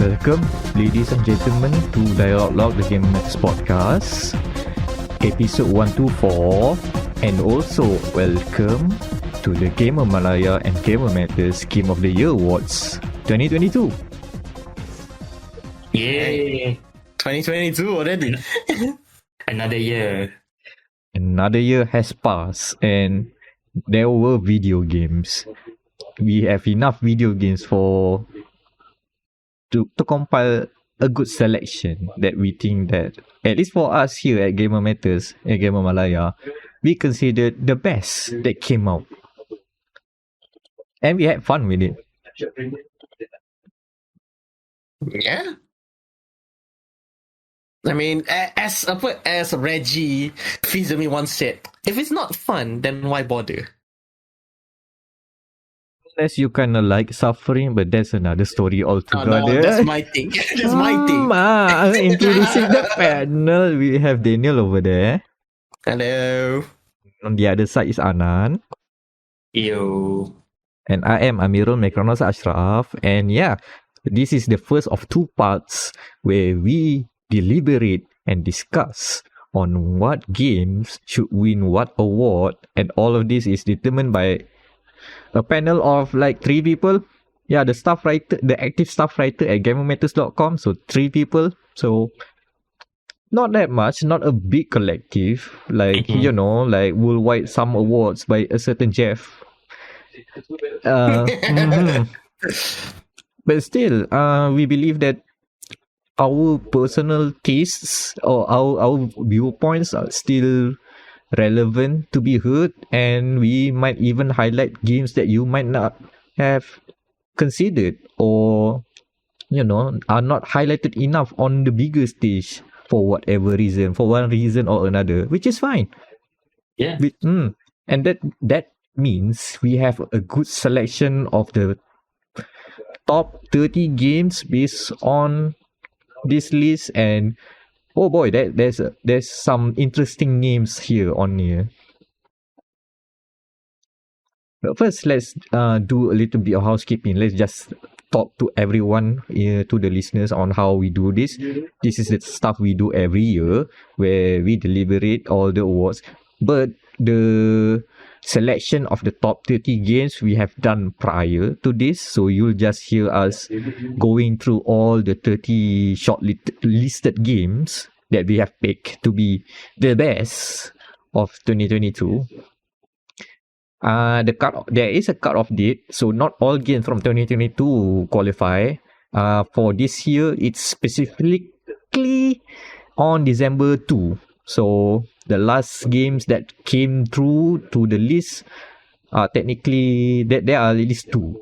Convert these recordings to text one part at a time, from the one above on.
Welcome, ladies and gentlemen, to Dialogue Log, the Game Matters podcast, episode 124, and also welcome to the Gamer Malaya and Gamer Matters Game of the Year Awards 2022. Yay! 2022 already. Another year. Another year has passed, and there were video games. We have enough video games to compile a good selection that we think that, at least for us here at Gamer Matters and Gamer Malaya, we considered the best that came out. And we had fun with it. Yeah. I mean, as Reggie Fils-Aimé once said, if it's not fun, then why bother? Unless you kind of like suffering, but that's another story altogether. No, that's my thing. That's my thing. Introducing the panel, we have Daniel over there. Hello. On the other side is Anan. Yo. And I am Amirul Mekronos Ashraf. And yeah, this is the first of two parts where we deliberate and discuss on what games should win what award. And all of this is determined by a panel of like 3 people. Yeah, the active staff writer at gamermatters.com. So 3 people. So not that much, not a big collective. Like, like worldwide some awards by a certain Jeff. But still, we believe that our personal tastes or our viewpoints are still relevant to be heard, and we might even highlight games that you might not have considered or are not highlighted enough on the bigger stage for whatever reason, for one reason or another, which is fine. Yeah. And that means we have a good selection of the top 30 games based on this list, and oh boy, there's some interesting names here. But first, let's do a little bit of housekeeping. Let's just talk to everyone, to the listeners, on how we do this. This is the stuff we do every year, where we deliberate all the awards. But the selection of the top 30 games we have done prior to this, so you'll just hear us going through all the 30 listed games that we have picked to be the best of 2022. There is a cut-off date, so not all games from 2022 qualify. For this year, it's specifically on December 2. So the last games that came through to the list are technically there are at least 2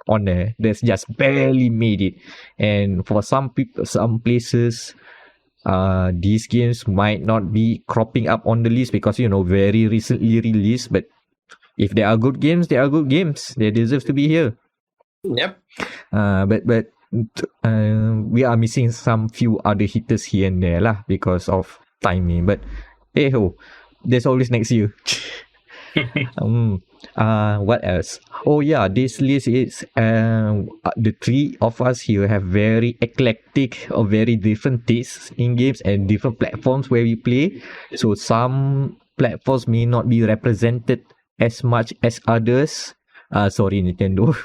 on there. That's just barely made it. And for some people, some places, these games might not be cropping up on the list because very recently released. But if they are good games, they are good games. They deserve to be here. Yep. But we are missing some few other hitters here and there lah because of timing. But hey ho, there's always next year. What else? Oh yeah, this list is the 3 of us here have very eclectic or very different tastes in games and different platforms where we play. So some platforms may not be represented as much as others. Sorry, Nintendo.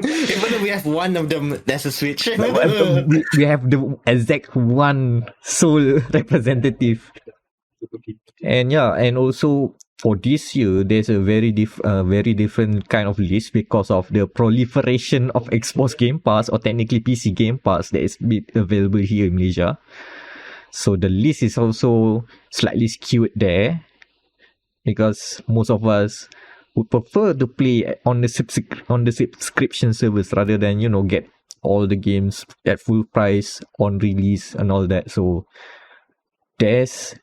Even though we have one of them, that's a Switch. we have the exact one sole representative. And yeah, and also for this year, there's a very different kind of list because of the proliferation of Xbox Game Pass, or technically PC Game Pass, that is available here in Malaysia. So the list is also slightly skewed there, because most of us would prefer to play on the subscription service rather than get all the games at full price on release and all that. So there's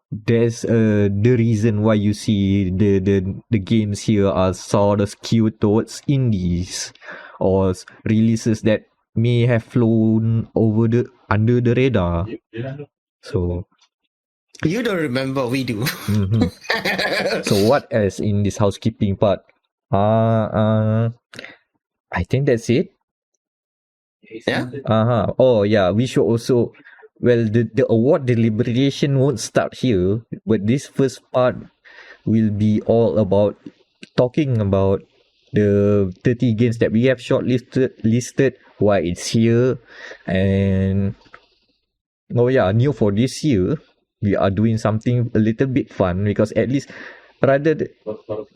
the reason why you see the games here are sort of skewed towards indies or releases that may have flown under the radar. So you don't remember, we do. So what else in this housekeeping part? I think that's it. Yeah. Oh yeah, we should also. Well, the award deliberation won't start here, but this first part will be all about talking about the 30 games that we have listed, why it's here, and oh yeah, new for this year, we are doing something a little bit fun because at least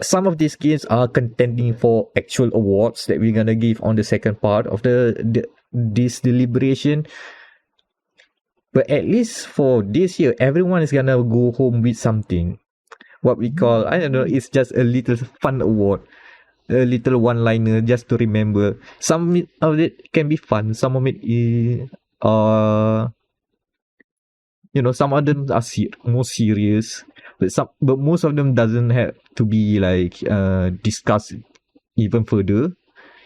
some of these games are contending for actual awards that we're gonna give on the second part of this deliberation. But at least for this year, everyone is gonna go home with something. What we call, I don't know, it's just a little fun award, a little one-liner just to remember. Some of it can be fun, some of it is, some of them are more serious, but most of them doesn't have to be like discussed even further,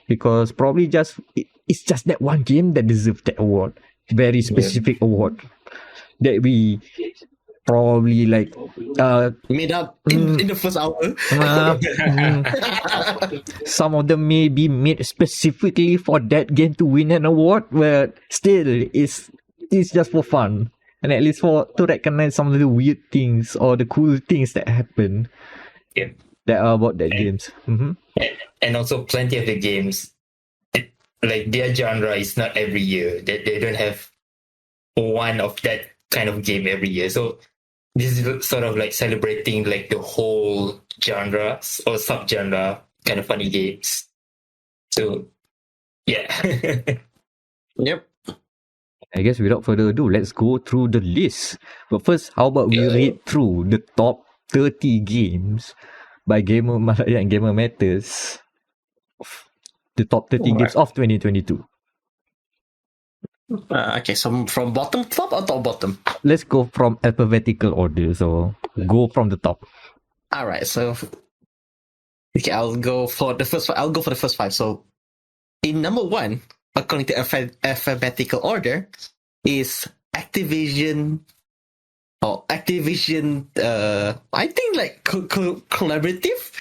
because probably it's just that one game that deserves that award, very specific award that we probably like Made up in the first hour. some of them may be made specifically for that game to win an award, but still it's just for fun, and at least to recognize some of the weird things or the cool things that happen that are about that games. And also plenty of the games, like their genre is not every year. They don't have one of that kind of game every year. So this is sort of like celebrating like the whole genre or subgenre kind of funny games. So yeah. Yep. I guess without further ado, let's go through the list. But first, how about we read through the top 30 games by Gamer Malaya and Gamer Matters, the top 30 games of 2022. Okay, so from bottom top or top bottom? Let's go from alphabetical order. So go from the top. All right, so okay, I'll go for the first five. So in number one, according to alphabetical order, is Activision. I think like collaborative.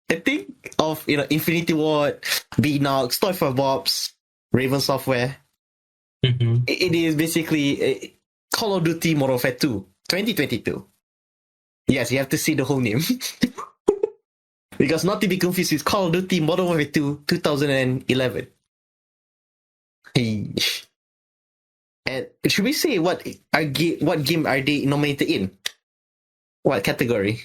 I think of Infinity Ward, Beanox, Toy for Bobs, Raven Software. Mm-hmm. It is basically Call of Duty Modern Warfare 2, 2022. Yes, you have to see the whole name. Because not to be confused with Call of Duty Modern Warfare 2, 2011. Hey. And should we say what game are they nominated in? What category?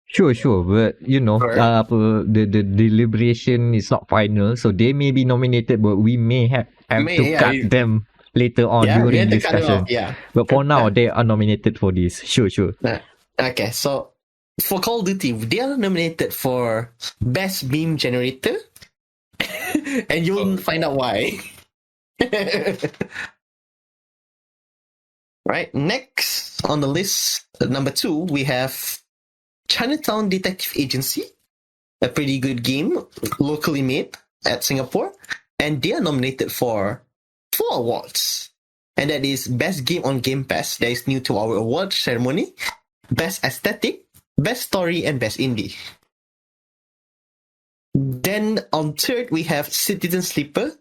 Sure. But the deliberation is not final, so they may be nominated, but we may have to cut them later on during discussion. But for now, they are nominated for this. Sure. Okay, so for Call of Duty, they are nominated for Best Meme Generator, and you'll find out why. Right, next on the list, number 2, we have Chinatown Detective Agency, a pretty good game, locally made at Singapore, and they are nominated for 4 awards. And that is Best Game on Game Pass, that is new to our award ceremony, Best Aesthetic, Best Story, and Best Indie. Then on third, we have Citizen Sleeper,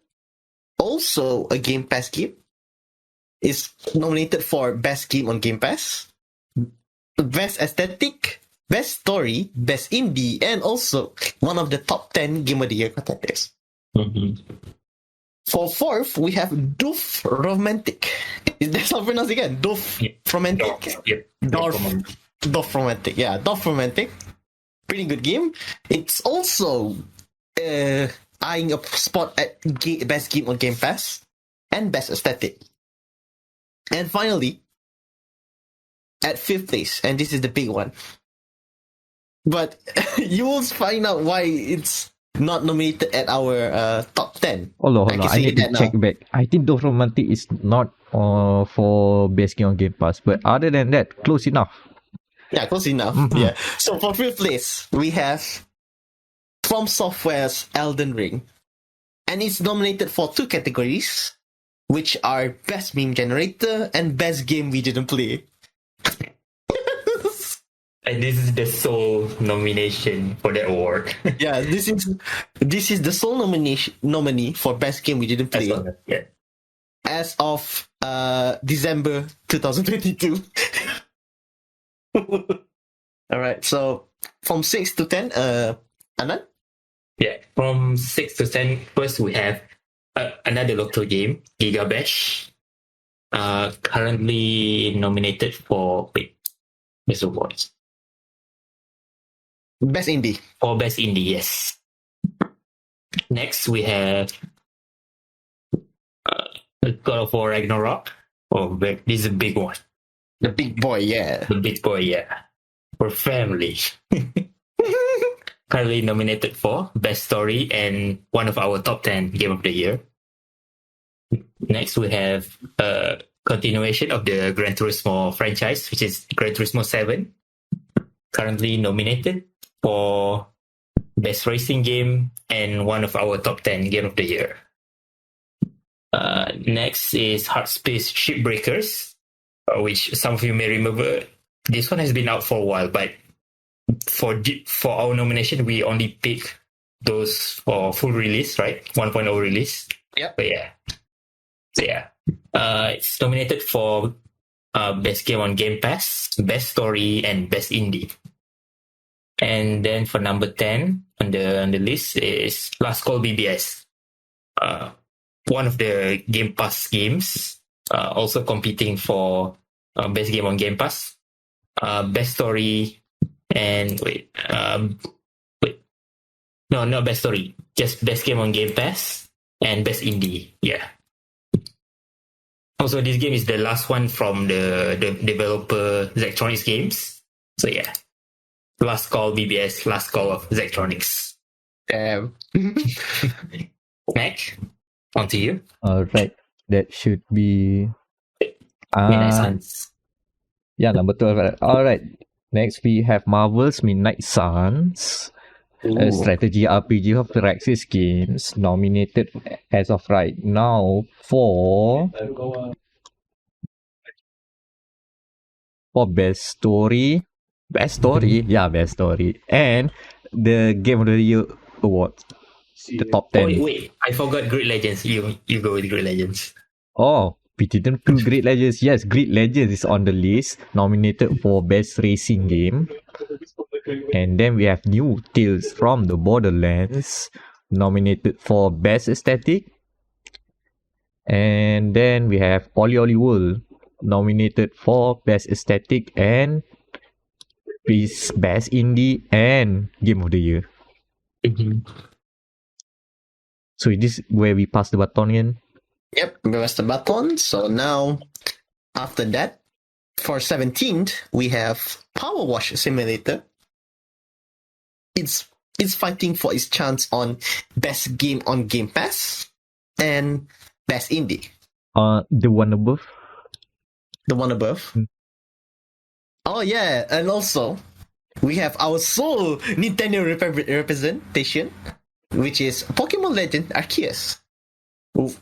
also a Game Pass game, is nominated for Best Game on Game Pass, Best Aesthetic, Best Story, Best Indie, and also one of the top 10 Game of the Year contenders. Mm-hmm. For fourth, we have Dorfromantik. Is that how pronounced again? Dorfromantik? Yep. Dorfromantik. Yeah, Dorfromantik. Pretty good game. It's also eyeing a spot at Best Game on Game Pass and Best Aesthetic. And finally, at fifth place, and this is the big one, but you will find out why it's not nominated at our top 10. Hold on. I need to check back. I think Dorfromantik is not for Best Game on Game Pass, but other than that, close enough. Yeah, close enough. Mm-hmm. Yeah. So for fifth place, we have From Software's Elden Ring, and it's nominated for 2 categories, which are Best Meme Generator and Best Game We Didn't Play. And this is the sole nomination for that award. Yeah, this is the sole nominee for best game we didn't play Yeah. as of December 2022. All right, so from 6 to 10, Anand? Yeah, from 6 to 10, first we have another local game, GigaBash. Currently nominated for Best Awards. Best indie. For Best Indie, yes. Next we have God of War Ragnarok. Oh, this is a big one. The big boy, yeah. The big boy, yeah. For family. Currently nominated for Best Story and one of our top 10 Game of the Year. Next, we have a continuation of the Gran Turismo franchise, which is Gran Turismo 7. Currently nominated for Best Racing Game and one of our top 10 Game of the Year. Next is Hardspace Shipbreakers, which some of you may remember. This one has been out for a while, but for our nomination, we only pick those for full release, right? 1.0 release. Yep. So yeah. It's nominated for Best Game on Game Pass, Best Story, and Best Indie. And then for number 10 on the list is Last Call BBS. One of the Game Pass games, also competing for Best Game on Game Pass, Best Story, and no, not Best Story, just Best Game on Game Pass and Best Indie. Yeah. Also, this game is the last one from the developer Zachtronics Games. So yeah, Last Call BBS, Last Call of Zachtronics. Damn. Mac, on to you. Alright, that should be. Midnight Suns. Yeah, number 12. Alright, next we have Marvel's Midnight Suns, a strategy RPG of Firaxis Games, nominated as of right now for Best Story. Best Story? Yeah, Best Story. And the Game of the Year award. The top 10. Wait, I forgot Grid Legends. You go with Grid Legends. Oh, we didn't do Grid Legends. Yes, Grid Legends is on the list, nominated for Best Racing Game. And then we have New Tales from the Borderlands, nominated for Best Aesthetic. And then we have OlliOlli World, nominated for Best Aesthetic and Best Indie and Game of the Year. So this is where we pass the baton again. Yep, we press the button. So now, after that, for 17th, we have Powerwash Simulator. It's fighting for its chance on Best Game on Game Pass and Best Indie. The one above. The one above. Oh yeah, and also, we have our sole Nintendo representation, which is Pokemon Legend Arceus,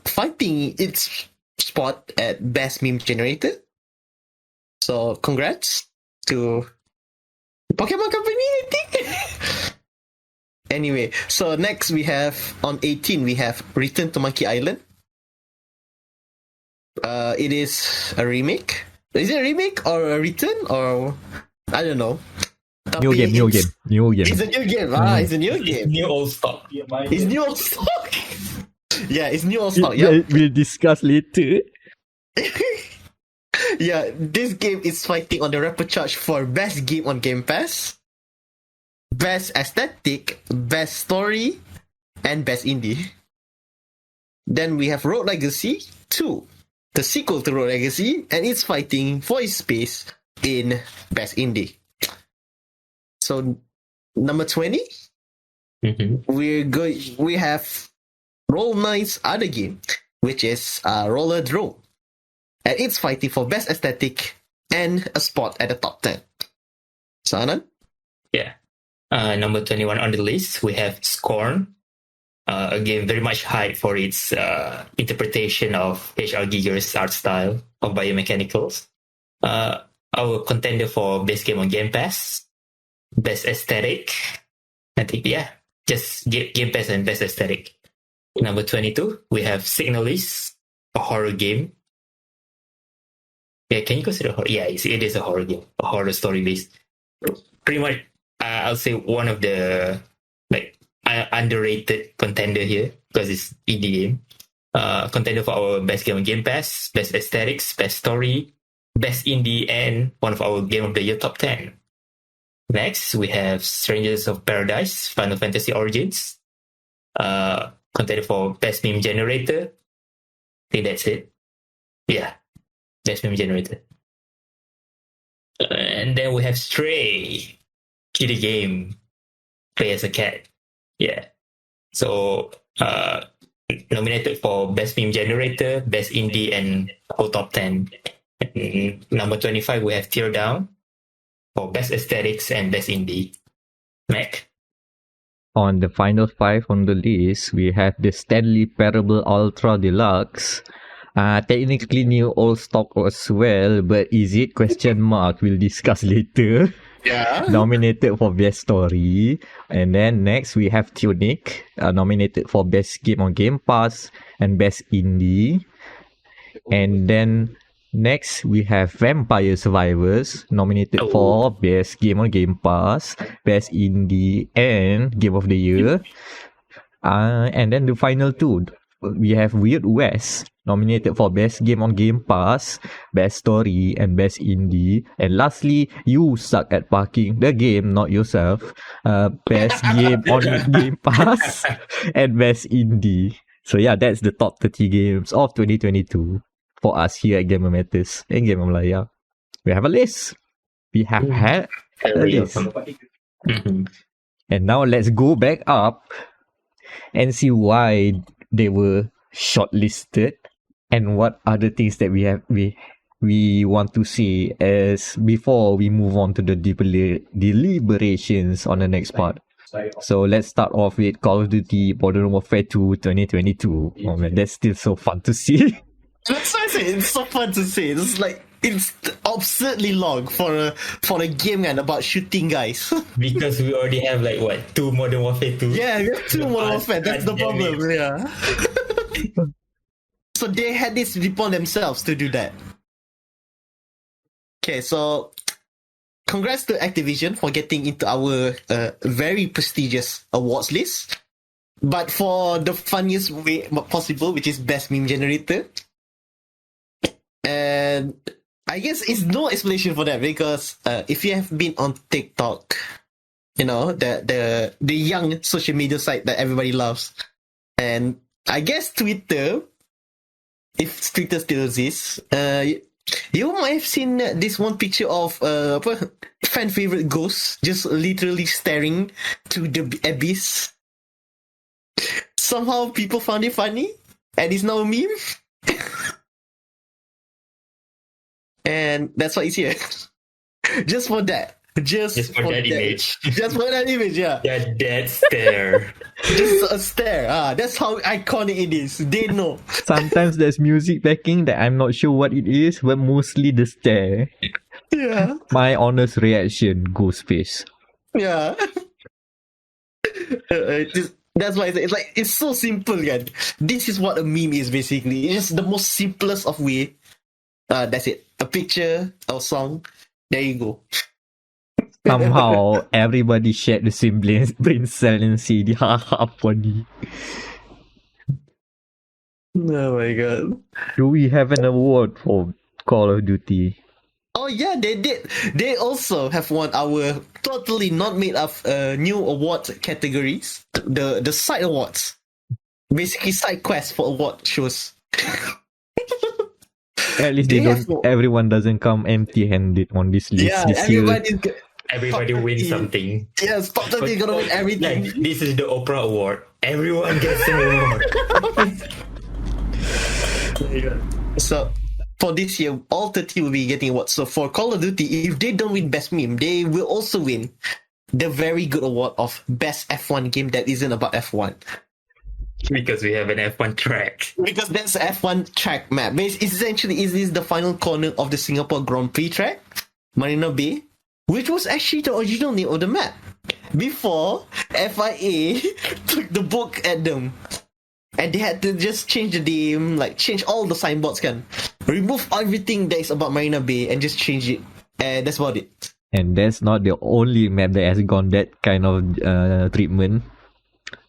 fighting its spot at Best Meme Generator. So congrats to Pokemon Company, I think. Anyway, so next we have on 18 we have Return to Monkey Island. It is a remake. Is it a remake or a return or I don't know. New game. It's a new game. It's a new game. New old stock. It's new old stock. Yeah, it's new old stock. Yeah, We'll discuss later. yeah. This game is fighting on the repechage for Best Game on Game Pass, Best Aesthetic, Best Story, and Best Indie. Then we have Road Legacy 2, the sequel to Road Legacy, and it's fighting for its space in Best Indie. So number 20, we have Roll Knight's other game, which is Rollerdrome, and it's fighting for Best Aesthetic and a spot at the top 10. So Anand? Yeah. Number 21 on the list, we have Scorn. A game very much hyped for its interpretation of H.R. Giger's art style of biomechanicals. Our contender for Best Game on Game Pass, best aesthetic. I think, yeah, just Game Pass and best aesthetic. Number 22, we have Signalis, a horror game. Yeah, can you consider horror? Yeah, it is a horror game, a horror story based. Pretty much, I'll say one of the like underrated contender here because it's indie game. Contender for our best game on Game Pass, best aesthetics, best story, best indie, and one of our Game of the Year top 10. Next, we have Strangers of Paradise, Final Fantasy Origins. Contender for best meme generator. I think that's it. Yeah, best meme generator. And then we have Stray, kitty game, play as a cat. Yeah. So, nominated for best meme generator, best indie, and whole top 10. And number 25, we have Teardown for best aesthetics and best indie. Mac? On the final 5 on the list, we have the Stanley Parable Ultra Deluxe. Technically new old stock as well, but is it? Question mark. We'll discuss later. Yeah. Nominated for best story. And then next we have Tunic, nominated for best game on Game Pass and best indie. And then next we have Vampire Survivors, nominated for best game on Game Pass, best indie, and Game of the Year. And then the final 2, we have Weird West, nominated for best game on Game Pass, best story, and best indie. And lastly, You Suck at Parking, the game, not yourself, best game on Game Pass and best indie. So yeah, that's the top 30 games of 2022 for us here at Gamer Matters and Gamer Malaya. We have a list. We have had a list. And now let's go back up and see why they were shortlisted and what other things that we want to see as before we move on to the deliberations on the next part. So let's start off with Call of Duty Modern Warfare 2 2022. Oh man, that's still so fun to see. That's what I say. It's so fun to see. It's like it's absurdly long for a game and about shooting guys. Because we already have like what, 2 Modern Warfare 2? Yeah, we have 2 Modern Warfare. That's the problem. Yeah. So they had this upon themselves to do that. Okay, so congrats to Activision for getting into our very prestigious awards list. But for the funniest way possible, which is best meme generator. And I guess it's no explanation for that because if you have been on TikTok, you know, the young social media site that everybody loves, and I guess Twitter, if Twitter still exists, you might have seen this one picture of fan favorite ghost just literally staring to the abyss. Somehow people found it funny, and it's now a meme. And that's why it's here. Just for that. Just for that image. Just for that image, yeah. That stare. Just a stare. That's how iconic it is. They know. Sometimes there's music backing that I'm not sure what it is, but mostly the stare. Yeah. My honest reaction, ghost face. Yeah. That's why it's like, it's so simple, guys. This is what a meme is, basically. It's just the most simplest of way. That's it. A picture or song. There you go. Somehow everybody shared the same brain cell and said, haha, funny. Oh my god. Do we have an award for Call of Duty? Oh yeah, they did. They also have won our totally not made up new award categories. The side awards. Basically side quests for award shows. At least everyone doesn't come empty-handed on this list. Yeah, this everybody wins something. Yes, top 30 is gonna win everything. Like, this is the Oprah Award. Everyone gets an award. So, for this year, all 30 will be getting awards. So, for Call of Duty, if they don't win Best Meme, they will also win the very good award of Best F1 game that isn't about F1. Because we have an F1 track. Because that's F1 track map. Essentially, is this the final corner of the Singapore Grand Prix track? Marina Bay. which was actually the original name of the map. Before FIA took the book at them. And they had to just change the name, like change all the signboards, remove everything that is about Marina Bay and just change it. And that's about it. And that's not the only map that has gone that kind of treatment.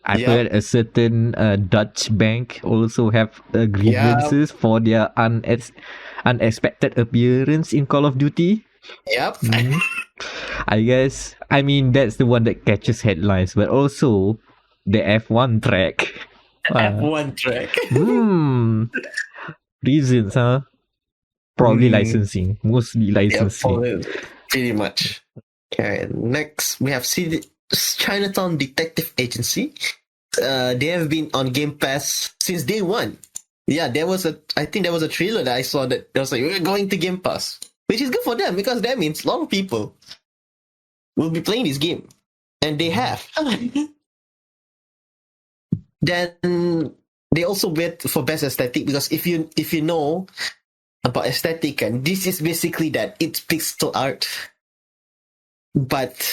I've heard a certain Dutch bank also have grievances for their unexpected appearance in Call of Duty. Yep. I guess, I mean, that's the one that catches headlines, but also the F1 track. F1 track. Reasons, huh? Probably licensing. Mostly licensing. Yeah, pretty much. Okay, next we have Chinatown Detective Agency. They have been on Game Pass since day one. Yeah, I think there was a trailer that I saw that was like, we're going to Game Pass. Which is good for them because that means a lot of people will be playing this game. And they have. Then they also wait for best aesthetic because if you know about aesthetic, and this is basically that it's pixel art. But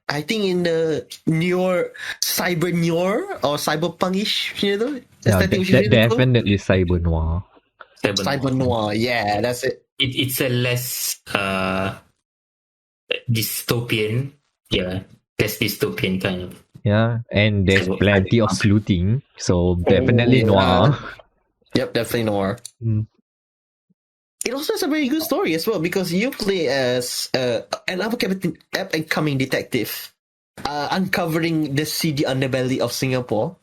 I think in the newer cyber noir or cyberpunkish, aesthetic, definitely cyber noir. Cyber noir, yeah, that's it. It's a less dystopian, less dystopian kind of. Yeah, and there's plenty of sleuthing, so definitely noir. Yep, definitely noir. It also has a very good story as well because you play as an up-and-coming detective uncovering the seedy underbelly of Singapore,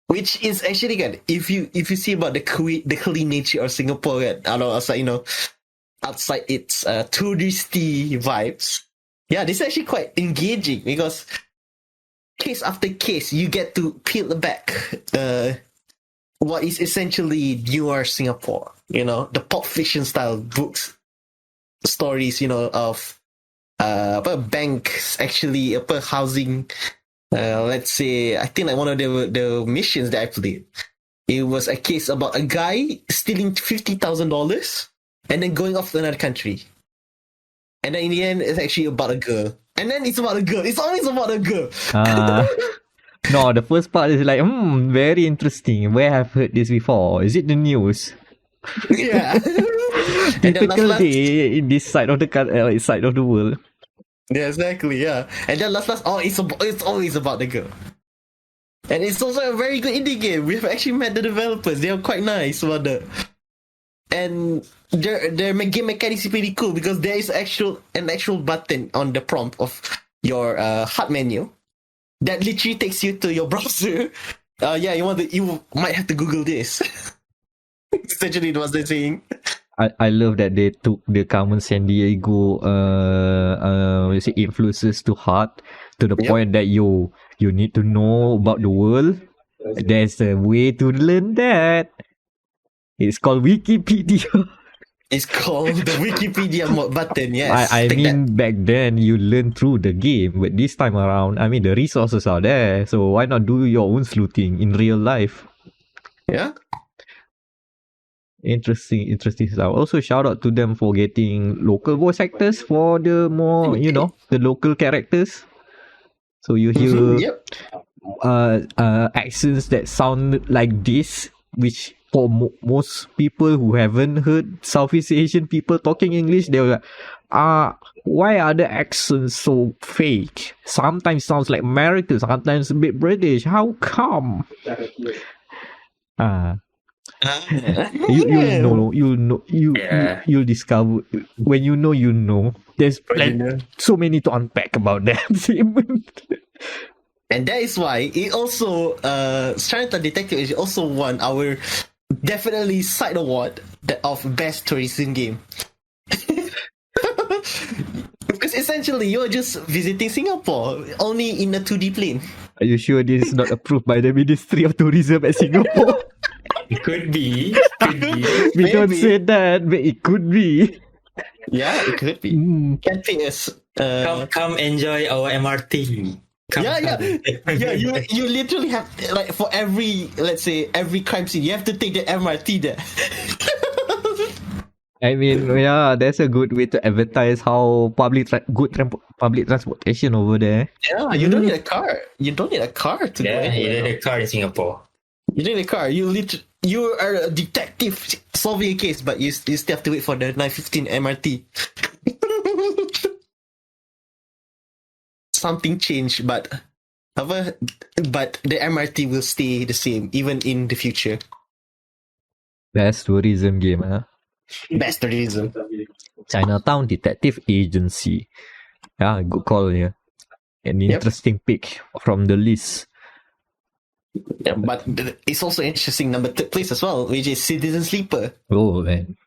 which is actually good. If you see about the clean nature of Singapore, outside its touristy vibes, this is actually quite engaging because case after case you get to peel back what is essentially newer Singapore, the Pulp Fiction style books, stories, of banks actually, housing. Let's say, I think like one of the missions that I played, it was a case about a guy stealing $50,000 and then going off to another country. And then in the end, it's actually about a girl. And then it's about a girl. It's always about a girl. No, the first part is like, very interesting. Where have I heard this before? Is it the news? Yeah. Typical day in this side of the world. Yeah, exactly. Yeah, and then last, it's always about the girl. And it's also a very good indie game. We've actually met the developers. They are quite nice about that. And their game mechanics is pretty cool because there is an actual button on the prompt of your HUD menu that literally takes you to your browser. You might have to Google this. Essentially, what they're saying. I love that they took the common San Diego influences to heart, to the point that you need to know about the world. There's a way to learn that. It's called Wikipedia. It's called the Wikipedia button, yes. I mean, back then you learn through the game, but this time around, I mean, the resources are there, so why not do your own sleuthing in real life? Yeah. Interesting stuff. Also, shout out to them for getting local voice actors for the more, the local characters. So you hear accents that sound like this, which for most people who haven't heard Southeast Asian people talking English, they're like, why are the accents so fake? Sometimes sounds like American, sometimes a bit British. How come? You'll discover when you know. There's so many to unpack about that. And that is why it also Chinatown Detective is also won our definitely side award of best tourism game. Because essentially you're just visiting Singapore only in a 2D plane. Are you sure this is not approved by the Ministry of Tourism at Singapore? It could be. We don't say that, but it could be. Yeah, it could be. Can pay us. Come enjoy our MRT. You literally have, like, for every, let's say, every crime scene, you have to take the MRT there. I mean, yeah, that's a good way to advertise how public transportation over there. Yeah, you don't need a car. You don't need a car to go Yeah, you anywhere. need a car in Singapore. You need a car. You are a detective solving a case, but you still have to wait for the 9:15 MRT. Something changed, but the MRT will stay the same even in the future. Best tourism game, huh? Best reason. Chinatown Detective Agency. Yeah, good call, yeah. An Yep. interesting pick from the list. Yeah, but it's also interesting number third place as well, which is Citizen Sleeper. Oh, man.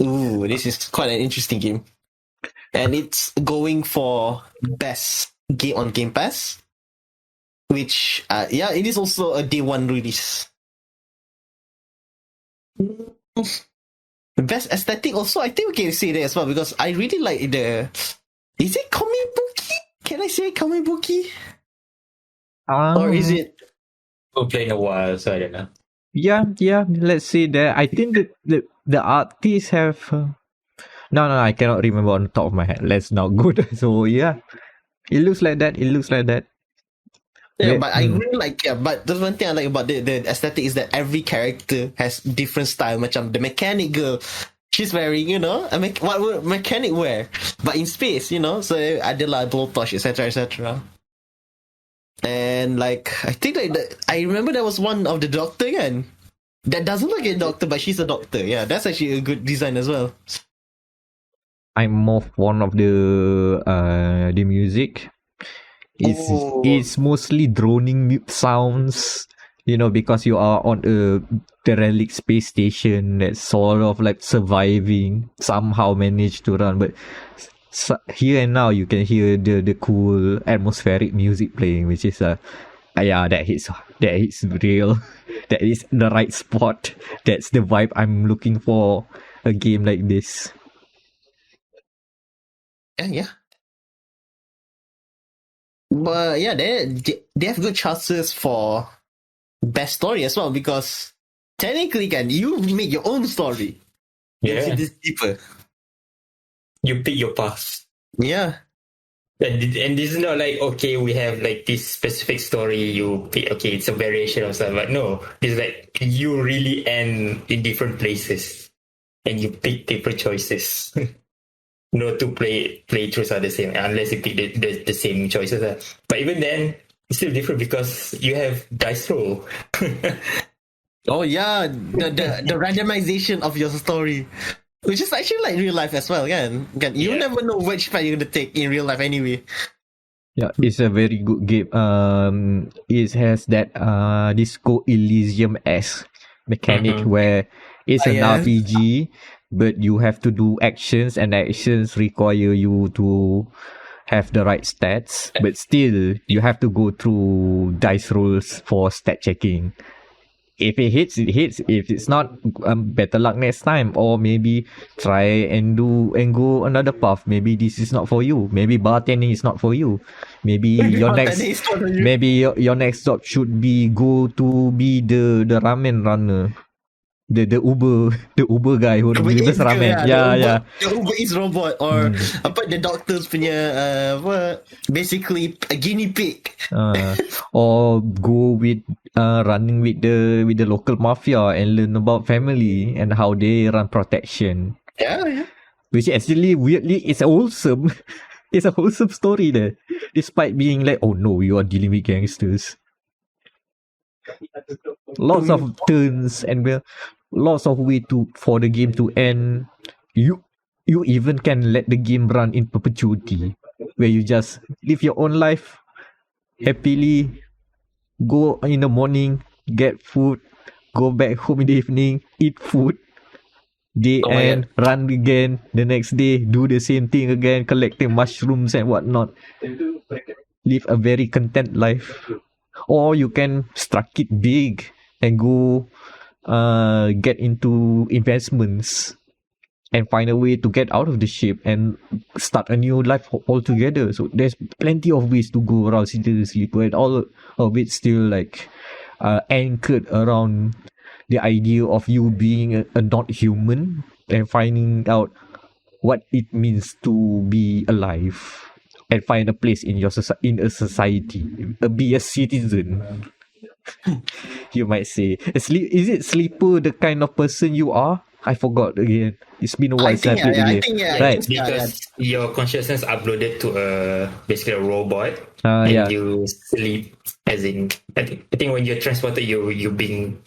Ooh, this is quite an interesting game. And it's going for best game on Game Pass, which, it is also a day one release. Best aesthetic also, I think we can say that as well, because I really like is it Komibuki? Can I say Komibuki? Or is it? We'll play in a while, so I don't know. Yeah, let's say that. I think the artists have... No, I cannot remember on the top of my head. Let's not go there. So, yeah. It looks like that. Yeah, but I really like, but the one thing I like about the aesthetic is that every character has different style. Macam the mechanic girl, she's wearing, what would mechanic wear? But in space, so ada lah blowtorch, etc. And like, I think I remember there was one of the doctor again. That doesn't look like a doctor, but she's a doctor. Yeah, that's actually a good design as well. I'm more fond of the music. It's mostly droning sounds, because you are on a derelict space station that's sort of like surviving, somehow managed to run, but here and now you can hear the cool atmospheric music playing, which is that hits real. That is the right spot. That's the vibe I'm looking for a game like this. Yeah. But yeah, they have good chances for best story as well, because technically, you make your own story. Yeah. It's deeper. You pick your path. Yeah. And this is not like, okay, we have like this specific story, you pick, okay, it's a variation of stuff, but no, it's like you really end in different places and you pick different choices. No two playthroughs are the same unless you pick the same choices. But even then, it's still different because you have dice roll. Oh yeah, the randomization of your story, which is actually like real life as well. You never know which path you're gonna take in real life anyway. Yeah, it's a very good game. It has that Disco Elysium-esque mechanic where it's an RPG, but you have to do actions, and actions require you to have the right stats, but still you have to go through dice rolls for stat checking. If it hits, it hits. If it's not, better luck next time. Or maybe try and go another path. Maybe this is not for you. Maybe bartending is not for you. Maybe your next job should be go to be the ramen runner. The Uber guy who delivers ramen. Yeah. The Uber Eats robot, or the doctor's punya basically a guinea pig. Or go with running with the local mafia and learn about family and how they run protection. Yeah. Which actually weirdly it's wholesome. It's a wholesome story there, despite being like, oh no, you are dealing with gangsters. Lots of turns and lots of way for the game to end. You even can let the game run in perpetuity, where you just live your own life happily, go in the morning, get food, go back home in the evening, eat food, end, run again the next day, do the same thing again, collecting mushrooms and whatnot. Live a very content life. Or you can strike it big and go get into investments and find a way to get out of the ship and start a new life altogether. So there's plenty of ways to go around Citizen Sleeper, and all of it still like anchored around the idea of you being a not human, and finding out what it means to be alive and find a place in in a society, be a citizen. You might say, is it sleeper the kind of person you are? I forgot again. It's been a while I since think I played the I game. think Right. Because your consciousness uploaded to basically a robot, and Yeah. you sleep. As in, I think when you're transported, you being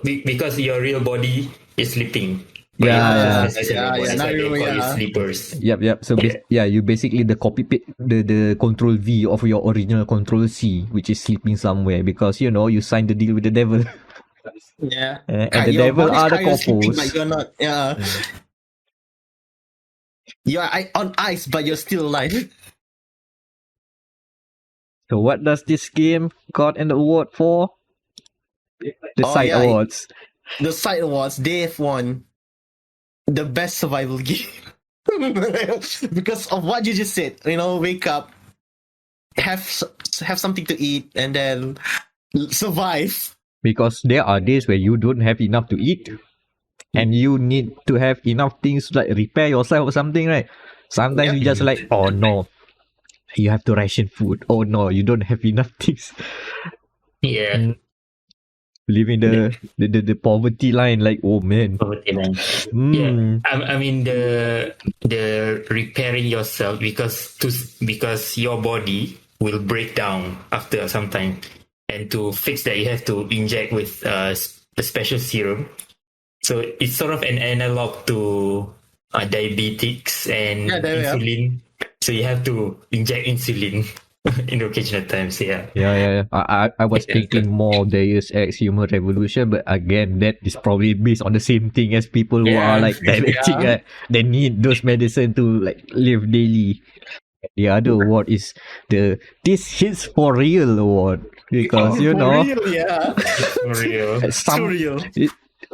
because your real body is sleeping. But your consciousness is in your body, so they call you sleepers. Yep. So you basically the the control V of your original control C, which is sleeping somewhere because you signed the deal with the devil. Yeah. And the your devil body's are the kind of sleeping, couples. but you're not. Yeah. You're on ice, but you're still alive. So what does this game got an award for? The side awards. The side awards, they have won the best survival game. Because of what you just said. Wake up, have something to eat, and then survive. Because there are days where you don't have enough to eat. And you need to have enough things to like repair yourself or something, right? Sometimes you just like, oh no, you have to ration food. Oh no, you don't have enough things. Yeah. Living the poverty line, like, oh man. Poverty line. Yeah. I mean the repairing yourself because your body will break down after some time, and to fix that you have to inject with a special serum. So it's sort of an analog to diabetics and insulin. So you have to inject insulin in occasional times. Yeah. I was thinking more Deus Ex Human Revolution, but again, that is probably based on the same thing as people who are like diabetic. Right? They need those medicine to like live daily. The other award is the This Hits for Real award because for real, yeah. For real. Too real.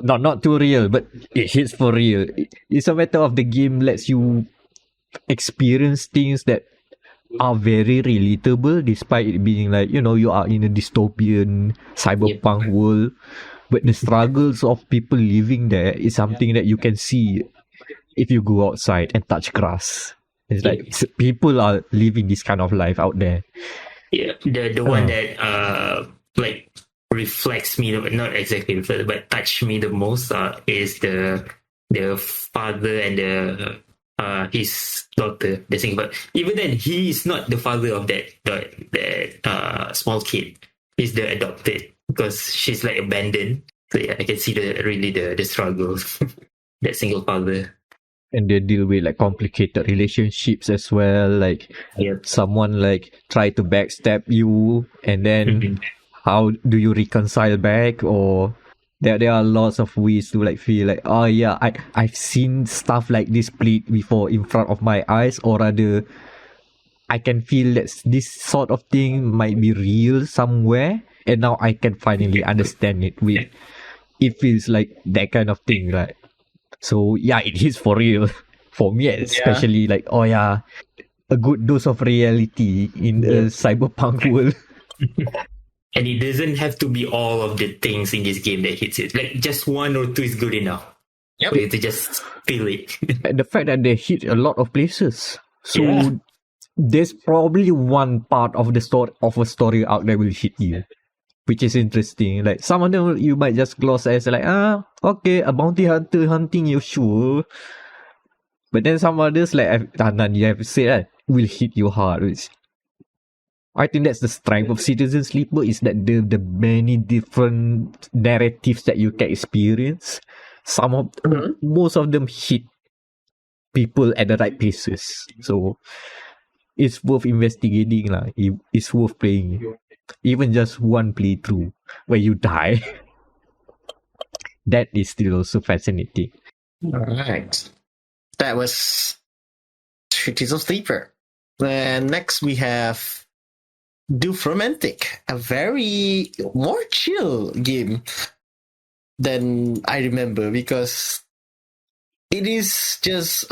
Not too real, but it hits for real. It's a matter of the game lets you experience things that are very relatable despite it being like, you are in a dystopian cyberpunk world. But the struggles of people living there is something that you can see if you go outside and touch grass. It's like people are living this kind of life out there. Yeah, the one that like reflects me, not exactly reflects, but touched me the most is the father and the his daughter. The thing, but even then, he is not the father of that small kid. He's the adopted because she's like abandoned. So yeah, I can see the struggle that single father. And they deal with like complicated relationships as well. Like someone like try to backstab you, and then how do you reconcile back? Or there are lots of ways to like feel like, oh yeah, I've seen stuff like this played before in front of my eyes, or rather I can feel that this sort of thing might be real somewhere, and now I can finally understand it. It feels like that kind of thing, right? So yeah, it is for real. For me especially, like, oh yeah, a good dose of reality in the cyberpunk world. And it doesn't have to be all of the things in this game that hits it. Like just one or two is good enough. Yep. To just feel it. And the fact that they hit a lot of places. So there's probably one part of the story arc that will hit you, which is interesting. Like some of them you might just gloss as like, okay, a bounty hunter hunting you, sure. But then some others like Tanan, you have said will hit you hard. I think that's the strength of Citizen Sleeper, is that the many different narratives that you can experience. Most of them hit people at the right places. So it's worth investigating lah. It's worth playing. Even just one playthrough where you die, that is still also fascinating. Alright. That was Citizen Sleeper. And next we have Dorfromantik, a very more chill game than I remember, because it is just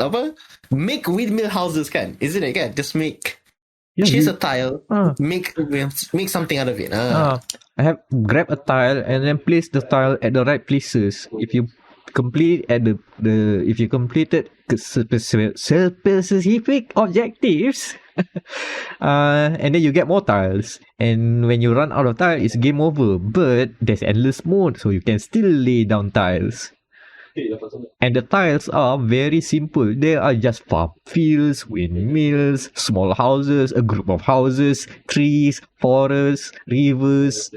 make windmill houses kan? Isn't it kan? Just chase a tile, make something out of it. I have grab a tile and then place the tile at the right places. If you complete at the if you completed specific objectives, and then you get more tiles. And when you run out of tiles, it's game over. But there's endless mode, so you can still lay down tiles. And the tiles are very simple. They are just farm fields, windmills, small houses, a group of houses, trees, forests, rivers,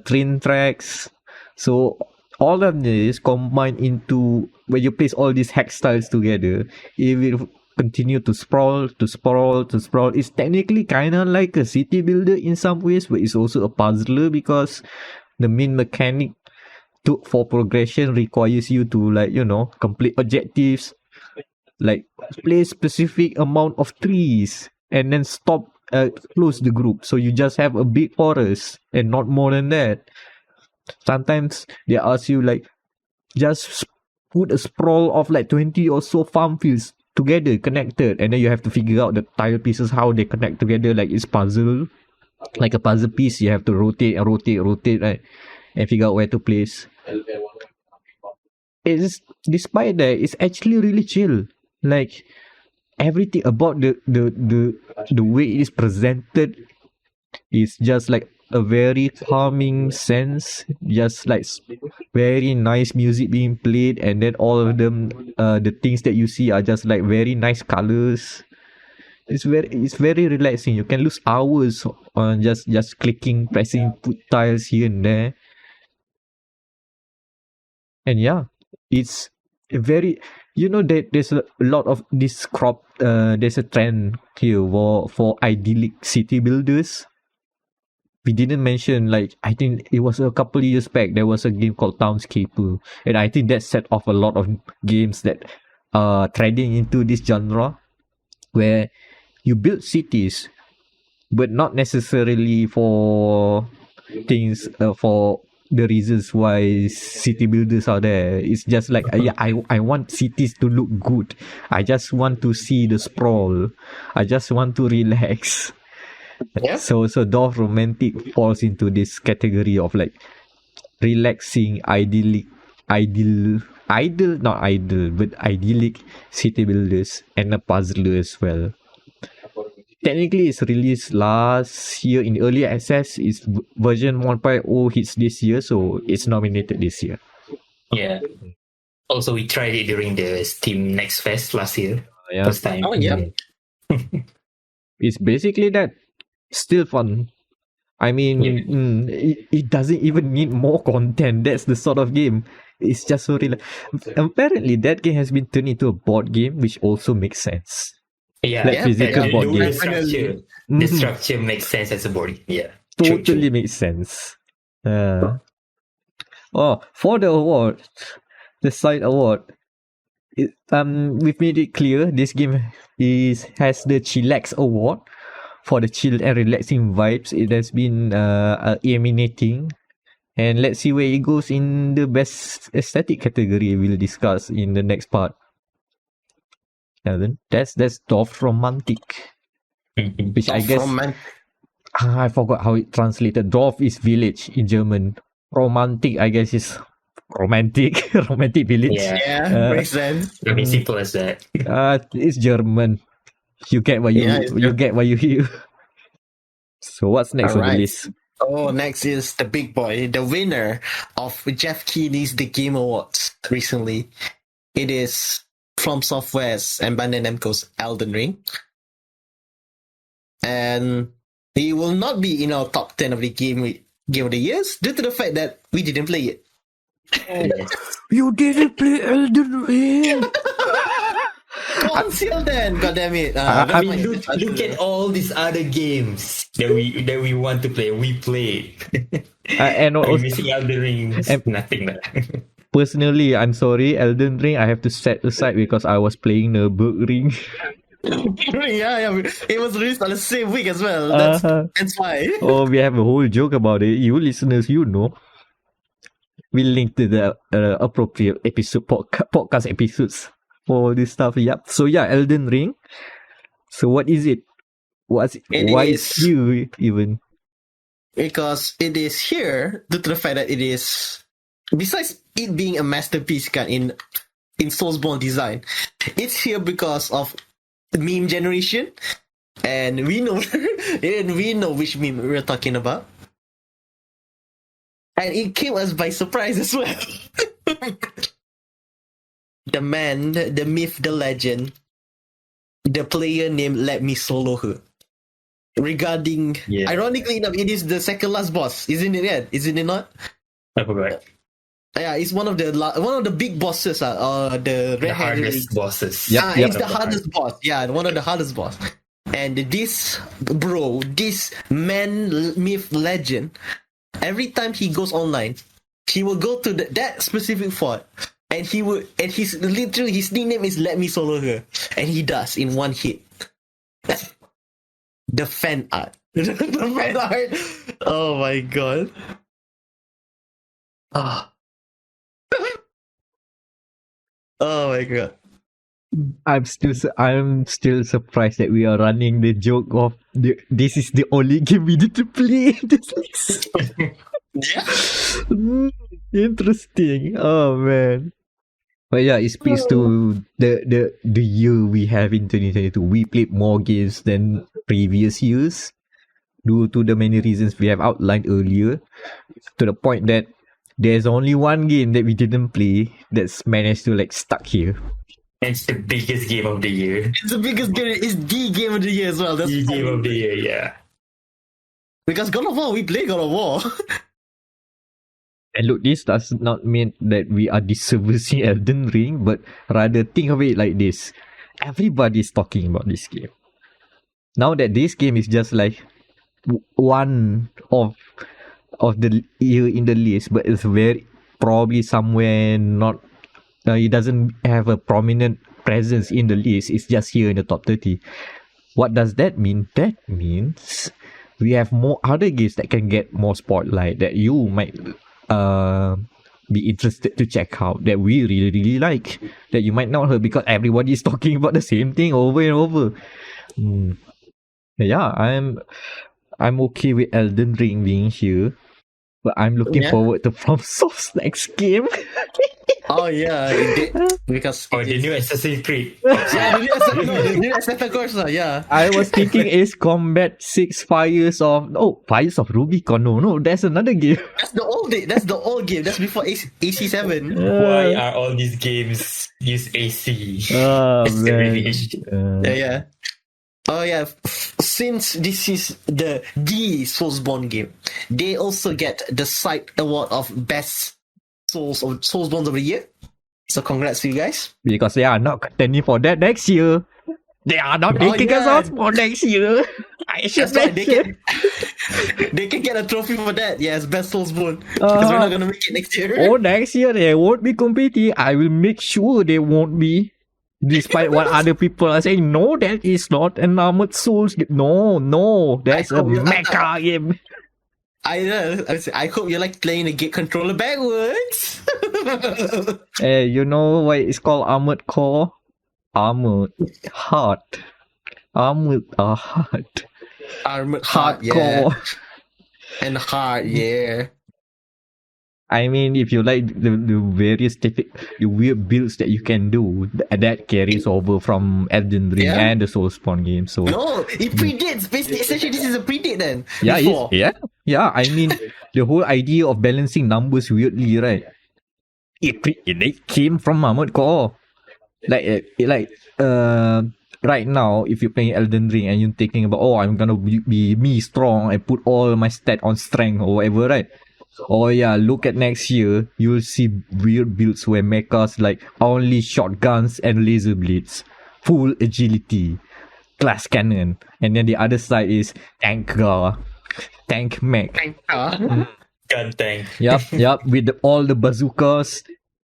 train tracks. So all of this combined into, when you place all these hex tiles together, it will continue to sprawl. It's technically kind of like a city builder in some ways, but it's also a puzzler because the main mechanic for progression requires you to, like, complete objectives, like place specific amount of trees and then close the group, so you just have a big forest and not more than that. Sometimes they ask you, like, just put a sprawl of like 20 or so farm fields together, connected, and then you have to figure out the tile pieces, how they connect together, like it's puzzle, like a puzzle piece. You have to rotate, right, and figure out where to place. It's, despite that, it's actually really chill. Like, everything about the way it is presented is just like a very calming sense, just like very nice music being played, and then all of them, the things that you see are just like very nice colors. It's very relaxing. You can lose hours on just clicking, pressing, put tiles here and there. And yeah, it's very, there's a lot of this there's a trend here for idyllic city builders. We didn't mention, like, I think it was a couple of years back, there was a game called Townscaper, and I think that set off a lot of games that are treading into this genre, where you build cities, but not necessarily for things, for the reasons why city builders are there. It's just like, I want cities to look good. I just want to see the sprawl. I just want to relax. Yeah. So Dorfromantik falls into this category of like relaxing, idyllic city builders, and a puzzler as well. Technically, it's released last year in early access. It's version 1.0 hits this year, so it's nominated this year. Yeah. Also, we tried it during the Steam Next Fest last year. Yeah. First time. Oh, yeah. It's basically that. Still fun. I mean, it doesn't even need more content. That's the sort of game. It's just so apparently, that game has been turned into a board game, which also makes sense. Yeah, like physical board game. The structure makes sense as a board. Yeah, totally makes sense. For the award, the side award, we've made it clear this game has the Chillax Award for the chill and relaxing vibes. It has been emanating, and let's see where it goes in the best aesthetic category. We'll discuss in the next part. And then that's Dorfromantik, which I guess I forgot how it translated. Dorf is village in German. Romantic, I guess, is romantic village. Yeah, makes sense. I mean, simple as that. It's German. You get what you get what you hear. So what's next on the list? Oh, next is the big boy, the winner of Jeff Keighley's The Game Awards recently. It is From Software's and Bandai Namco's Elden Ring. And he will not be in our top 10 of the game of the years due to the fact that we didn't play it. You didn't play Elden Ring. Until then, goddammit. I mean, look at all these other games that we want to play. We play. And also, missing Elden Ring. Nothing. Personally, I'm sorry, Elden Ring I have to set aside because I was playing the Nürburgring. yeah, it was released on the same week as well. That's why. Oh, we have a whole joke about it. You listeners, know. We'll link to the appropriate podcast episodes for this stuff. Yep. So yeah, Elden Ring. So what is it? Why is you even? Because it is here due to the fact that it is, besides it being a masterpiece in Soulsborne design. It's here because of meme generation, and we know which meme we're talking about. And it came us by surprise as well. The man, the myth, the legend, the player named Let Me Solo Her. Regarding, ironically enough, it is the second last boss, isn't it? Yet? Isn't it not? I forgot. Yeah, it's one of the big bosses. The hardest bosses. It's the hardest boss. Yeah, one of the hardest boss. And this man, myth, legend, every time he goes online, he will go to that specific fort, and his nickname is Let Me Solo Her, and he does in one hit. The fan art. The fan art. Oh my god. Oh my god. I'm still surprised that we are running the joke of this is the only game we need to play. Interesting. Oh man. But yeah, it speaks to the year we have in 2022. We played more games than previous years due to the many reasons we have outlined earlier. To the point that there's only one game that we didn't play that's managed to stuck here. It's the biggest game of the year. It's the biggest game. It's the game of the year as well. That's the game of the year, yeah. Because God of War, we play God of War. And look, this does not mean that we are disservicing Elden Ring, but rather think of it like this. Everybody's talking about this game. Now that this game is just one of the year in the list, but it's very probably somewhere not. It doesn't have a prominent presence in the list. It's just here in the top 30. What does that mean? That means we have more other games that can get more spotlight that you might be interested to check out, that we really, really like, that you might not heard because everybody is talking about the same thing over and over. Yeah, I'm okay with Elden Ring being here, but I'm looking forward to FromSoft's next game. Oh yeah, because the new Assassin's Creed. the new Assassin's Creed. Yeah. I was thinking Ace Combat 6 Fires of Rubicon. No, that's another game. That's the old game. That's before AC7. Why are all these games use AC? Oh man. Yeah. Oh yeah. Since this is the Soulsborne game, they also get the side award of best Soulsborne of the year. So congrats to you guys. Because they are not contending for that next year. They are not making a Soulsborne next year. I should mention. They can get a trophy for that. Yes, best Soulsborne. Because we're not gonna make it next year. Oh, next year they won't be competing. I will make sure they won't be. Despite what other people are saying, no, that is not an Armored Souls game. No, that's a mecha game. I hope you like playing the gate controller backwards. Hey, you know why it's called Armored Core? Armored Heart. Armored Heart. Armored Heart, yeah. And Heart, yeah. I mean, if you like the various the weird builds that you can do, that carries over from Elden Ring and the Soulspawn game. So no, it predates. Essentially, this is a predate then. Yeah. I mean, the whole idea of balancing numbers weirdly, right? It came from Armored Core. Right now, if you're playing Elden Ring and you're thinking about, I'm gonna be me strong and put all my stat on strength or whatever, right? Oh yeah, look at next year. You'll see weird builds where mechas only shotguns and laser blades, full agility, glass cannon, and then the other side is tank mech. Gun tank. Yep. With all the bazookas,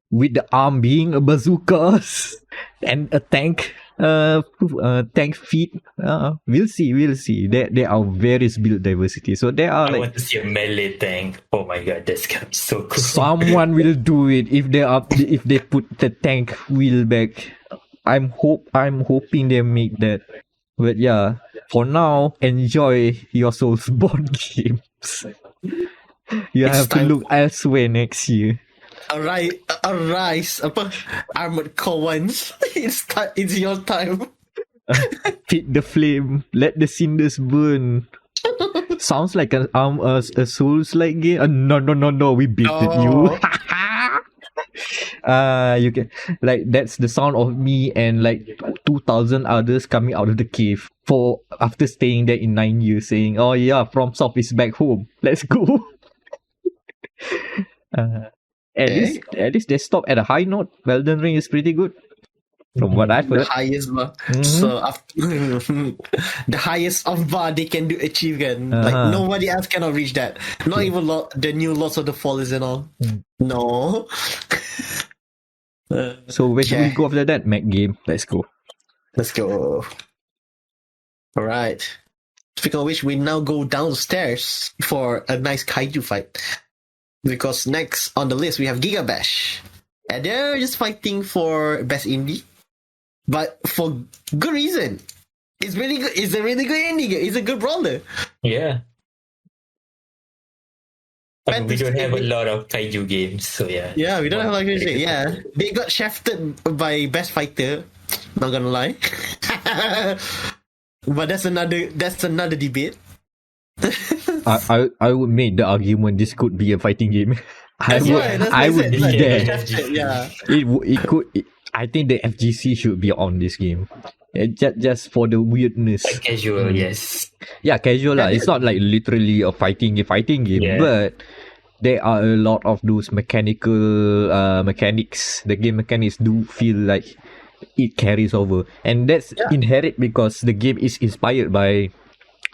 with the arm being a bazookas, and a tank. Tank feet. We'll see. There are various build diversity. So there are I want to see a melee tank. Oh my god, that's gonna be so cool. Someone will do it if they put the tank wheel back. I'm hoping they make that. But yeah, for now, enjoy your Soulsborne games. You have to look elsewhere next year. Arise, apa? Armored Core ones. It's your time. Feed the flame. Let the cinders burn. Sounds like a Souls-like game. No. We baited you. You can like that's the sound of me and like 2,000 others coming out of the cave for after staying there in 9 years, saying, "Oh yeah, FromSoft is back home. Let's go." At least they stopped at a high note. Elden Ring is pretty good, from what I've The heard. highest bar. Mhm. So after the highest of bar they can achieve can. Like Uh-huh. nobody else cannot reach that. Not even the new Lords of the Fallen and all. No. So where should we Yeah. go after that? Mac game. Let's go. Let's go. All right. Speaking of which, we now go downstairs for a nice kaiju fight. Because next on the list we have GigaBash. And they're just fighting for best indie. But for good reason. It's really good. It's a really good indie game. It's a good brawler. Yeah. I mean, we don't have a Fantastic. lot of kaiju games, so yeah. Yeah, we don't have like this. Yeah. They got shafted by best fighter. Not gonna lie. But that's another debate. I would make the argument this could be a fighting game. I That's would why, that's I why would said, be like, there. shafted, yeah. I think the FGC should be on this game. Just for the weirdness. Like casual, yes. Yeah, casual lah. It's not like literally a fighting game, Yeah. but there are a lot of those mechanical mechanics. The game mechanics do feel like it carries over, and that's inherent because the game is inspired by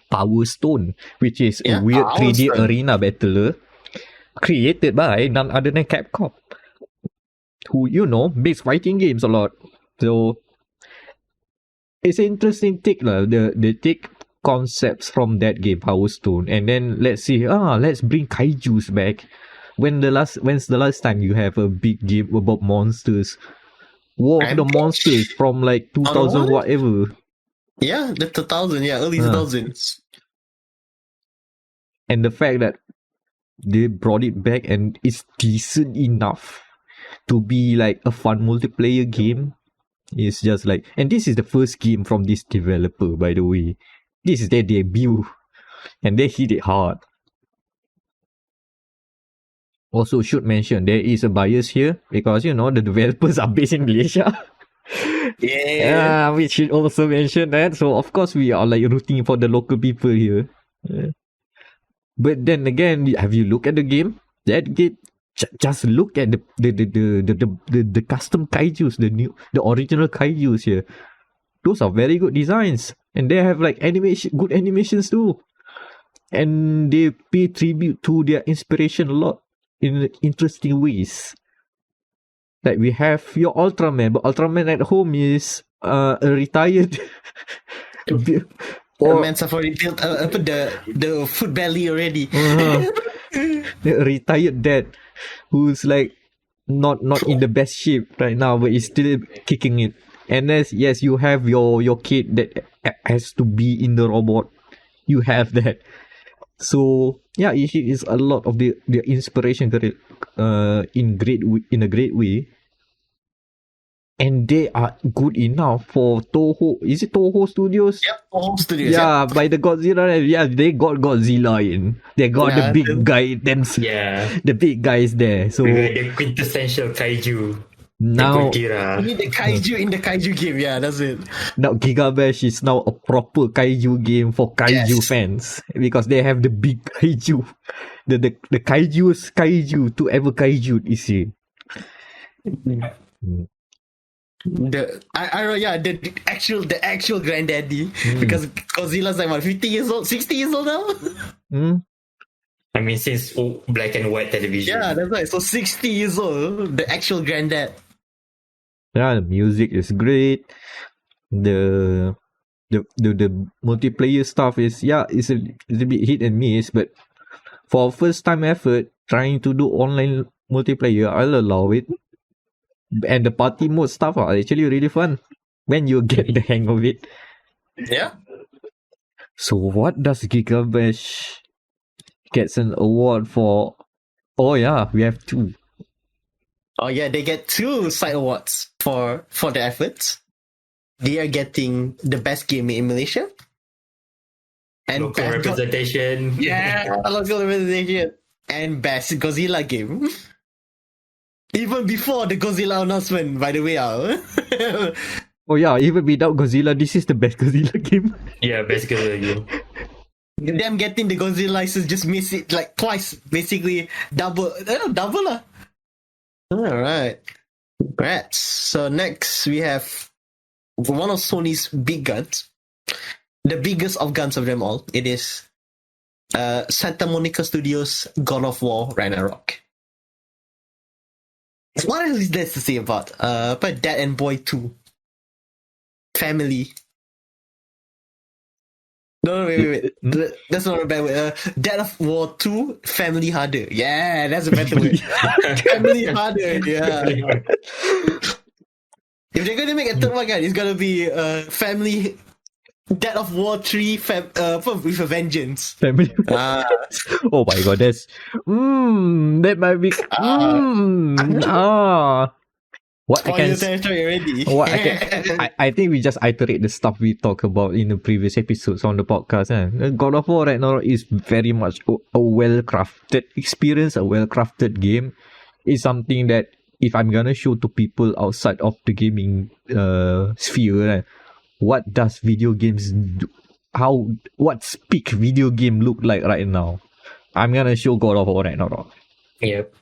Power Stone, which is a weird Power 3D Stone. arena battler created by none other than Capcom, who makes fighting games a lot. So it's an interesting take lah. They take concepts from that game, Power Stone, and then let's bring kaijus back. When's the last time you have a big game about monsters? War of the Rampage? Monsters from like 2000 what? whatever. Yeah, the 2000, early 2000s. And the fact that they brought it back and it's decent enough to be like a fun multiplayer game is just like, and this is the first game from this developer, by the way. This is their debut and they hit it hard. Also should mention there is a bias here because the developers are based in Malaysia. Yeah. We should also mention that. So of course we are like rooting for the local people here. But then again, have you looked at the game? That game, just look at the custom kaijus, the original kaijus here. Those are very good designs, and they have like good animations too. And they pay tribute to their inspiration a lot in interesting ways. Like we have your Ultraman, but Ultraman at home is a retired The man's have already built the food belly already. The retired dad who's like not in the best shape right now, but is still kicking it. And yes, you have your kid that has to be in the robot. You have that. So yeah, it is a lot of the inspiration in a great way. And they are good enough for Toho. Is it Toho Studios? Yep, Home Studios. Yeah, by the Godzilla. Yeah, they got Godzilla in. They got the big guy. The big guys there. So The quintessential kaiju. now, The You need the kaiju in the kaiju game. Yeah, that's it. now GigaBash is now a proper kaiju game for kaiju fans because they have the big kaiju. The kaiju's kaiju to ever kaiju is here. The actual granddaddy because Godzilla's like what 50 years old, 60 years old now. I mean, since black and white television. Yeah, that's right. So 60 years old, the actual granddad. Yeah, the music is great. The multiplayer stuff is it's a bit hit and miss, but for first time effort trying to do online multiplayer, I'll allow it. And the party mode stuff are actually really fun when you get the hang of it. Yeah. So what does GigaBash gets an award for? Oh yeah, we have two. Oh yeah, they get 2 side awards for their efforts. They are getting the best game in Malaysia and Local best representation. local representation and best Godzilla game. Even before the Godzilla announcement, by the way. Oh yeah, even without Godzilla, this is the best Godzilla game. Yeah, basically. Them getting the Godzilla license just miss it like twice, basically double lah. Alright. Congrats. So next we have one of Sony's big guns. The biggest of guns of them all. It is Santa Monica Studios' God of War Ragnarok. What else is there to say about Dad and Boy 2? Family. No, wait. That's not a bad word. Dad of War 2, Family Harder. Yeah, that's a better word. Family Harder, yeah. If they're going to make a third one, it's going to be Family... Dead of War 3 with a vengeance. Family. Oh my god, that's that might be what I can territory already. What I think we just iterate the stuff we talked about in the previous episodes on the podcast. God of War Ragnarok is very much a well-crafted experience, a well-crafted game. It's something that if I'm gonna show to people outside of the gaming sphere, what does video games do? What's peak video game look like right now? I'm gonna show God of War Ragnarok. Yep.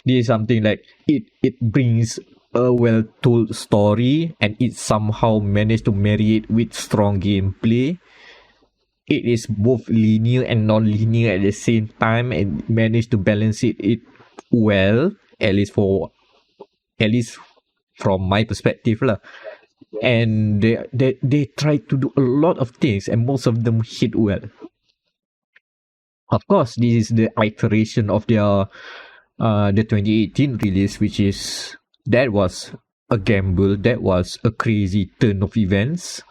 This is something like it brings a well-told story and it somehow managed to marry it with strong gameplay. It is both linear and non-linear at the same time and managed to balance it well, at least from my perspective lah. And they try to do a lot of things and most of them hit well. Of course, this is the iteration of their the 2018 release, which is that was a gamble, that was a crazy turn of events.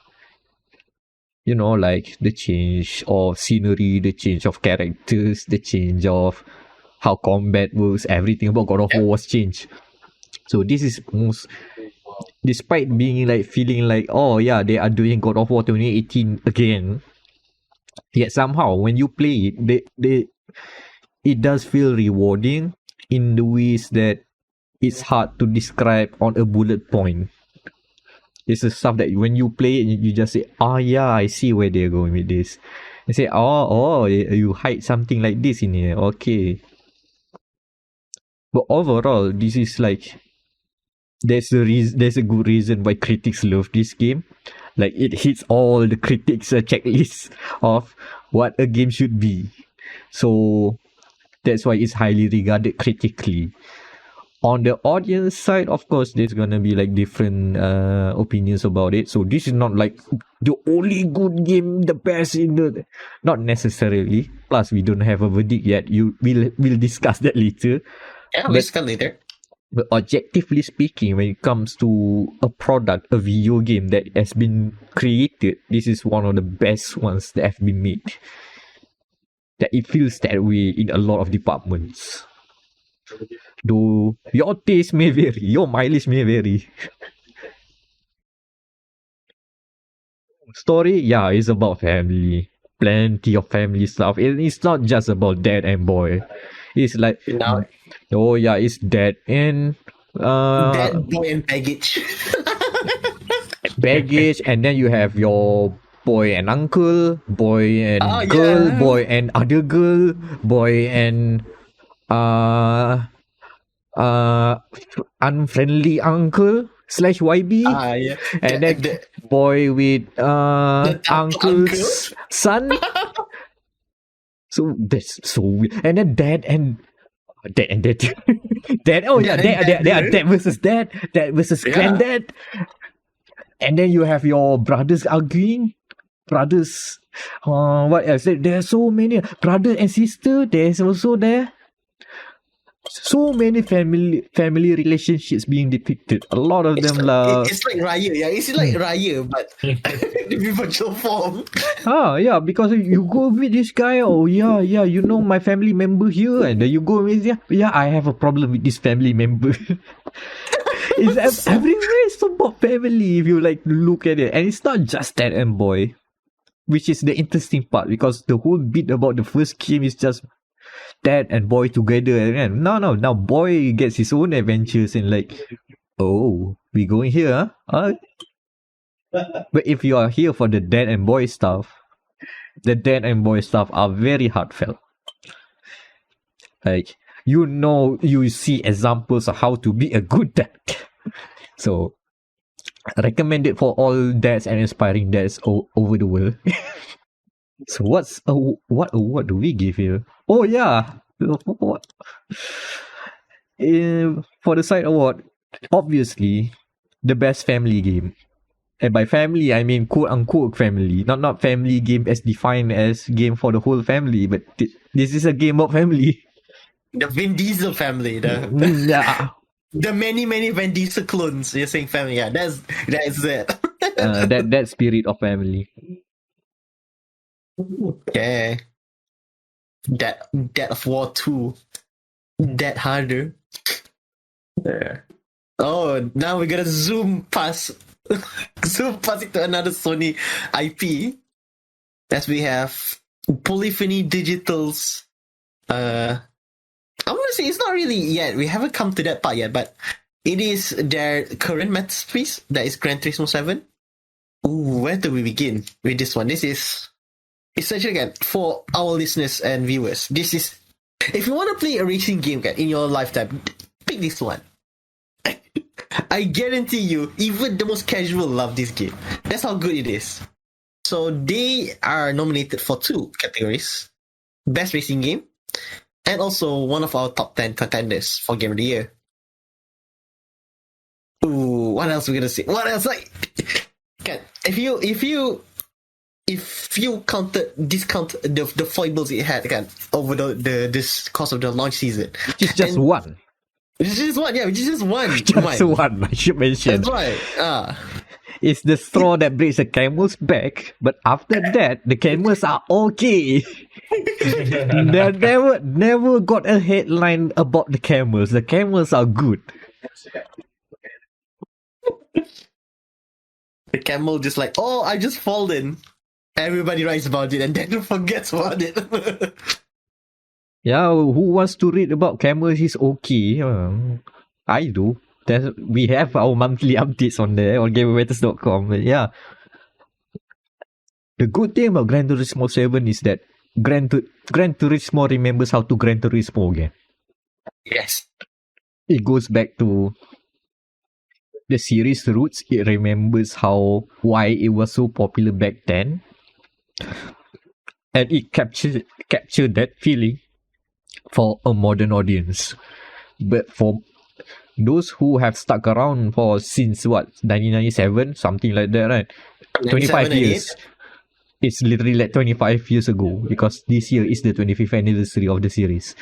You know, like the change of scenery, the change of characters, the change of how combat works, everything about God of War was changed. So this is most, despite being like feeling like, oh yeah, they are doing God of War 2018 again, yet somehow when you play it, it does feel rewarding in the ways that it's hard to describe on a bullet point. It's the stuff that when you play it, you just say, oh yeah, I see where they're going with this. And say, oh, you hide something like this in here, okay. But overall, this is like, there's a good reason why critics love this game. Like, it hits all the critics' checklists of what a game should be. So that's why it's highly regarded critically. On the audience side, of course, there's gonna be like different opinions about it. So this is not like the only good game, the best in the... Not necessarily. Plus, we don't have a verdict yet. We'll discuss that later. Yeah, we'll discuss later. But objectively speaking, when it comes to a product, a video game that has been created, this is one of the best ones that have been made. That it feels that way in a lot of departments. Though your taste may vary, your mileage may vary. Story, yeah, it's about family. Plenty of family stuff. It's not just about dad and boy. It's like, oh yeah, it's dad and dad, boy, and baggage. Baggage, and then you have your boy and uncle, boy and girl, boy and other girl, boy and unfriendly uncle / YB, and then boy with uncle's son. So that's so weird. And then dad. Dad. Oh yeah, dad versus dad versus granddad. And then you have your brothers arguing. Brothers. What else? There are so many brother and sister. There's also there. so many family relationships being depicted. A lot of them It's like Raya, yeah. It's like Raya, but in virtual form. yeah, because you go with this guy, oh yeah, you know my family member here, and then you go with I have a problem with this family member. Everywhere is about family if you like look at it, and it's not just that and boy, which is the interesting part because the whole bit about the first game is just dad and boy together, and now boy gets his own adventures and like, oh, we going here, huh? But if you are here for the dad and boy stuff, the dad and boy stuff are very heartfelt. Like, you see examples of how to be a good dad. So, recommend it for all dads and aspiring dads over the world. So, what award do we give here? Oh yeah, for the side award, obviously, the best family game. And by family, I mean quote unquote family, not family game as defined as game for the whole family, but this is a game of family. The Vin Diesel family, the many Vin Diesel clones. You're saying family, yeah. That's it. that spirit of family. Okay. That of War 2. That harder. Yeah. Oh, now we're gonna zoom past it to another Sony IP. As we have Polyphony Digital's I want to say it's not really yet. We haven't come to that part yet, but it is their current masterpiece. That is Gran Turismo 7. Ooh, where do we begin with this one? This is essentially, again, for our listeners and viewers. This is, if you want to play a racing game in your lifetime, pick this one. I guarantee you, even the most casual love this game. That's how good it is. So they are nominated for 2 categories. Best Racing Game, and also one of our top 10 contenders for Game of the Year. Ooh, what else are we gonna say? What else? Like, if you discount the foibles it had over this course of the launch season, which is just one. Which is just one, yeah. Which is just one. Just one. I should mention. That's right. It's the straw that breaks the camel's back, but after that, the camels are okay. They never got a headline about the camels. The camels are good. The camel just like, oh, I just fallen. Everybody writes about it and then forgets about it. Yeah, who wants to read about camels is okay. I do. We have our monthly updates on there on GameAwaiters.com. But yeah, the good thing about Gran Turismo 7 is that Gran Turismo remembers how to Gran Turismo again. Yes. It goes back to the series roots. It remembers why it was so popular back then. And it captured that feeling for a modern audience. But for those who have stuck around since 1997, something like that, right? 25 years. It's literally like 25 years ago because this year is the 25th anniversary of the series.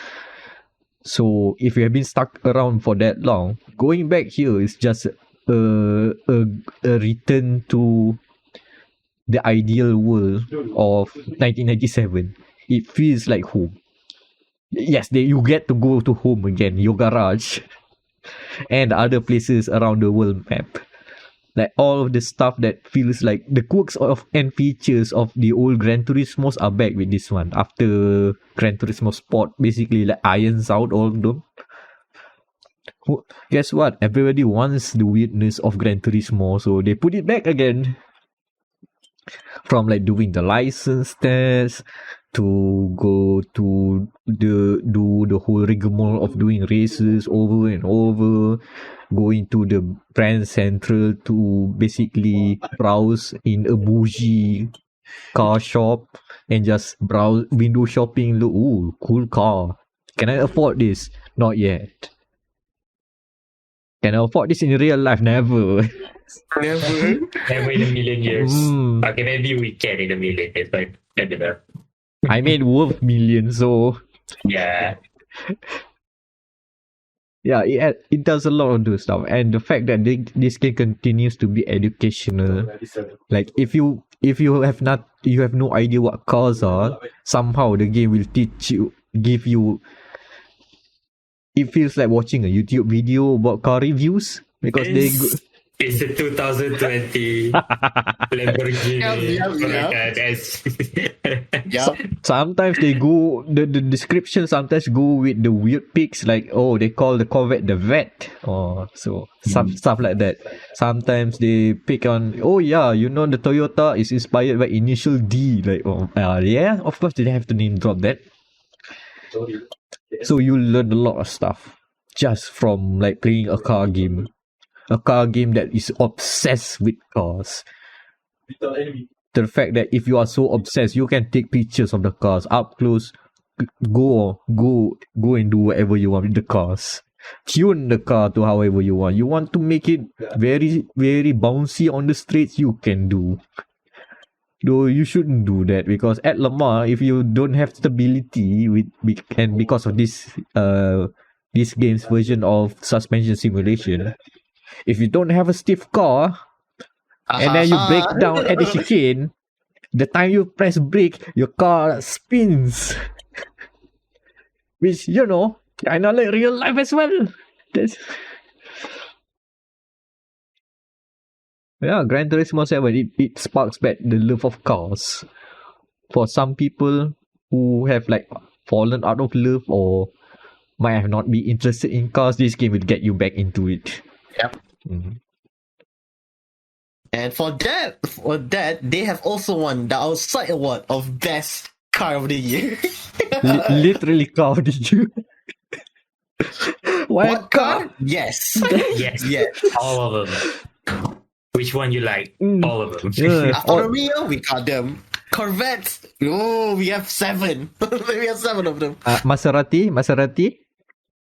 So if you have been stuck around for that long, going back here is just a return to the ideal world of 1997. It feels like home. Yes, you get to go to home again, your garage, and other places around the world map. Like all of the stuff that feels like the quirks and features of the old Gran Turismos are back with this one. After Gran Turismo Sport basically like irons out all of them. Guess what? Everybody wants the weirdness of Gran Turismo, so they put it back again. From like doing the license test to go to do the whole rigmarole of doing races over and over, going to the brand central to basically browse in a bougie car shop and just browse window shopping. Look, ooh, cool car. Can I afford this? Not yet. Can I afford this in real life? Never. Never in a million years. Okay, maybe we can in a million years, but I don't know. I made worth millions, so yeah. Yeah, it does a lot of those stuff, and the fact that this game continues to be educational. Like if you have no idea what cars are, somehow the game will give you. It feels like watching a YouTube video about car reviews because it's a 2020 Lamborghini Huracan S. Sometimes they go the description sometimes go with the weird pics, like, oh, they call the Corvette the Vet, or so stuff like that. Sometimes they pick on, oh yeah, the Toyota is inspired by Initial D, like, oh yeah, of course they have to name drop that. So you learn a lot of stuff just from like playing a car game that is obsessed with cars. The fact that if you are so obsessed, you can take pictures of the cars up close, go and do whatever you want with the cars. Tune the car to however you want. You want to make it very, very bouncy on the streets, you can do. Though you shouldn't do that, because at Lamar, if you don't have stability and because of this game's version of suspension simulation, if you don't have a stiff car, and then you break down at the chicane, the time you press brake, your car spins. Which, kind of like real life as well. Yeah, Gran Turismo 7, it sparks back the love of cars. For some people who have like fallen out of love or might have not be interested in cars, this game will get you back into it. Yep. Mm-hmm. And for that, they have also won the outside award of Best Car of the Year. Literally car of the year. What car? Yes. Yes. All of them. Which one you like? All of them. Yeah. Alfa Romeo, we got them. Corvettes. Oh, we have 7. We have 7 of them. Maserati?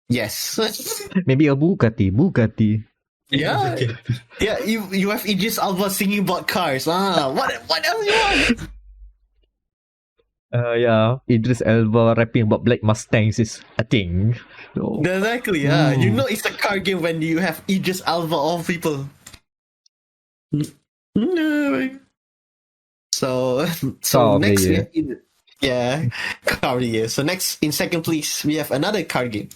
Yes. Maybe a Bugatti. Yeah. Yeah, you have Idris Elba singing about cars. What else you want? Yeah, Idris Elba rapping about black Mustangs is a thing. So, Exactly, yeah. It's a car game when you have Idris Elba of people. So next we have car of the year. So next in second place we have another car game.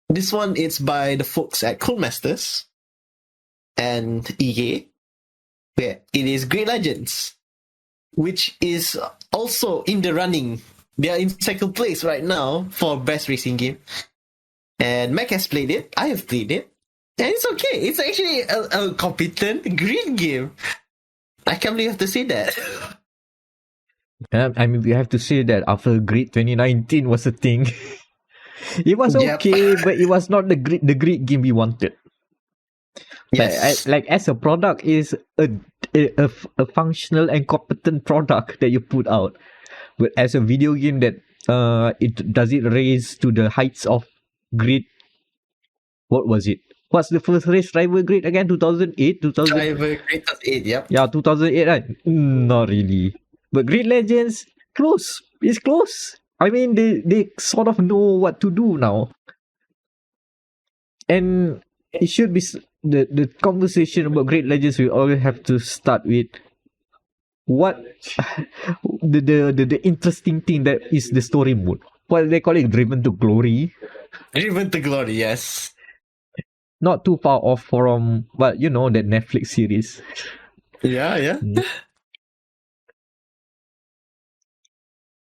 This one is by the folks at Codemasters and EA. Yeah, it is Great Legends, which is also in the running. They are in second place right now for best racing game. And Mac has played it. I have played it. And it's okay. It's actually a competent green game. I can't believe I have to say that. I mean, we have to say that after Grid 2019 was a thing. It was okay, but it was not the great game we wanted. Yes. Like as a product, is a functional and competent product that you put out. But as a video game, that it raise to the heights of Grid. What was it? What's the first race driver Grid again? 2008? Driver Grid 2008, yep. Yeah, 2008, right? Not really. But Grid Legends, close. It's close. I mean, they sort of know what to do now. And it should be the conversation about Grid Legends. We always have to start with what the interesting thing that is the story mode. What they call it, Driven to Glory. Driven to Glory, yes. Not too far off from, but that Netflix series. Yeah.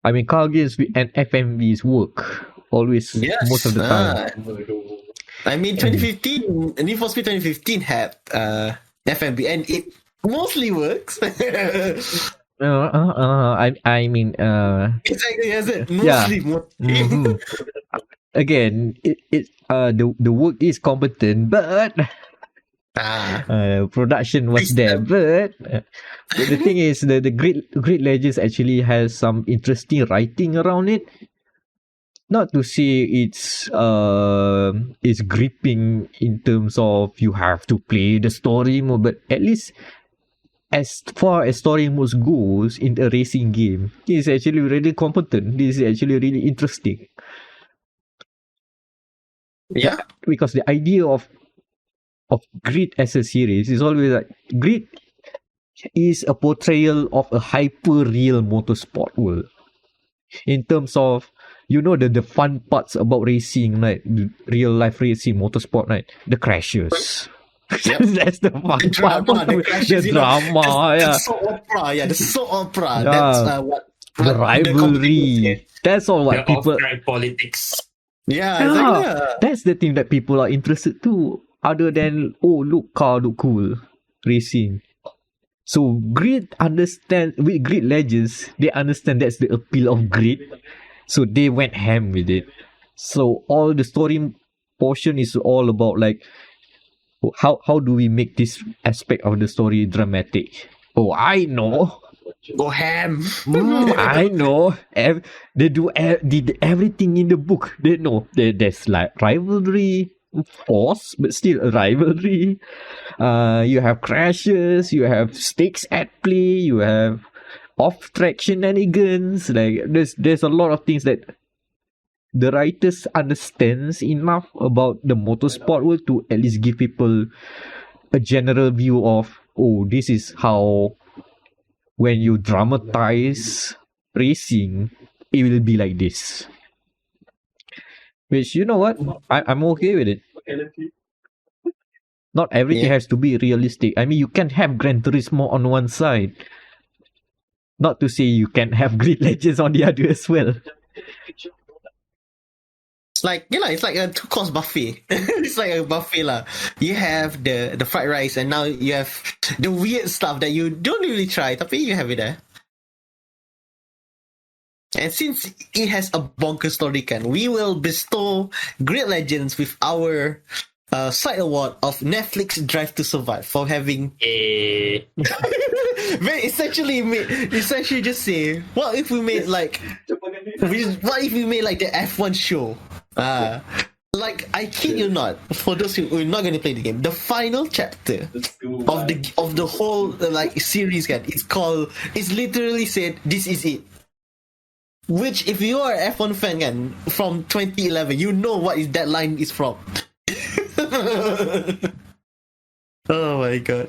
I mean, car games and FMVs work always, most of the time. I mean, 2015, Need for Speed 2015 had FMV, and it mostly works. I mean, exactly, yes, it mostly. Mm-hmm. Again, the work is competent, but production was there. But the thing is, the Great Legends actually has some interesting writing around it. Not to say it's gripping in terms of you have to play the story mode, but at least as far as story modes goes in a racing game, it's actually really competent. This is actually really interesting. Yeah. Because the idea of Grid as a series is always like Grid is a portrayal of a hyper real motorsport world. In terms of the fun parts about racing, right? The real life racing, motorsport, right? The crashes. Yep. That's the fun The drama, part. the crashes, the drama, the soap opera. Yeah, the soap opera. Yeah. That's what the rivalry. That's all what The people. off-track politics. Yeah, exactly. Yeah. That's the thing that people are interested to. Other than look, car look cool, racing. So Grid with Grid Legends, they understand that's the appeal of Grid. So they went ham with it. So all the story portion is all about like how do we make this aspect of the story dramatic? Oh, I know. Go ham. I know. They did everything in the book. They know there's like rivalry, force, but still a rivalry. You have crashes, you have stakes at play, you have off-track shenanigans. Like there's a lot of things that the writers understands enough about the motorsport world to at least give people a general view of this is how when you dramatize racing, it will be like this. Which, you know what? I'm okay with it. Not everything has to be realistic. I mean, you can have Gran Turismo on one side. Not to say you can have Grid Legends on the other as well. It's like it's like a 2-course buffet. It's like a buffet lah. You have the fried rice, and now you have the weird stuff that you don't really try, tapi you have it there. And since it has a bonkers story, we will bestow Grid Legends with our side award of Netflix Drive to Survive for having. essentially just say, what if we made like the F1 show? Like, I kid you not, for those who are not going to play the game, the final chapter of the whole like series, it's literally said, this is it. Which, if you are an F1 fan from 2011, you know what that line is from. Oh my god.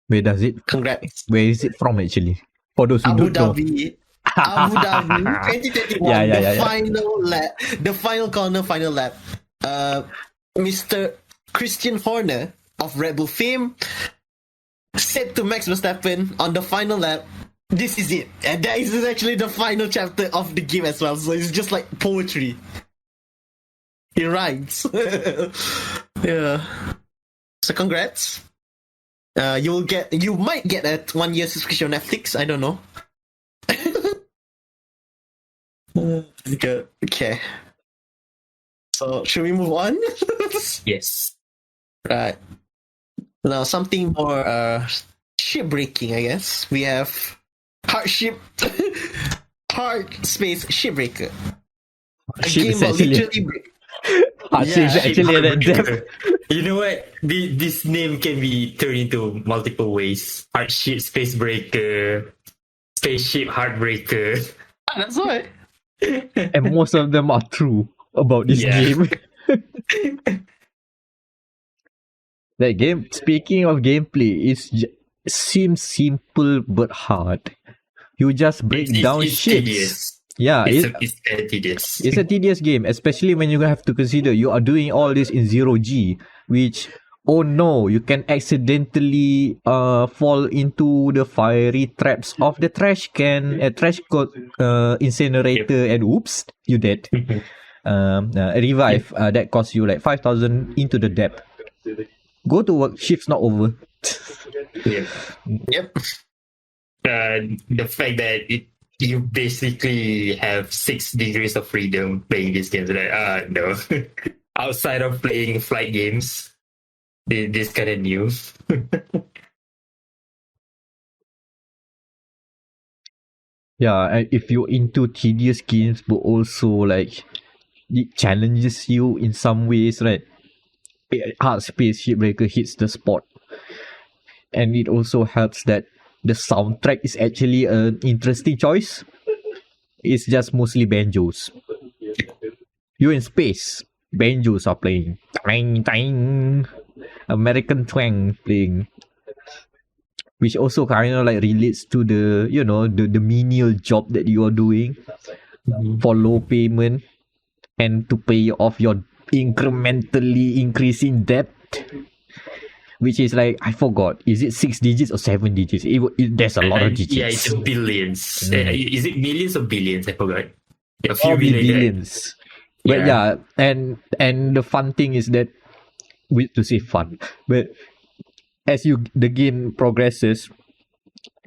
Where does it? Congrats. Where is it from actually? For those who Abu don't know. Abu Dhabi 2021, final lap, the final corner, final lap. Mr. Christian Horner of Red Bull fame said to Max Verstappen on the final lap, this is it. And that is actually the final chapter of the game as well. So it's just like poetry. It rhymes. Yeah. So congrats. You might get a 1-year subscription on Netflix. I don't know. Good. Okay. So should we move on? Yes. Right. Now something more shipbreaking, I guess. We have Hardspace Shipbreaker. A game that literally You know what? This name can be turned into multiple ways. Hardship Space Breaker, Spaceship Heartbreaker. That's why. And most of them are true about this game. That game, speaking of gameplay, seems simple but hard. You just break down ships. Tedious. Yeah, it's tedious. It's a tedious game, especially when you have to consider you are doing all this in 0G, which, oh no, you can accidentally fall into the fiery traps of the trash can, a trash incinerator, and oops, you dead. Revive, that costs you like 5,000 into the depth. Go to work, shift's not over. Yep. The fact that you basically have 6 degrees of freedom playing this game. Like, no. Outside of playing flight games, this kind of new. Yeah, if you're into tedious games, but also like it challenges you in some ways, right? Hardspace Shipbreaker hits the spot. And it also helps that the soundtrack is actually an interesting choice. It's just mostly banjos. You're in space. banjos are playing. Twang, twang. American twang playing. Which also kind of like relates to the, the menial job that you are doing for low payment and to pay off your incrementally increasing debt. Which is like, I forgot, is it 6 digits or 7 digits? There's a lot of digits. Yeah, it's billions. Is it millions or billions? I forgot. A few Probably billion. billions. But yeah, and the fun thing is that, to say fun, but as the game progresses,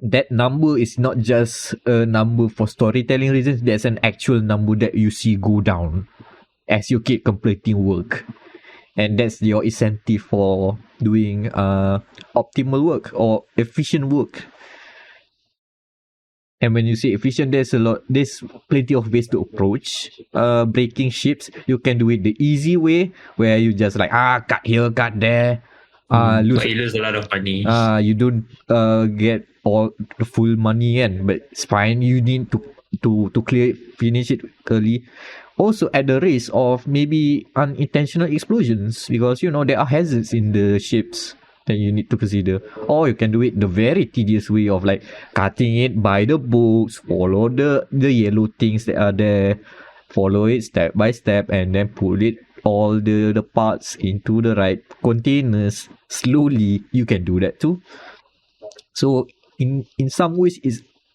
that number is not just a number for storytelling reasons. There's an actual number that you see go down as you keep completing work, and that's your incentive for doing optimal work or efficient work. And when you say efficient, there's plenty of ways to approach breaking ships. You can do it the easy way, where you just like cut here, cut there. But you lose a lot of money. You don't get all the full money in, but it's fine. You need to finish it early. Also at the risk of maybe unintentional explosions, because there are hazards in the ships that you need to consider. Or you can do it the very tedious way of like cutting it by the books, follow the yellow things that are there, follow it step by step, and then put it all the parts into the right containers slowly. You can do that too. So in some ways,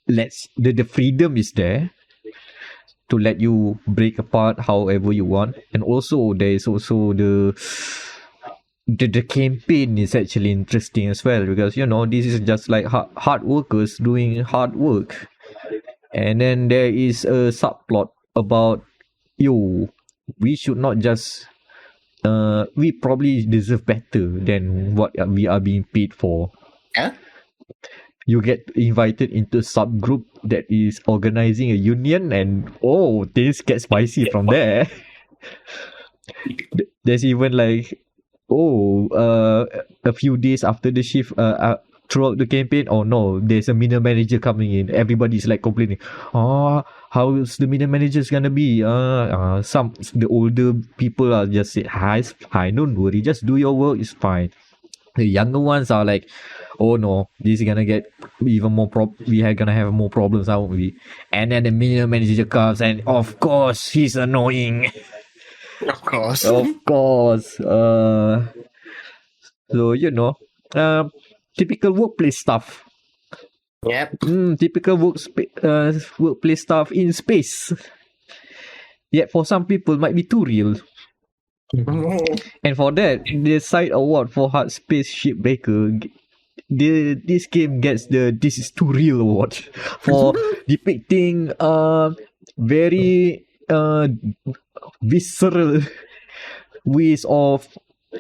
the freedom is there to let you break apart however you want. And also there is also the campaign is actually interesting as well, because this is just like hard workers doing hard work, and then there is a subplot about we should not just we probably deserve better than what we are being paid for. Yeah. You get invited into a subgroup that is organizing a union, and things get spicy from there. There's even like a few days after the shift, throughout the campaign, there's a middle manager coming in. Everybody's like complaining, how's the middle manager's gonna be? The older people are just say, hi, don't worry, just do your work, it's fine. The younger ones are like, oh no, this is gonna get even more we are gonna have more problems, aren't we? And then the middle manager comes, and of course he's annoying. Of course. So typical workplace stuff. Yep. Typical workplace stuff in space. Yet for some people might be too real. And for that, the side award for Hardspace Shipbreaker, this game gets the "This is too real" award for depicting very visceral ways of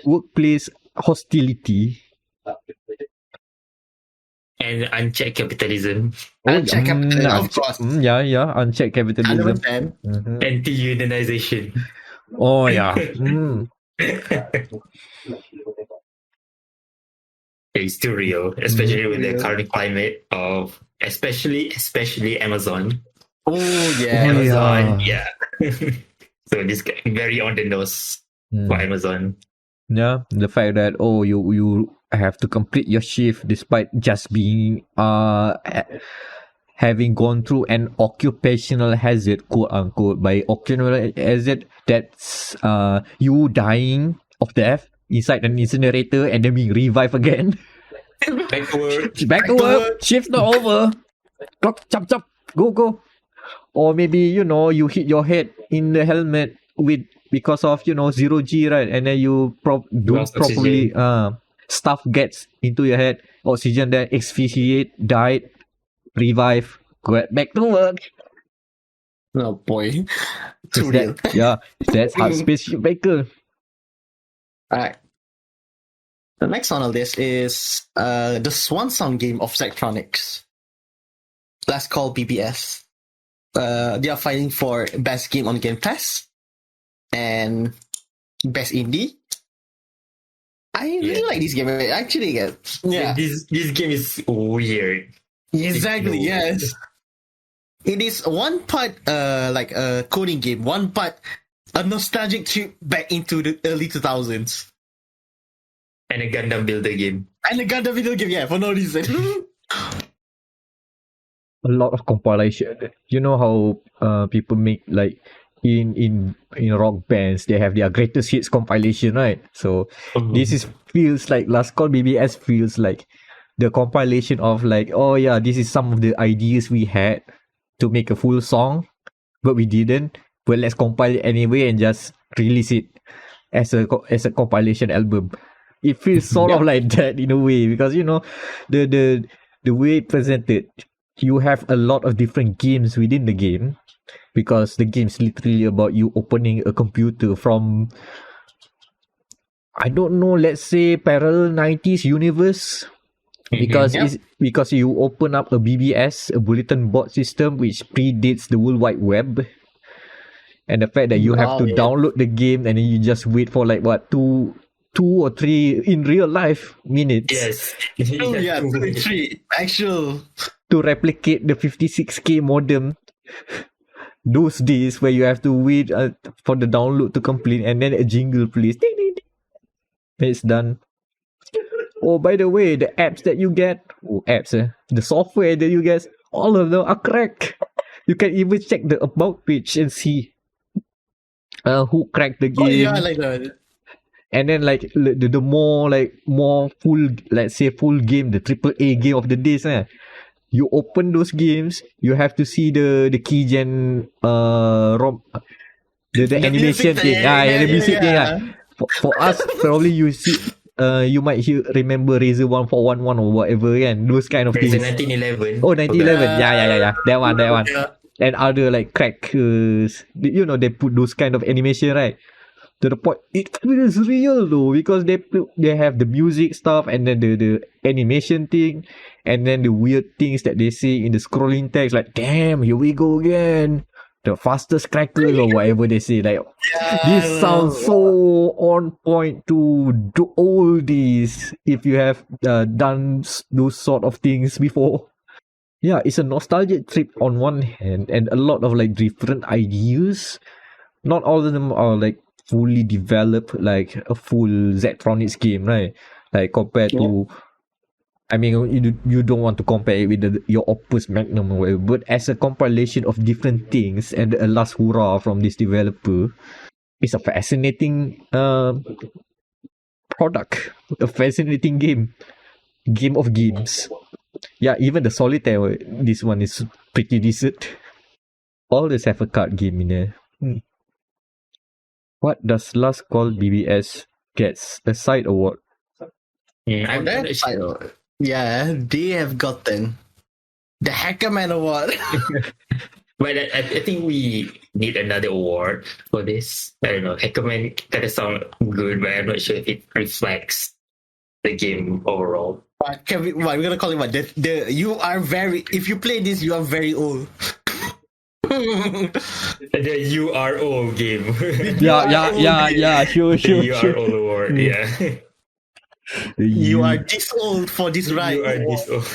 workplace hostility and unchecked capitalism. Unchecked capitalism, of course. Unchecked capitalism. Anti-unionization. Oh yeah. It's too real, especially with the current climate of especially Amazon. Oh yeah. Amazon, yeah. So this very on the nose for Amazon. Yeah, the fact that you have to complete your shift despite just being having gone through an occupational hazard, quote unquote. By occupational hazard, that's you dying of death inside an incinerator and then being revived again. Back to work. Shift's not over. Clock, chop, go. Or maybe you hit your head in the helmet because of 0G, right? And then you don't properly stuff gets into your head, oxygen there, asphyxiate, died, revive, go back to work. Oh boy, too real. That's Hardspace Shipbreaker. Alright. The next on our list is the swan song game of Zectronics. That's called BBS. They are fighting for best game on Game Pass and best indie. I really like this game. Actually, yeah. This game is weird. Exactly. Yes. It is one part like a coding game, one part a nostalgic trip back into the early 2000s. And a Gundam builder game. And a Gundam video game, yeah, for no reason. A lot of compilation. You know how people make like in rock bands, they have their greatest hits compilation, right? So this is feels like Last Call BBS feels like the compilation of like, oh yeah, this is some of the ideas we had to make a full song, but we didn't. But let's compile it anyway and just release it as a compilation album. It feels sort of like that in a way, because you know the way it presented, you have a lot of different games within the game, because the game's literally about you opening a computer from, I don't know, let's say parallel 90s universe, because because you open up a BBS, a bulletin board system, which predates the World Wide Web, and the fact that you have to download the game and then you just wait for like what two or three in real life minutes. Yes. 2 3 actual to replicate the 56k modem. Those days where you have to wait for the download to complete, and then a jingle plays. Ding, ding, ding. It's done. Oh, by the way, the apps that you get, the software that you get, all of them are cracked. You can even check the about page and see who cracked the game. Oh yeah, like that. And then like the more full, let's say full game, the AAA game of the days, you open those games, you have to see the keygen ROM, the animation thing, the music thing. For us, probably you see, you might remember Razer 1411 or whatever, and those kind of things. 1911. Oh, 1911. Yeah. That one. Yeah. And other like crackers, you know, they put those kind of animation, right? To the point, it feels real though, because they have the music stuff, and then the animation thing, and then the weird things that they say in the scrolling text, like, damn, here we go again, the fastest crackers or whatever they say. Like, this sounds so on point to do all these if you have done those sort of things before. Yeah, it's a nostalgic trip on one hand, and a lot of like different ideas. Not all of them are like fully developed like a full Ztronics game, right? Like compared to, I mean, you don't want to compare it with your Opus Magnum or whatever, but as a compilation of different things and a last hurrah from this developer, it's a fascinating product, a fascinating game of games. Yeah, even the solitaire, this one is pretty decent. Always have a card game in there. What does Last Call BBS gets? A side award. I'm not That sure. Yeah, they have gotten the Hackerman Award. But I think we need another award for this. I don't know. Hackerman kind of sound good, but I'm not sure if it reflects the game overall. We're gonna call it what? You are very. If you play this, you are very old. The URO game. Yeah, sure. The URO award, yeah. You are this old for this ride. You are this old.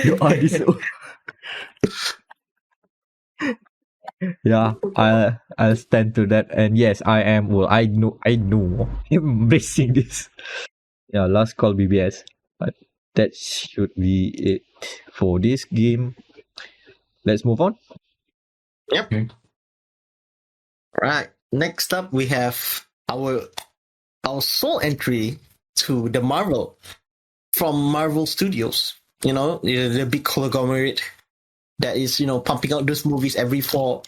You are this old. Yeah, I'll stand to that. And yes, I am. Well, I know. I'm embracing this. Yeah, Last Call BBS. But that should be it for this game. Let's move on. Yep. Right. Next up, we have our sole entry to the Marvel from Marvel Studios. You know, the big conglomerate that is, you know, pumping out those movies every 4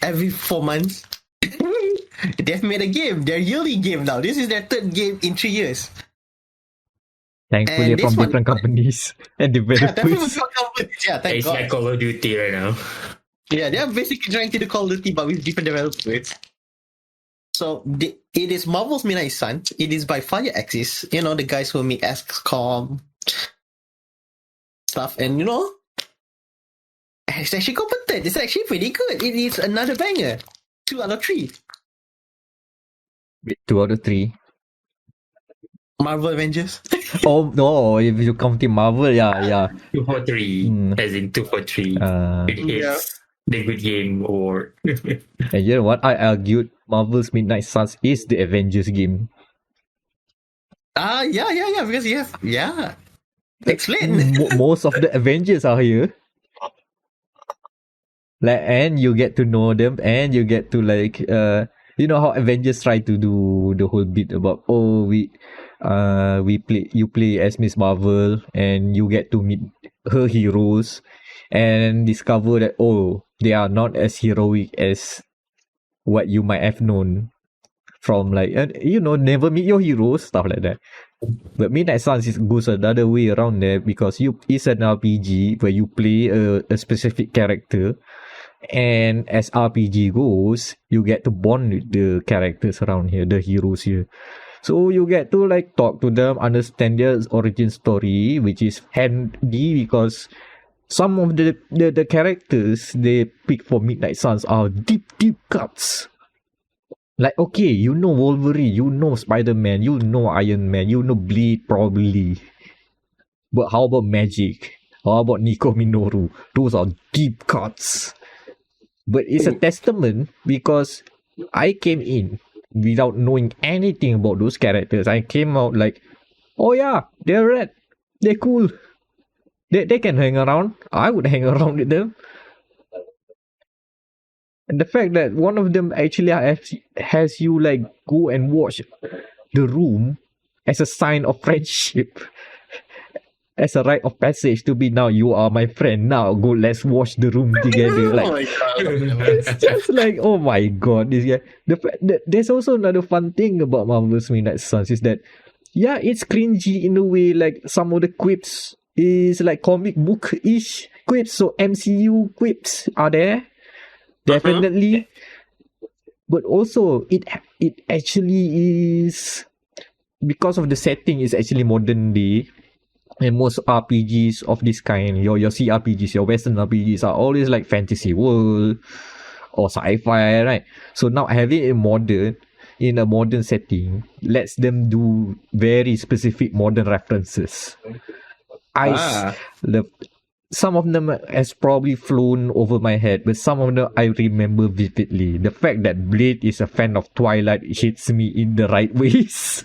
months. They've made a game, their yearly game now. This is their third game in 3 years. Thankfully, from different companies and developers. Thank It's God. like Call of Duty right now. Yeah, they're basically trying to do Call of Duty, but with different developers. So it is Marvel's Midnight Suns. It is by Fireaxis. You know, the guys who make XCOM stuff, and you know, it's actually competent. It's actually pretty good. It is another banger. 2 out of 3. 2 out of 3. Marvel Avengers. Oh no, if you count in Marvel, yeah. 2 for 3, as in 2 for 3. It is. Yeah. the good game or And you know what? I argued Marvel's Midnight Suns is the Avengers game. Yeah, because you have, explain. Most of the Avengers are here. Like, and you get to know them, and you get to like, you know how Avengers try to do the whole bit about, oh, you play as Miss Marvel, and you get to meet her heroes, and discover that, oh, they are not as heroic as what you might have known from like, never meet your heroes, stuff like that. But Midnight Suns goes another way around there, because it's an RPG where you play a specific character, and as RPG goes, you get to bond with the characters around here, the heroes here. So you get to like talk to them, understand their origin story, which is handy because some of the characters they pick for Midnight Suns are deep cuts. Like, okay, you know Wolverine, you know Spider-Man, you know Iron Man, you know Blade probably. But how about Magic? How about Nico Minoru? Those are deep cuts. But it's a testament because I came in without knowing anything about those characters. I came out like, oh yeah, they're red. They're cool. They can hang around. I would hang around with them. And the fact that one of them actually has you like go and watch the room as a sign of friendship, as a rite of passage to be, now you are my friend, now go, let's watch the room together. Like, it's just like, oh my god, this guy. There's also another fun thing about Marvel's Midnight Suns is that, yeah, it's cringy in a way. Like, some of the quips is like comic book-ish quips, so MCU quips are there. Definitely. But also it actually is, because of the setting is actually modern day, and most RPGs of this kind, your CRPGs, your Western RPGs are always like fantasy world or sci-fi, right? So now having in a modern setting lets them do very specific modern references. Some of them has probably flown over my head, but some of them I remember vividly. The fact that Blade is a fan of Twilight hits me in the right ways.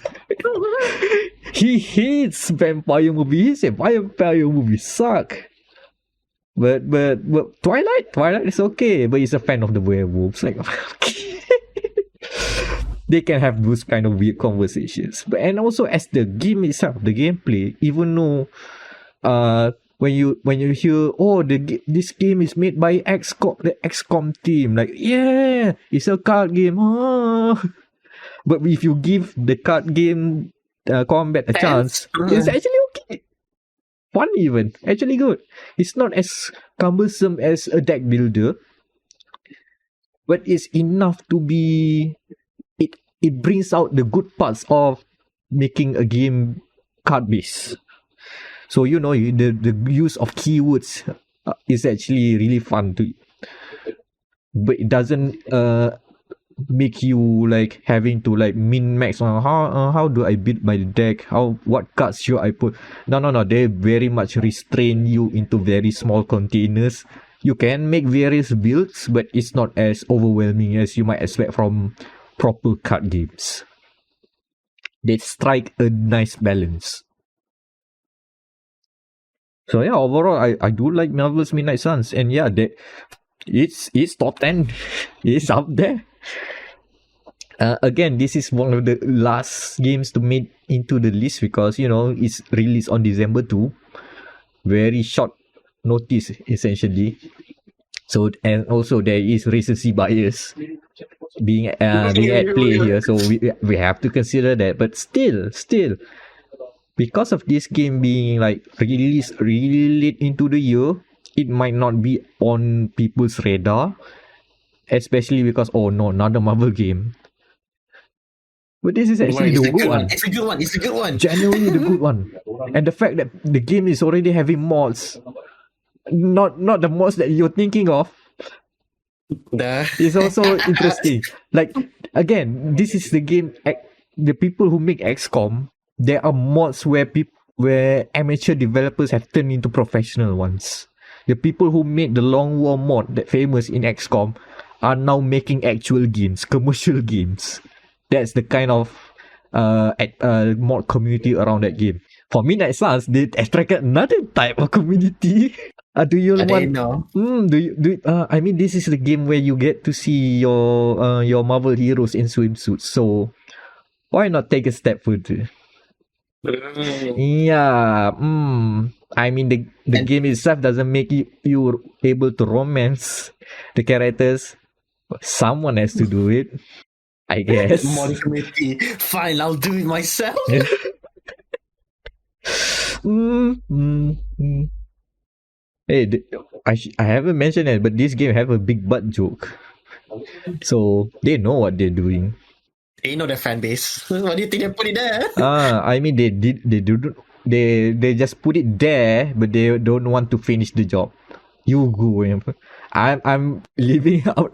He hates vampire movies. He said vampire movies suck. But Twilight is okay. But he's a fan of the werewolves. Like, okay. They can have those kind of weird conversations. But and also as the game itself, the gameplay, even though when you hear, oh, this game is made by the XCOM team, like, yeah, it's a card game. Oh. But if you give the card game combat a chance, it's actually okay. Fun even. Actually good. It's not as cumbersome as a deck builder, but it's enough to be... It brings out the good parts of making a game card-based. So, the use of keywords is actually really fun to... But it doesn't make you like having to like min-max on how do I build my deck, what cards should I put. No, they very much restrain you into very small containers. You can make various builds, but it's not as overwhelming as you might expect from proper card games. They strike a nice balance. So yeah, overall I do like Marvel's Midnight Suns, and yeah, it's top 10. It's up there. Again, this is one of the last games to make into the list because it's released on December 2. Very short notice essentially. So, and also there is recency bias being at play here, so we have to consider that. But still, because of this game being like released really late into the year, it might not be on people's radar, especially because, oh no, another Marvel game. But this is actually the good one. It's a good one. Genuinely the good one. And the fact that the game is already having mods, not the mods that you're thinking of, is also interesting. Like, again, this is the game. The people who make XCOM, there are mods where amateur developers have turned into professional ones. the people who made the Long War mod that famous in XCOM are now making actual games, commercial games. That's the kind of mod community around that game. For Midnight Suns, they attracted another type of community. Do you I want? didn't know. I mean, this is the game where you get to see your Marvel heroes in swimsuits. So why not take a step further? Yeah. I mean, the game itself doesn't make you able to romance the characters. Someone has to do it, I guess. Mod community. Fine, I'll do it myself. Hey, I haven't mentioned it, but this game have a big butt joke, so they know what they're doing. They know their fan base. What do you think they put it there? I mean they just put it there, but they don't want to finish the job. You go. I'm leaving out.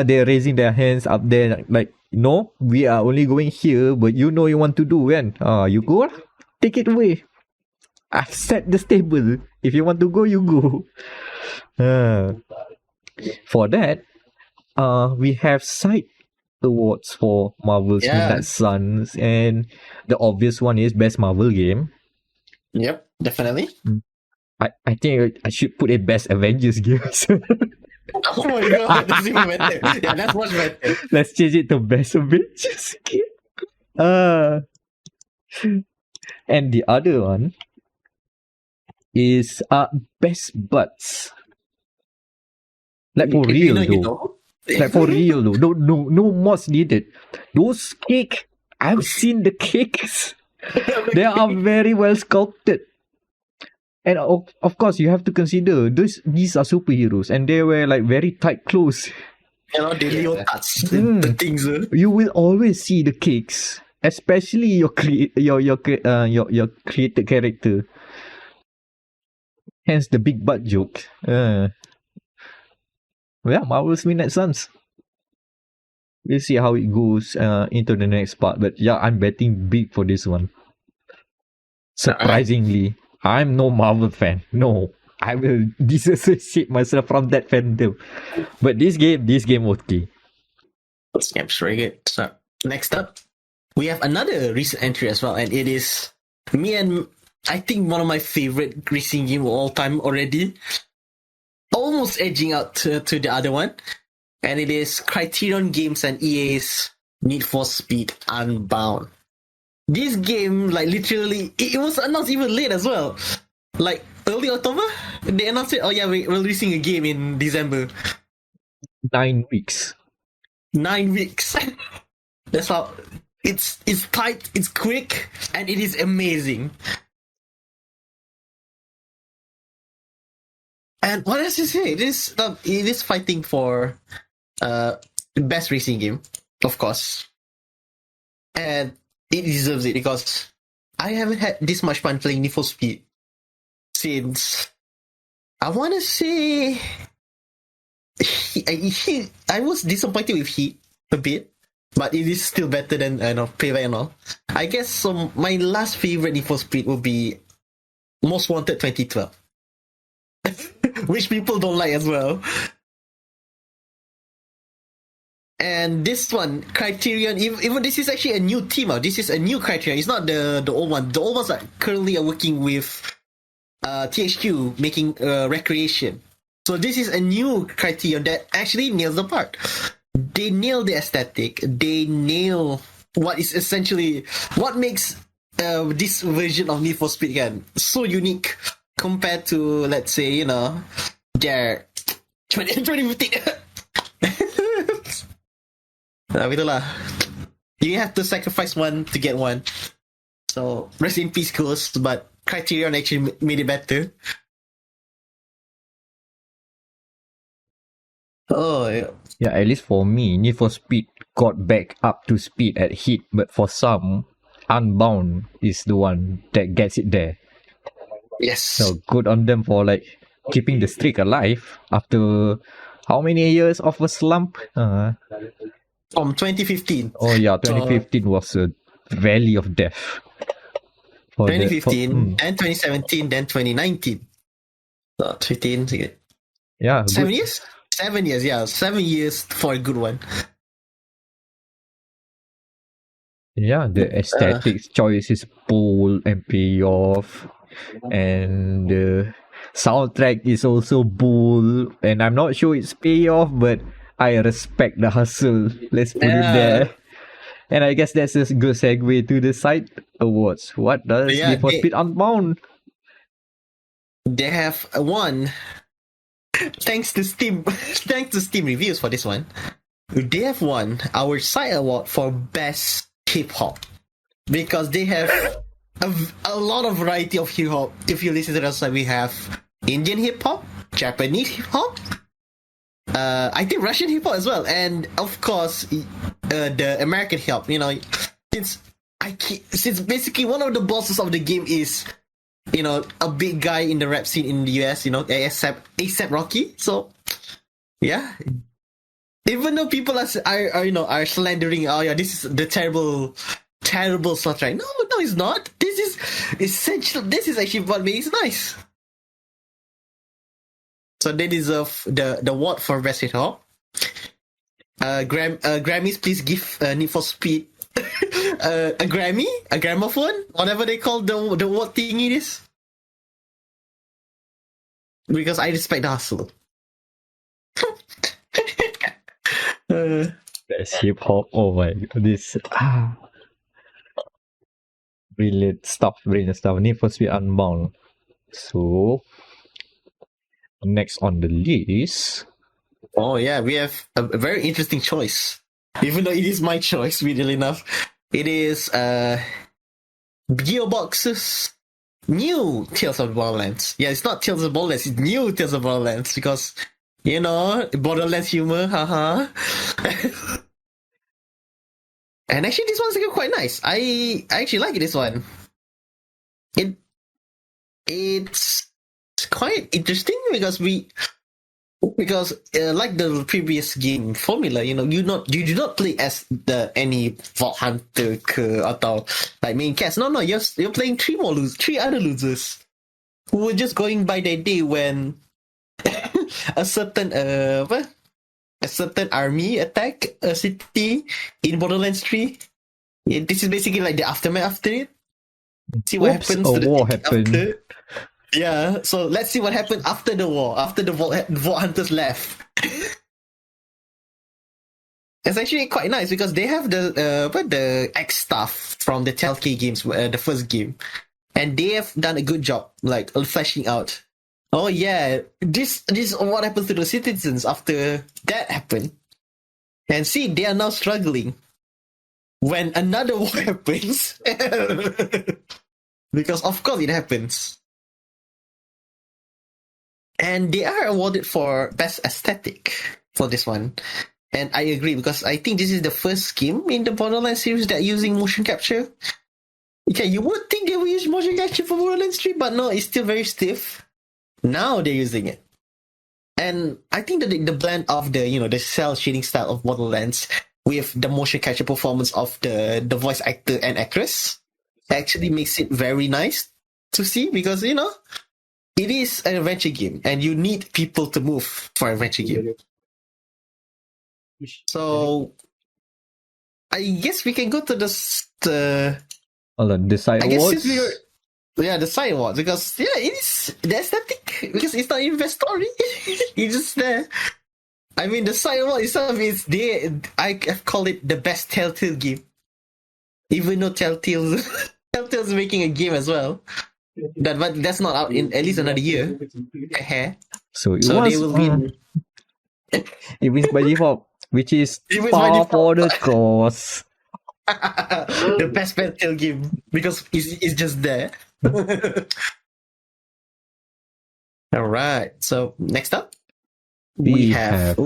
They're raising their hands up there like, no, we are only going here, but you know you want to do, and you go, take it away. I've set the table. If you want to go, you go. For that, we have side awards for Marvel's Midnight Suns, and the obvious one is Best Marvel Game. Yep, definitely. I think I should put it Best Avengers Game. Oh my god, that's even better. Yeah, that's much better. Let's change it to Best Avengers Game. And the other one is Best Butts. Like for real though. Like for real though. No mods needed. Those cake, I've seen the cakes. They are very well sculpted. And of course, you have to consider these are superheroes, and they wear like very tight clothes. You know, they leotards, the things. You will always see the cakes, especially your created character. Hence the big butt joke. Marvel's Midnight Suns. We'll see how it goes into the next part. But yeah, I'm betting big for this one. Surprisingly, I'm no Marvel fan. No, I will disassociate myself from that fandom. But this game okay. This game's very good. So next up, we have another recent entry as well, and it is me and I think one of my favorite racing game of all time already. Almost edging out to the other one. And it is Criterion Games and EA's Need for Speed Unbound. This game, like literally, it was announced even late as well. Like early October, they announced it. Oh yeah, we're releasing a game in December. 9 weeks. 9 weeks. That's how it's tight, it's quick, and it is amazing. And what else is it? It is fighting for best racing game, of course. And it deserves it because I haven't had this much fun playing Need for Speed since, I want to say, I was disappointed with Heat a bit, but it is still better than Payback and all. I guess my last favorite Need for Speed would be Most Wanted 2012. Which people don't like as well. And this one, Criterion, even this is actually a new team. This is a new Criterion. It's not the old one. The old ones are currently working with THQ making Recreation. So this is a new Criterion that actually nails the part. They nail the aesthetic. They nail what makes this version of Need for Speed again so unique compared to, let's say, their 2015. Itulah. You have to sacrifice one to get one. So, rest in peace, Ghost, but Criterion actually made it better. Oh, yeah. Yeah, at least for me, Need for Speed got back up to speed at Heat, but for some, Unbound is the one that gets it there. Yes. So good on them for like keeping the streak alive after how many years of a slump? From 2015. Oh yeah, 2015 was a valley of death. 2015, then 2017, then 2019. 15. Yeah, 7 good. years? 7 years, yeah. 7 years for a good one. Yeah, the aesthetics choice is bold and payoff, and the soundtrack is also bold. And I'm not sure it's payoff, but I respect the hustle. Let's put it Yeah. there. And I guess that's a good segue to the side awards. What does Yeah, Need for Speed Unbound? they have won thanks to Steam thanks to Steam reviews for this one. They have won our side award for best hip hop because they have a lot of variety of hip hop. If you listen to the side, we have Indian hip hop, Japanese hip hop, I think Russian hip hop as well, and of course the American hip hop. You know, since basically one of the bosses of the game is, you know, a big guy in the rap scene in the US, you know, ASAP Rocky. So yeah, even though people are you know, are slandering, oh yeah, this is the terrible soundtrack. No, it's not. This is essential. This is actually what makes it nice. So they deserve the award for best hip hop. Grammys, please give Need for Speed a Grammy, a gramophone, whatever they call the award thingy it is. Because I respect the hustle. Best hip hop. Oh my god, this brilliant stuff. Need for Speed Unbound. So next on the list. Oh yeah, we have a very interesting choice. Even though it is my choice, weirdly enough, it is Gearbox's new Tales of Borderlands. Yeah, it's not Tales of Borderlands, it's new Tales of Borderlands because, you know, Borderlands humor, haha. And actually, this one's quite nice. I actually like this one. It's quite interesting because like the previous game formula, you know, you do not play as any Vault Hunter atau like main cast. No, you're playing three other losers who were just going by their day when a certain army attack a city in Borderlands 3. Yeah, this is basically like the aftermath after it. See what happens. A war happened. After. Yeah, so let's see what happened after the war, after the Vault Hunters left. It's actually quite nice because they have the X stuff from the Telltale games, the first game, and they have done a good job, like fleshing out. Oh yeah, this is what happens to the citizens after that happened, and see they are now struggling when another war happens, because of course it happens. And they are awarded for best aesthetic for this one. And I agree because I think this is the first game in the Borderlands series that using motion capture. Okay, you would think they would use motion capture for Borderlands 3, but no, it's still very stiff. Now they're using it. And I think that the blend of the cell shading style of Borderlands with the motion capture performance of the voice actor and actress actually makes it very nice to see because, you know, it is an adventure game, and you need people to move for an adventure game. So, I guess we can go to the side awards. The side awards, because it is the aesthetic, because it's not even the story. It's just there. I mean, the side award itself is I have called it the best Telltale game, even though Telltale's making a game as well. But that's not out in at least another year. So they will win. It wins by default, which is par for the course. The best Telltale game because it's just there. All right. So next up, we have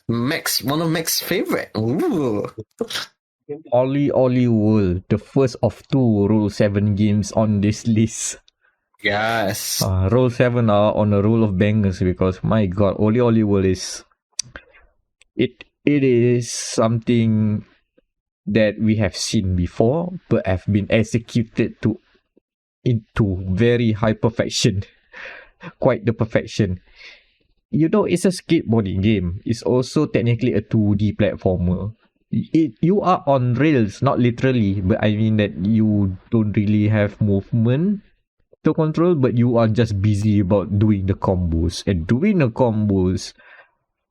Max, one of Max's favorite. OlliOlli World, the first of two Roll 7 games on this list. Yes. Roll 7 are on a roll of bangers because my god, OlliOlli World is it is something that we have seen before but have been executed into very high perfection. quite the perfection. You know, it's a skateboarding game. It's also technically a 2D platformer. You are on rails, not literally, but I mean that you don't really have movement to control, but you are just busy about doing the combos. And doing the combos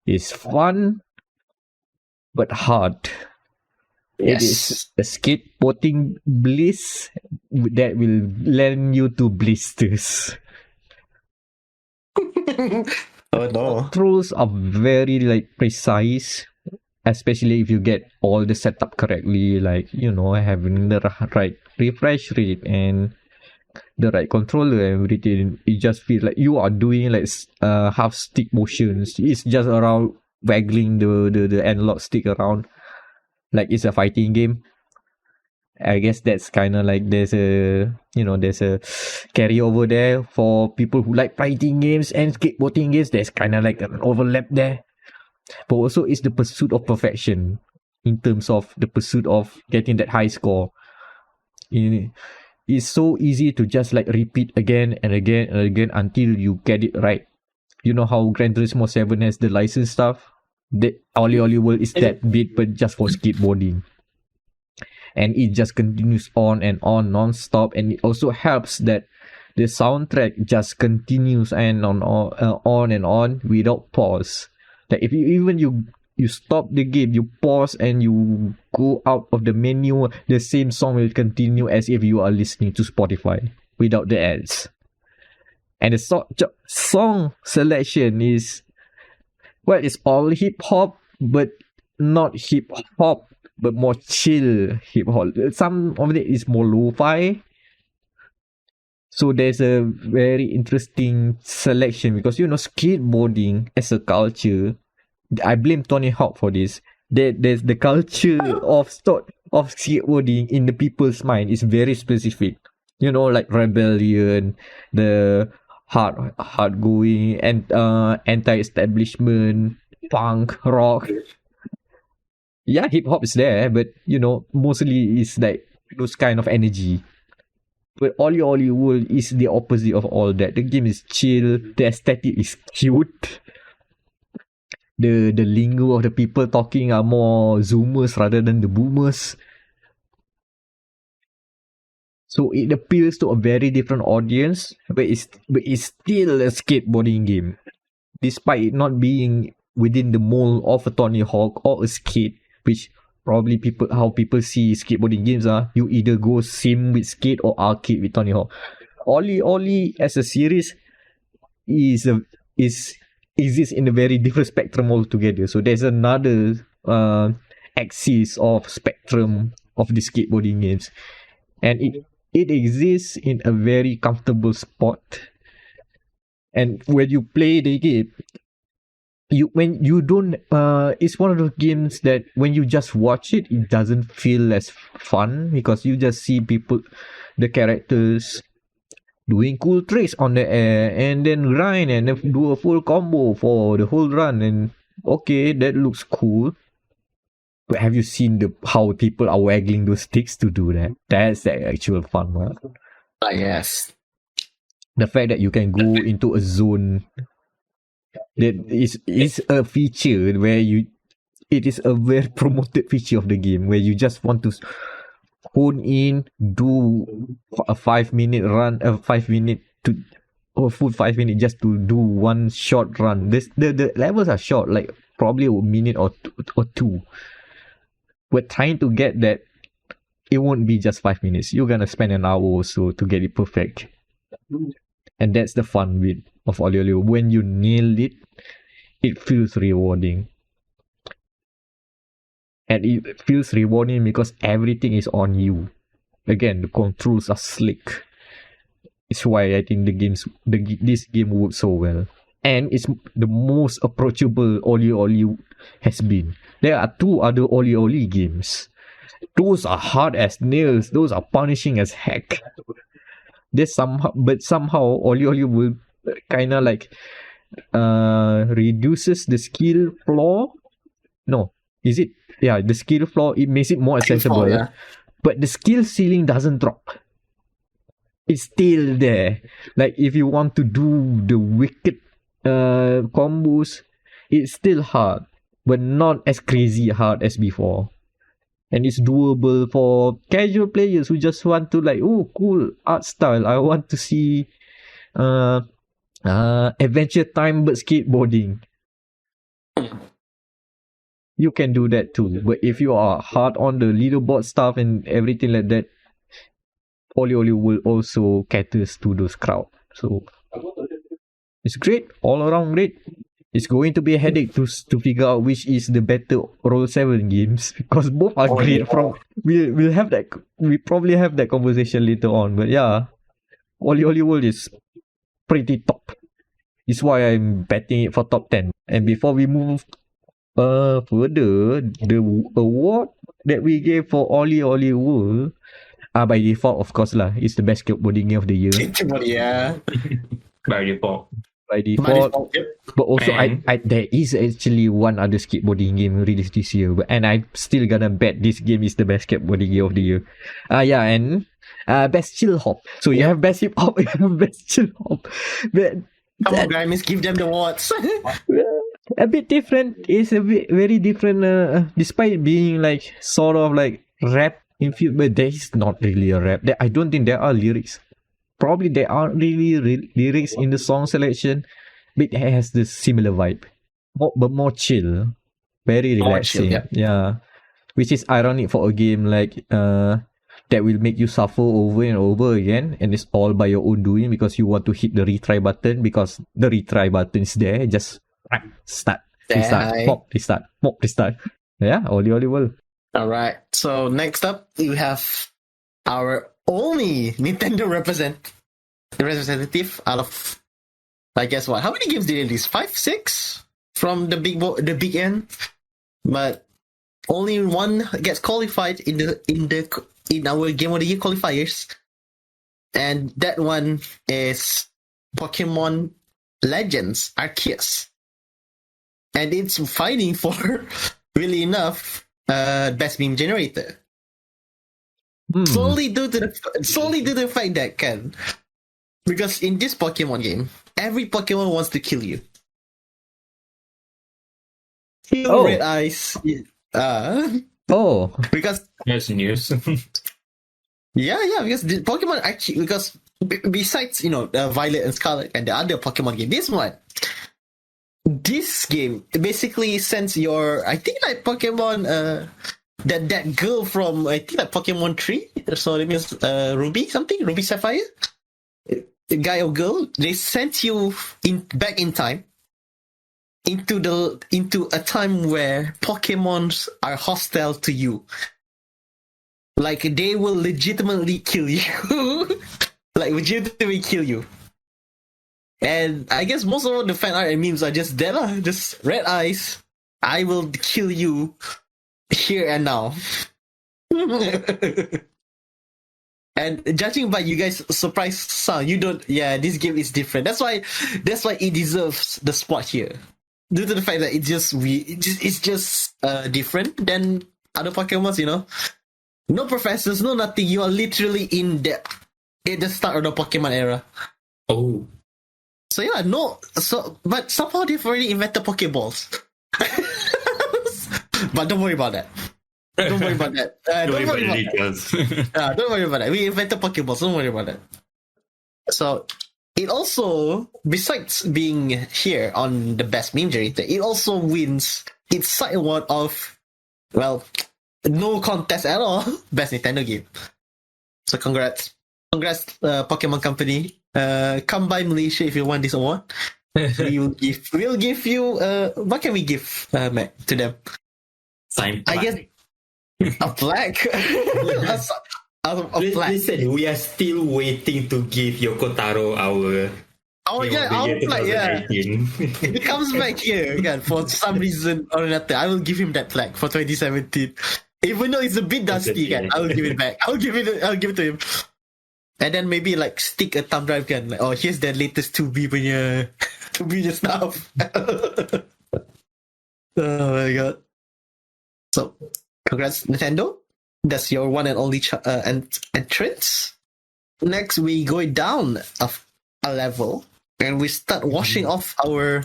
is fun, but hard. It is a skateboarding bliss that will land you to blisters. Oh no. Controls are very like precise, especially if you get all the setup correctly, like having the right refresh rate and the right controller and everything. You just feel like you are doing like half stick motions. It's just around waggling the analog stick around like it's a fighting game. I guess that's kind of like there's a carryover there for people who like fighting games and skateboarding games. There's kind of like an overlap there, but also it's the pursuit of perfection in terms of the pursuit of getting that high score. It's so easy to just like repeat again and again and again until you get it right. You know how Gran Turismo 7 has the license stuff? The OlliOlli World is that bit, but just for skateboarding. And it just continues on and on non-stop, and it also helps that the soundtrack just continues and on and on without pause. Like if you stop the game, you pause and you go out of the menu, the same song will continue as if you are listening to Spotify without the ads. And the song selection is, well, it's all hip hop, but not hip hop, but more chill hip hop. Some of it is more lo-fi. So there's a very interesting selection because skateboarding as a culture, I blame Tony Hawk for this. There's the culture of skateboarding in the people's mind is very specific. Like rebellion, the hard going and anti-establishment, punk, rock. Yeah, hip hop is there, but mostly it's like those kind of energy. But OlliOlli World is the opposite of all that. The game is chill, the aesthetic is cute. The lingo of the people talking are more zoomers rather than the boomers. So it appeals to a very different audience, but it's still a skateboarding game. Despite it not being within the mold of a Tony Hawk or a skate, which probably how people see skateboarding games are, you either go sim with skate or arcade with Tony Hawk. OlliOlli as a series exists in a very different spectrum altogether. So there's another axis of spectrum of the skateboarding games, and it exists in a very comfortable spot. And when you play the game, it's one of those games that when you just watch it, it doesn't feel as fun because you just see the characters doing cool tricks on the air and then grind and then do a full combo for the whole run, and okay, that looks cool. But have you seen how people are waggling those sticks to do that? That's the actual fun, right? Yes. The fact that you can go into a zone that is a feature where it is a very promoted feature of the game where you just want to hone in, do a 5-minute run, a full 5 minutes just to do one short run. The levels are short, like probably a minute or two. We're trying to get that. It won't be just 5 minutes. You're gonna spend an hour or so to get it perfect. And that's the fun bit of OlliOlli. When you nail it, it feels rewarding. And it feels rewarding because everything is on you. Again, the controls are slick. It's why I think this game works so well. And it's the most approachable OlliOlli has been. There are 2 other OlliOlli games. Those are hard as nails. Those are punishing as heck. Somehow OlliOlli will kind of like reduces the skill floor. No, is it? Yeah, the skill floor, it makes it more accessible. Yeah. But the skill ceiling doesn't drop. it's still there. Like if you want to do the wicked combos, it's still hard, but not as crazy hard as before. And it's doable for casual players who just want to like, oh, cool art style. I want to see Adventure Time but skateboarding. You can do that too. But if you are hard on the leaderboard stuff and everything like that, OlliOlli will also caters to those crowd. So it's great, all around great. It's going to be a headache to figure out which is the better Roll7 games because both are great. From we'll have that, we probably have that conversation later on. But yeah, OlliOlli World is pretty top. It's why I'm betting it for top 10. And before we move further, the award that we gave for OlliOlli World, by default, of course lah, it's the best skateboarding game of the year. Yeah. By default. By default. Yep. But also, I there is actually one other skateboarding game released this year, and I'm still gonna bet this game is the best skateboarding game of the year. Yeah, and best chill hop. So you have best hip hop, you have best chill hop. But Come on, Grimes, give them the awards. a bit different. It's a bit very different. Despite being like sort of like rap infused, but there is not really a rap. I don't think there are lyrics. Probably there aren't really lyrics in the song selection, but it has the similar vibe, but more chill, very relaxing. Chill, yeah, which is ironic for a game like that will make you suffer over and over again, and it's all by your own doing because you want to hit the retry button because the retry button is there. Just start, restart, pop, restart, pop, restart. Yeah, OlliOlli World. All right. So next up, we have our only Nintendo representative out of, I guess what? How many games did they release? 5, 6 from the big end, but only one gets qualified in our Game of the Year qualifiers, and that one is Pokemon Legends Arceus, and it's fighting for, really enough, best meme generator. Solely due to the fact that because in this Pokemon game, every Pokemon wants to kill you. Kill Red Eyes. Because that's news. because the Pokemon actually, because besides Violet and Scarlet and the other Pokemon game, this game basically sends your, I think like Pokemon that girl from, I think like Pokemon 3, so it means Ruby Sapphire, the guy or girl, they sent you back in time into a time where Pokemons are hostile to you. Like they will legitimately kill you. And I guess most of the fan art and memes are just that, just Red Eyes, I will kill you here and now. And judging by you guys' surprise sound, you don't. Yeah, this game is different. That's why it deserves the spot here, due to the fact that it's just different than other Pokemons. No professors, no nothing. You are literally in the start of the Pokemon era. Oh. So yeah, but somehow they've already invented Pokeballs. But don't worry about that. Don't worry about that. Don't worry about the details. Don't worry about that. We invented Pokeballs. Don't worry about that. So it also, besides being here on the best meme generator, it also wins its side award of, well, no contest at all, best Nintendo game. So congrats, Pokemon Company. Come by Malaysia if you want this award. We'll give you. What can we give, Matt, to them? Signed I guess a plaque. a plaque. Listen, we are still waiting to give Yoko Taro our. Our plaque. Yeah. If he comes back here again for some reason or another, I will give him that plaque for 2017. Even though it's a bit dusty, I will give it back. I'll give it to him. And then maybe like stick a thumb drive kan. Like, here's the latest 2B punya stuff. Oh my god. So, congrats Nintendo. That's your one and only entrance. next we go down a level and we start washing off our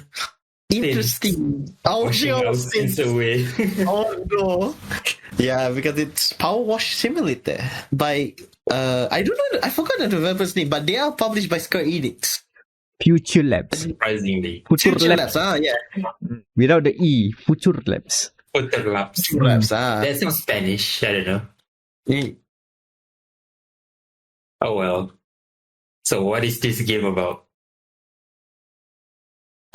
interesting Washing our sins away. Oh no. Yeah, because it's Powerwash Simulator by I don't know, I forgot the developer's name, but they are published by Square Enix. Future Labs. Surprisingly. Future Future Labs. Labs, yeah. Without the E. Future Labs. Future Labs. Future Labs, That sounds Spanish. I don't know. Mm. Oh well. So what is this game about?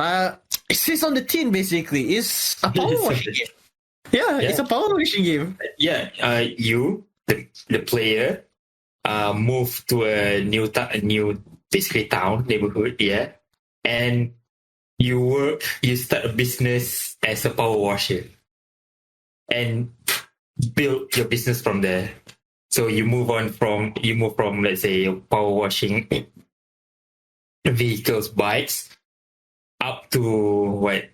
It says on the tin basically. It's a power washing game. Yeah, Yeah. it's a power washing game. Yeah, you, the player, move to a new basically town neighborhood. Yeah, and you start a business as a power washer, and build your business from there. So you move from let's say power washing vehicles, bikes, up to what,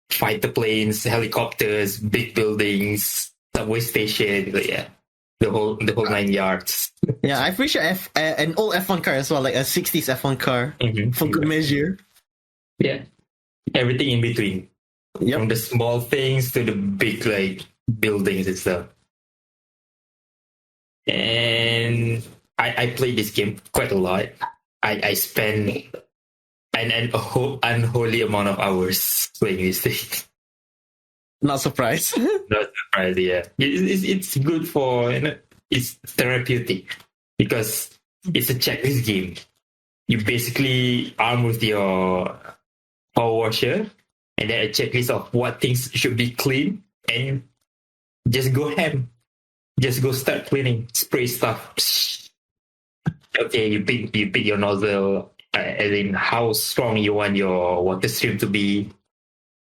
fighter planes, helicopters, big buildings, subway station, yeah, the whole 9 yards. Yeah, I'm pretty sure an old F1 car as well, like a 60s F1 car for good measure. Yeah, everything in between, from Yep. the small things to the big like buildings and stuff. And I played this game quite a lot. I spent an unholy amount of hours playing this thing. Not surprised. Not surprised, yeah. It's good for, it's therapeutic because it's a checklist game. You basically arm with your power washer and then a checklist of what things should be clean and just go ham. Just go start cleaning, spray stuff. Okay, you pick your nozzle, as in how strong you want your water stream to be.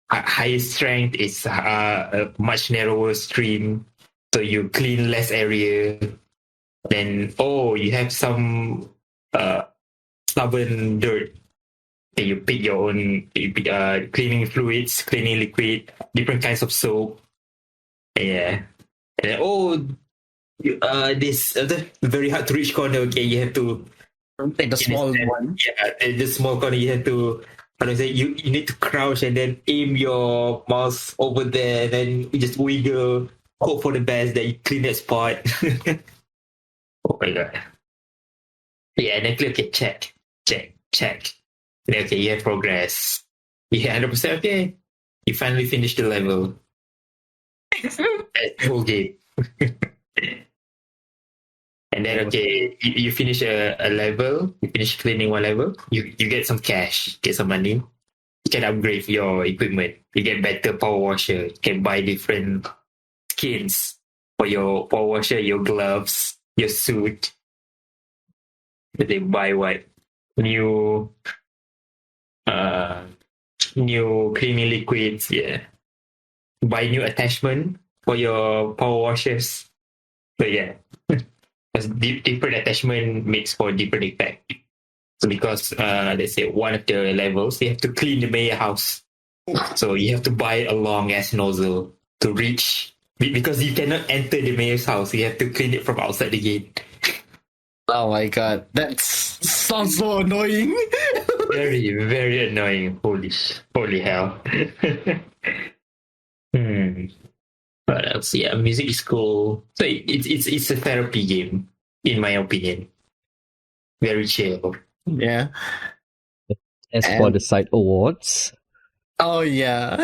Highest strength is a much narrower stream, so you clean less area. Then you have some stubborn dirt. Then you pick your own cleaning fluids, cleaning liquid, different kinds of soap. Yeah. And then, this very hard to reach corner. Okay, you have to Take the small one. Yeah, the small corner. You have to, how do I say? You need to crouch and then aim your mouse over there, and then you just wiggle, hope for the best that you clean that spot. Oh my god! Yeah, and then click okay, check. And then, okay, you have progress. Yeah, 100%. Okay, you finally finished the level. That's the whole game. And then okay, you finish a level, you finish cleaning one level, you get some cash, get some money, you can upgrade your equipment, you get better power washer, you can buy different skins for your power washer, your gloves, your suit. They buy what? New cleaning liquids, yeah. Buy new attachment for your power washers. So yeah. Because different attachment makes for different effect. So because let's say one of the levels, you have to clean the mayor house. So you have to buy a long ass nozzle to reach, because you cannot enter the mayor's house. You have to clean it from outside the gate. Oh my god, that sounds so annoying. Very, very annoying. Holy hell. What else? Yeah, music is cool. So it's a therapy game, in my opinion. Very chill. Yeah. As for the side awards, Oh yeah.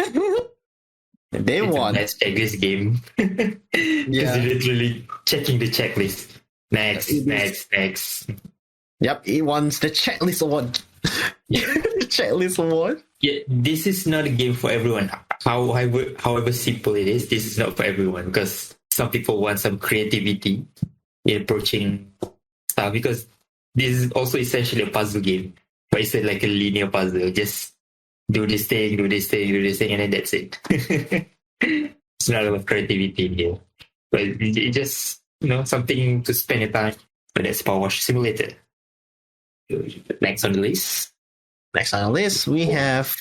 They It's won. a best checklist game. Because Yeah. you're literally checking the checklist. Next. Yep, he won the checklist award. Checklist award. Yeah, this is not a game for everyone. However simple it is, this is not for everyone, because some people want some creativity in approaching stuff, because this is also essentially a puzzle game, but it's like a linear puzzle. Just do this thing, and then that's it. It's not a lot of creativity in here, but it just something to spend your time. But that's Powerwash Simulator. Next on the list. Next on the list, we have.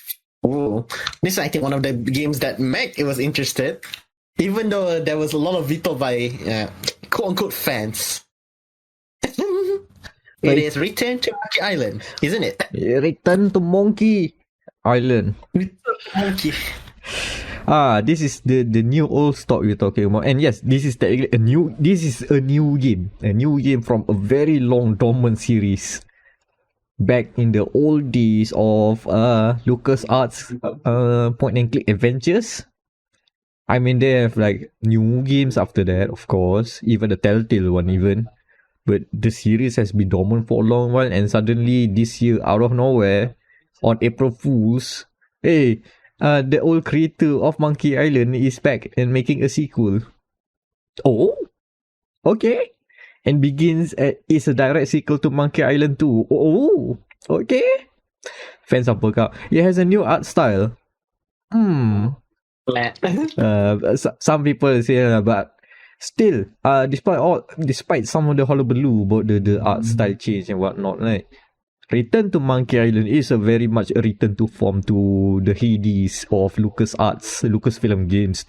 Oh, this is, I think, one of the games that Mac was interested, even though there was a lot of veto by quote unquote fans. It is Return to Monkey Island, isn't it? Return to Monkey Island. Monkey. This is the new old stock we're talking about, and yes, this is technically a new. This is a new game from a very long dormant series. Back in the old days of LucasArts point and click adventures. I mean, they have like new games after that, of course, even the Telltale one, even. But the series has been dormant for a long while, and suddenly this year, out of nowhere, on April Fools, hey, the old creator of Monkey Island is back and making a sequel. Oh, okay. And is a direct sequel to Monkey Island 2. Oh, okay. Fans of work out. It has a new art style. Some people say, but still, despite some of the hullabaloo about the art style change and whatnot, right? Return to Monkey Island is a very much a return to form to the heydays of Lucasfilm games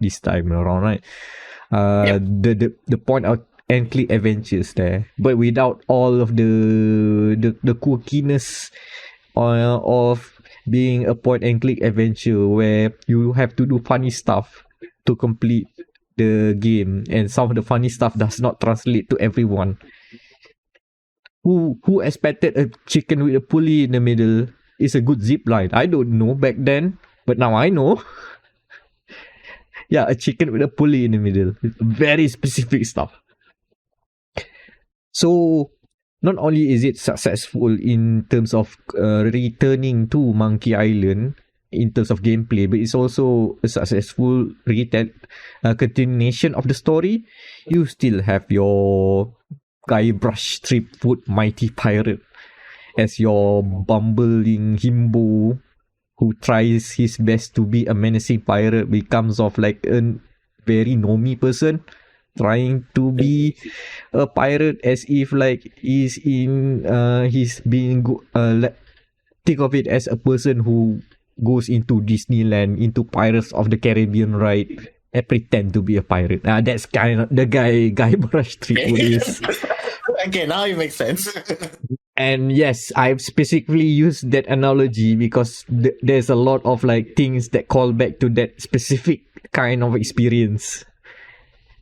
this time around, right? The point out and click adventures there, but without all of the quirkiness of being a point and click adventure where you have to do funny stuff to complete the game, and some of the funny stuff does not translate to everyone. Who expected a chicken with a pulley in the middle is a good zip line? I don't know back then, but now I know. Yeah, a chicken with a pulley in the middle. Very specific stuff. So, not only is it successful in terms of returning to Monkey Island in terms of gameplay, but it's also a successful continuation of the story. You still have your Guybrush Threepwood Mighty Pirate as your bumbling himbo who tries his best to be a menacing pirate, becomes of like a very normie person trying to be a pirate as if like he's being think of it as a person who goes into Disneyland, into Pirates of the Caribbean ride and pretend to be a pirate. That's kind of the Guybrush Threepwood is. Okay, now it makes sense. And yes, I've specifically used that analogy because there's a lot of like things that call back to that specific kind of experience.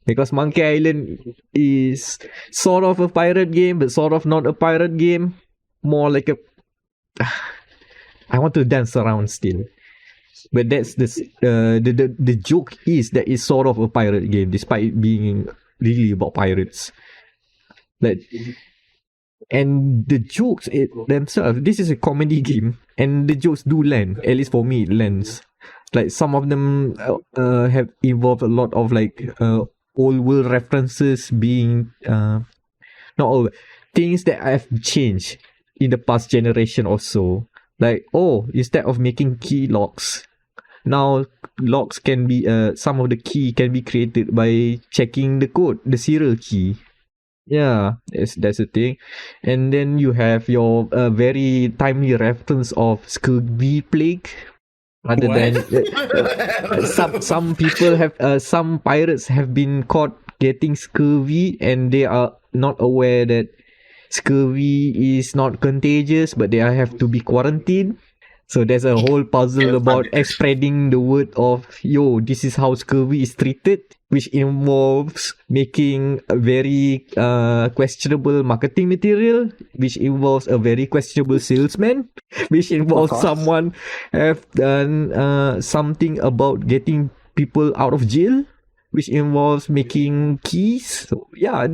Because Monkey Island is sort of a pirate game, but sort of not a pirate game. More like a... I want to dance around still. But that's the joke is that it's sort of a pirate game, despite being really about pirates. Like, and the jokes themselves, this is a comedy game, and the jokes do land. At least for me, it lands. Like some of them have involved a lot of like old world references being not old things that have changed in the past generation or so. Like, instead of making key locks, now locks can be some of the key can be created by checking the code, the serial key. Yeah, that's a thing. And then you have your very timely reference of scurvy plague. Other than some people have some pirates have been caught getting scurvy, and they are not aware that scurvy is not contagious, but they have to be quarantined. So there's a whole puzzle about spreading the word of, this is how scurvy is treated, which involves making a very questionable marketing material, which involves a very questionable salesman, which involves someone have done something about getting people out of jail, which involves making keys. So yeah,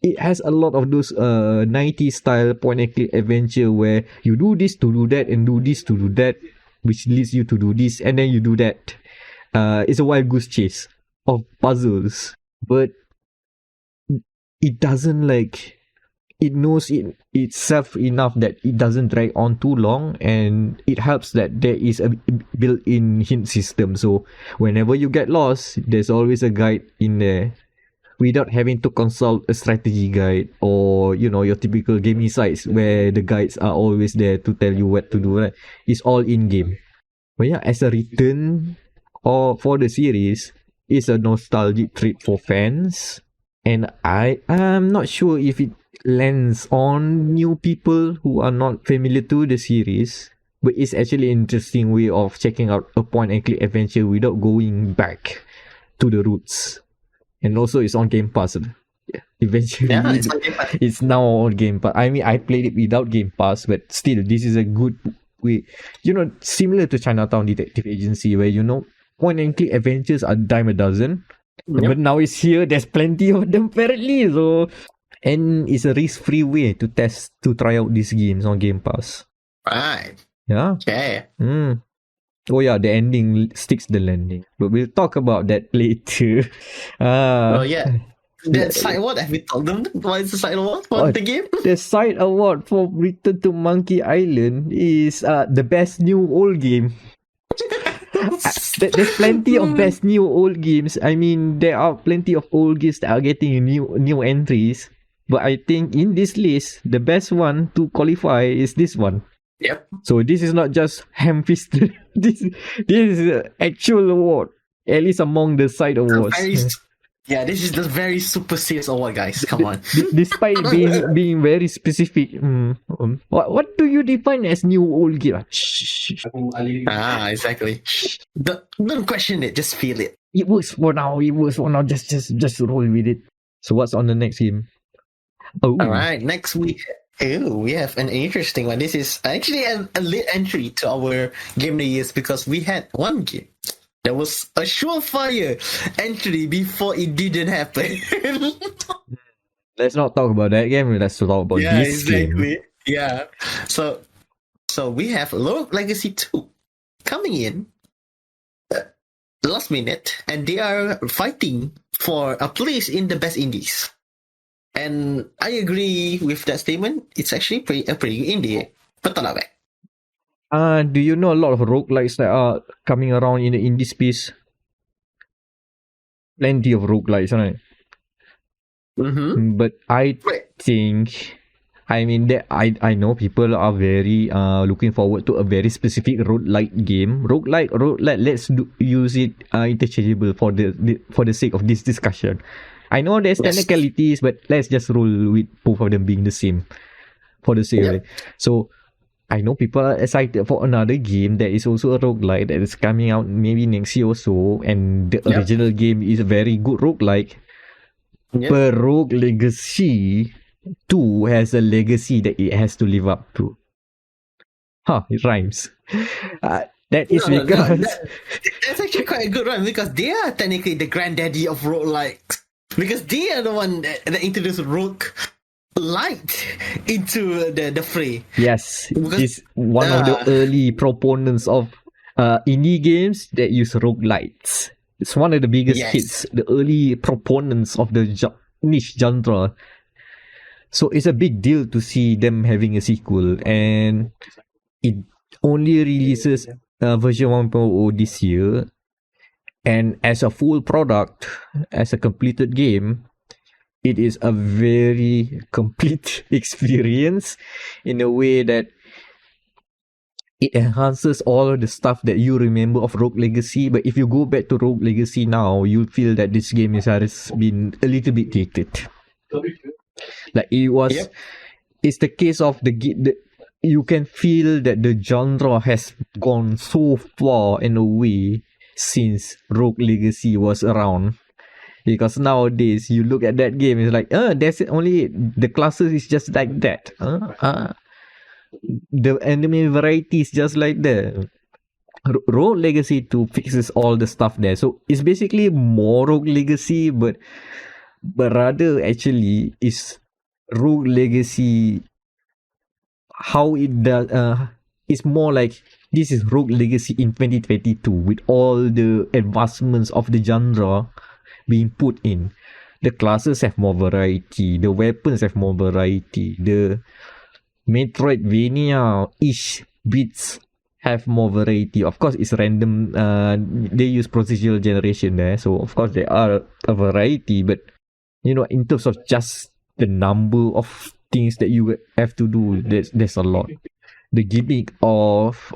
it has a lot of those 90s style point and click adventure where you do this to do that and do this to do that, which leads you to do this and then you do that. It's a wild goose chase of puzzles, but it doesn't it knows itself enough that it doesn't drag on too long, and it helps that there is a built-in hint system. So whenever you get lost, there's always a guide in there, without having to consult a strategy guide or your typical gaming sites where the guides are always there to tell you what to do. Right? It's all in game. But yeah, as a return for the series, it's a nostalgic trip for fans, and I'm not sure if it lens on new people who are not familiar to the series, but it's actually an interesting way of checking out a point and click adventure without going back to the roots. And also it's on Game Pass. Yeah, eventually Yeah, it's on Game Pass. it's now on Game Pass. I mean, I played it without Game Pass, but still, this is a good way. Similar to Chinatown Detective Agency, where point and click adventures are dime a dozen. Yep. But now it's here. There's plenty of them apparently. So, and it's a risk-free way to try out these games on Game Pass. Right. Yeah. Okay. Oh yeah, the ending sticks the landing. But we'll talk about that later. Oh yeah. That side award, have we told them what is the side award for the game? The side award for Return to Monkey Island is the best new old game. There's plenty of best new old games. I mean, there are plenty of old games that are getting new entries. But I think in this list, the best one to qualify is this one. Yep. So this is not just ham-fisted. This is an actual award. At least among the side awards. This is the very super serious award, guys. Come on. Despite being very specific, what do you define as new old game? Exactly. Don't question it. Just feel it. It works for now. Just roll with it. So what's on the next game? Oh, all right. Next we have an interesting one. This is actually a late entry to our Game of the Years because we had one game that was a surefire entry before it didn't happen. Let's not talk about that game. Let's talk about this game. Yeah. So we have Rogue Legacy 2 coming in last minute, and they are fighting for a place in the best indies. And I agree with that statement. It's actually a pretty good indie. Betul lah, Bek? Do you know a lot of roguelikes that are coming around in the indie space? Plenty of roguelikes, right? Mm-hmm. But I think, I mean, I know people are very looking forward to a very specific roguelike game. Roguelike. Let's use it interchangeable for the sake of this discussion. I know there's technicalities, but let's just roll with both of them being the same for the sake of it. So I know people are excited for another game that is also a roguelike that is coming out maybe next year or so, and the original game is a very good roguelike. But Rogue Legacy 2 has a legacy that it has to live up to. It rhymes. That is because that's actually quite a good rhyme because they are technically the granddaddy of roguelikes. Because they are the one that introduced Rogue Light into the fray. Yes, it's one of the early proponents of indie games that use roguelites. It's one of the biggest hits, the early proponents of the niche genre. So it's a big deal to see them having a sequel, and it only releases version 1.0 this year. And as a full product, as a completed game, it is a very complete experience in a way that it enhances all of the stuff that you remember of Rogue Legacy. But if you go back to Rogue Legacy now, you'll feel that this game has been a little bit dated. Like it was, it's the case of you can feel that the genre has gone so far and away since Rogue Legacy was around. Because nowadays you look at that game, it's like, that's only the classes is just like that. The enemy variety is just like that. Rogue Legacy 2 fixes all the stuff there. So it's basically more Rogue Legacy, but rather actually is Rogue Legacy how it does. It's more like this is Rogue Legacy in 2022 with all the advancements of the genre being put in. The classes have more variety, the weapons have more variety, the Metroidvania-ish bits have more variety. Of course, it's random. They use procedural generation there, so of course there are a variety. But in terms of just the number of things that you have to do, there's a lot. The gimmick of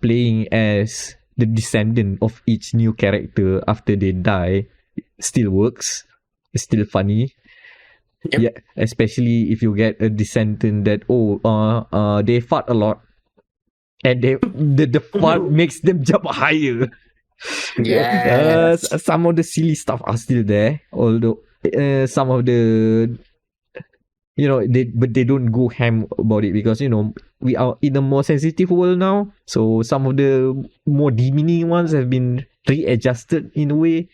playing as the descendant of each new character after they die still works. It's still funny. Yep. Yeah, especially if you get a descendant that they fart a lot, and the fart makes them jump higher. Yes. Some of the silly stuff are still there, although some of the they don't go ham about it because we are in a more sensitive world now. So some of the more demeaning ones have been readjusted in a way,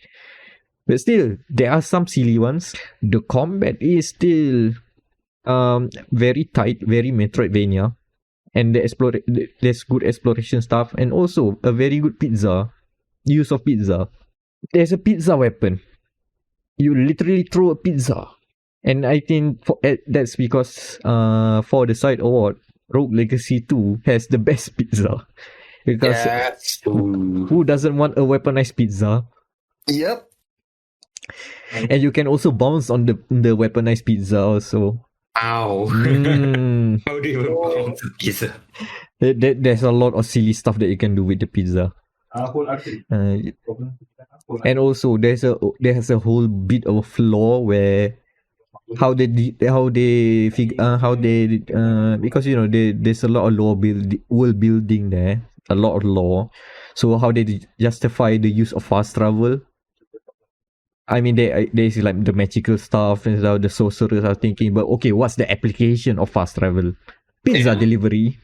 but still there are some silly ones. The combat is still very tight, very Metroidvania, and there's good exploration stuff, and also a very good use of pizza. There's a pizza weapon. You literally throw a pizza. And I think that's because for the side award, Rogue Legacy 2 has the best pizza. Because Yes. who doesn't want a weaponized pizza? Yep. And you can also bounce on the weaponized pizza also. Ow. Mm. How do you bounce a pizza? There's a lot of silly stuff that you can do with the pizza. And also there's a whole bit of a flaw where how they because there's a lot of world building there, a lot of lore. So how they justify the use of fast travel? I mean, there's like the magical stuff and the sorcerers are thinking, but okay, what's the application of fast travel? Pizza delivery.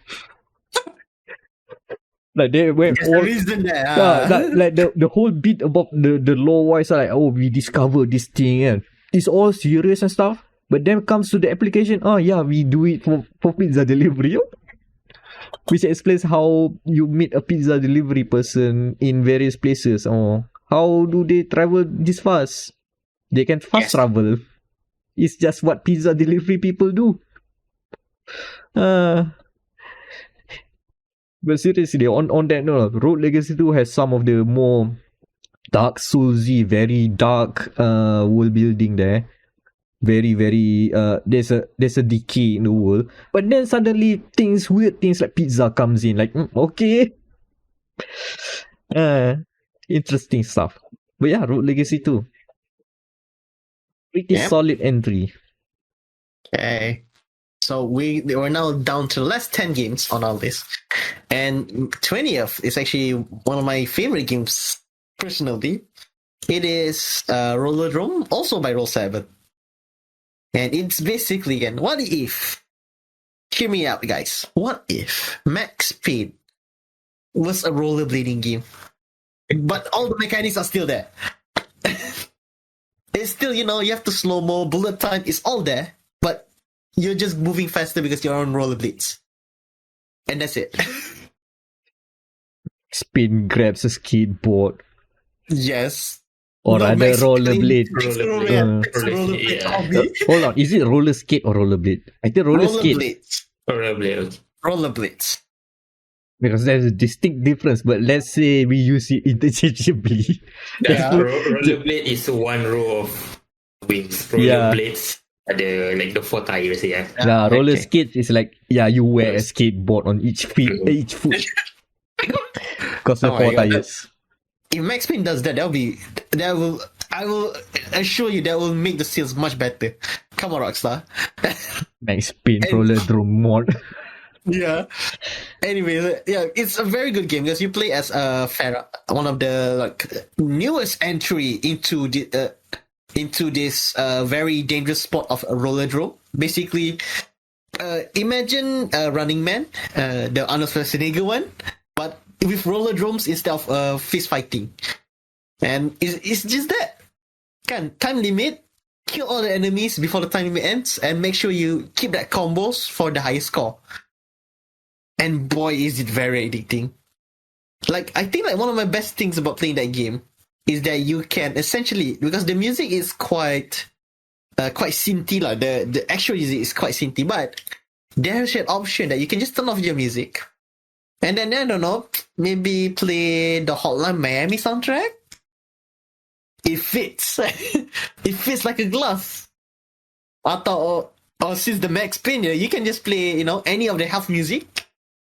Like they went There's a reason there. like the whole bit about the lore wise, like, oh, we discovered this thing and it's all serious and stuff. But then comes to the application, we do it for pizza delivery. Which explains how you meet a pizza delivery person in various places. Or how do they travel this fast? They can fast travel. It's just what pizza delivery people do. But seriously, on that note, Road Legacy 2 has some of the more Dark Soulsy, very dark world building there. Very, very there's a decay in the world. But then suddenly weird things like pizza comes in. Like, okay. Interesting stuff. But yeah, Road Legacy 2. Pretty solid entry. Okay. So we're now down to the last 10 games on our list. And 20th is actually one of my favorite games personally. It is Rollerdrome, also by Roll7. And it's basically, again, what if, hear me out guys, what if Max Payne was a rollerblading game? But all the mechanics are still there. It's still, you have to slow-mo, bullet time is all there, but you're just moving faster because you're on rollerblades. And that's it. Spin grabs a skateboard. Yes. Or rather rollerblade. Hold on, is it roller skate or rollerblade? I think roller skate. Rollerblades. Because there's a distinct difference, but let's say we use it interchangeably. Rollerblade is one row of wings. Rollerblades are the 4 tires, Yeah, roller skate is like, you wear a skateboard on each foot. Because of 4 tires. If Max Payne does that, I will assure you that will make the sales much better. Come on, Rockstar. Max Payne Rollerdrome mod. Yeah. Anyway, it's a very good game because you play as Farah, one of the newest entry into this very dangerous spot of a Rollerdrome. Basically, imagine Running Man, the Arnold Schwarzenegger one, but with Rollerdromes instead of fist fighting. And it's just that. Time limit, kill all the enemies before the time limit ends, and make sure you keep that combos for the highest score. And boy, is it very addicting. I think one of my best things about playing that game is that you can essentially, because the music is quite synthy, the actual music is quite synthy, but there's an option that you can just turn off your music. And then, I don't know, maybe play the Hotline Miami soundtrack? It fits. It fits like a glove. Or since the Max Payne, you can just play, any of the health music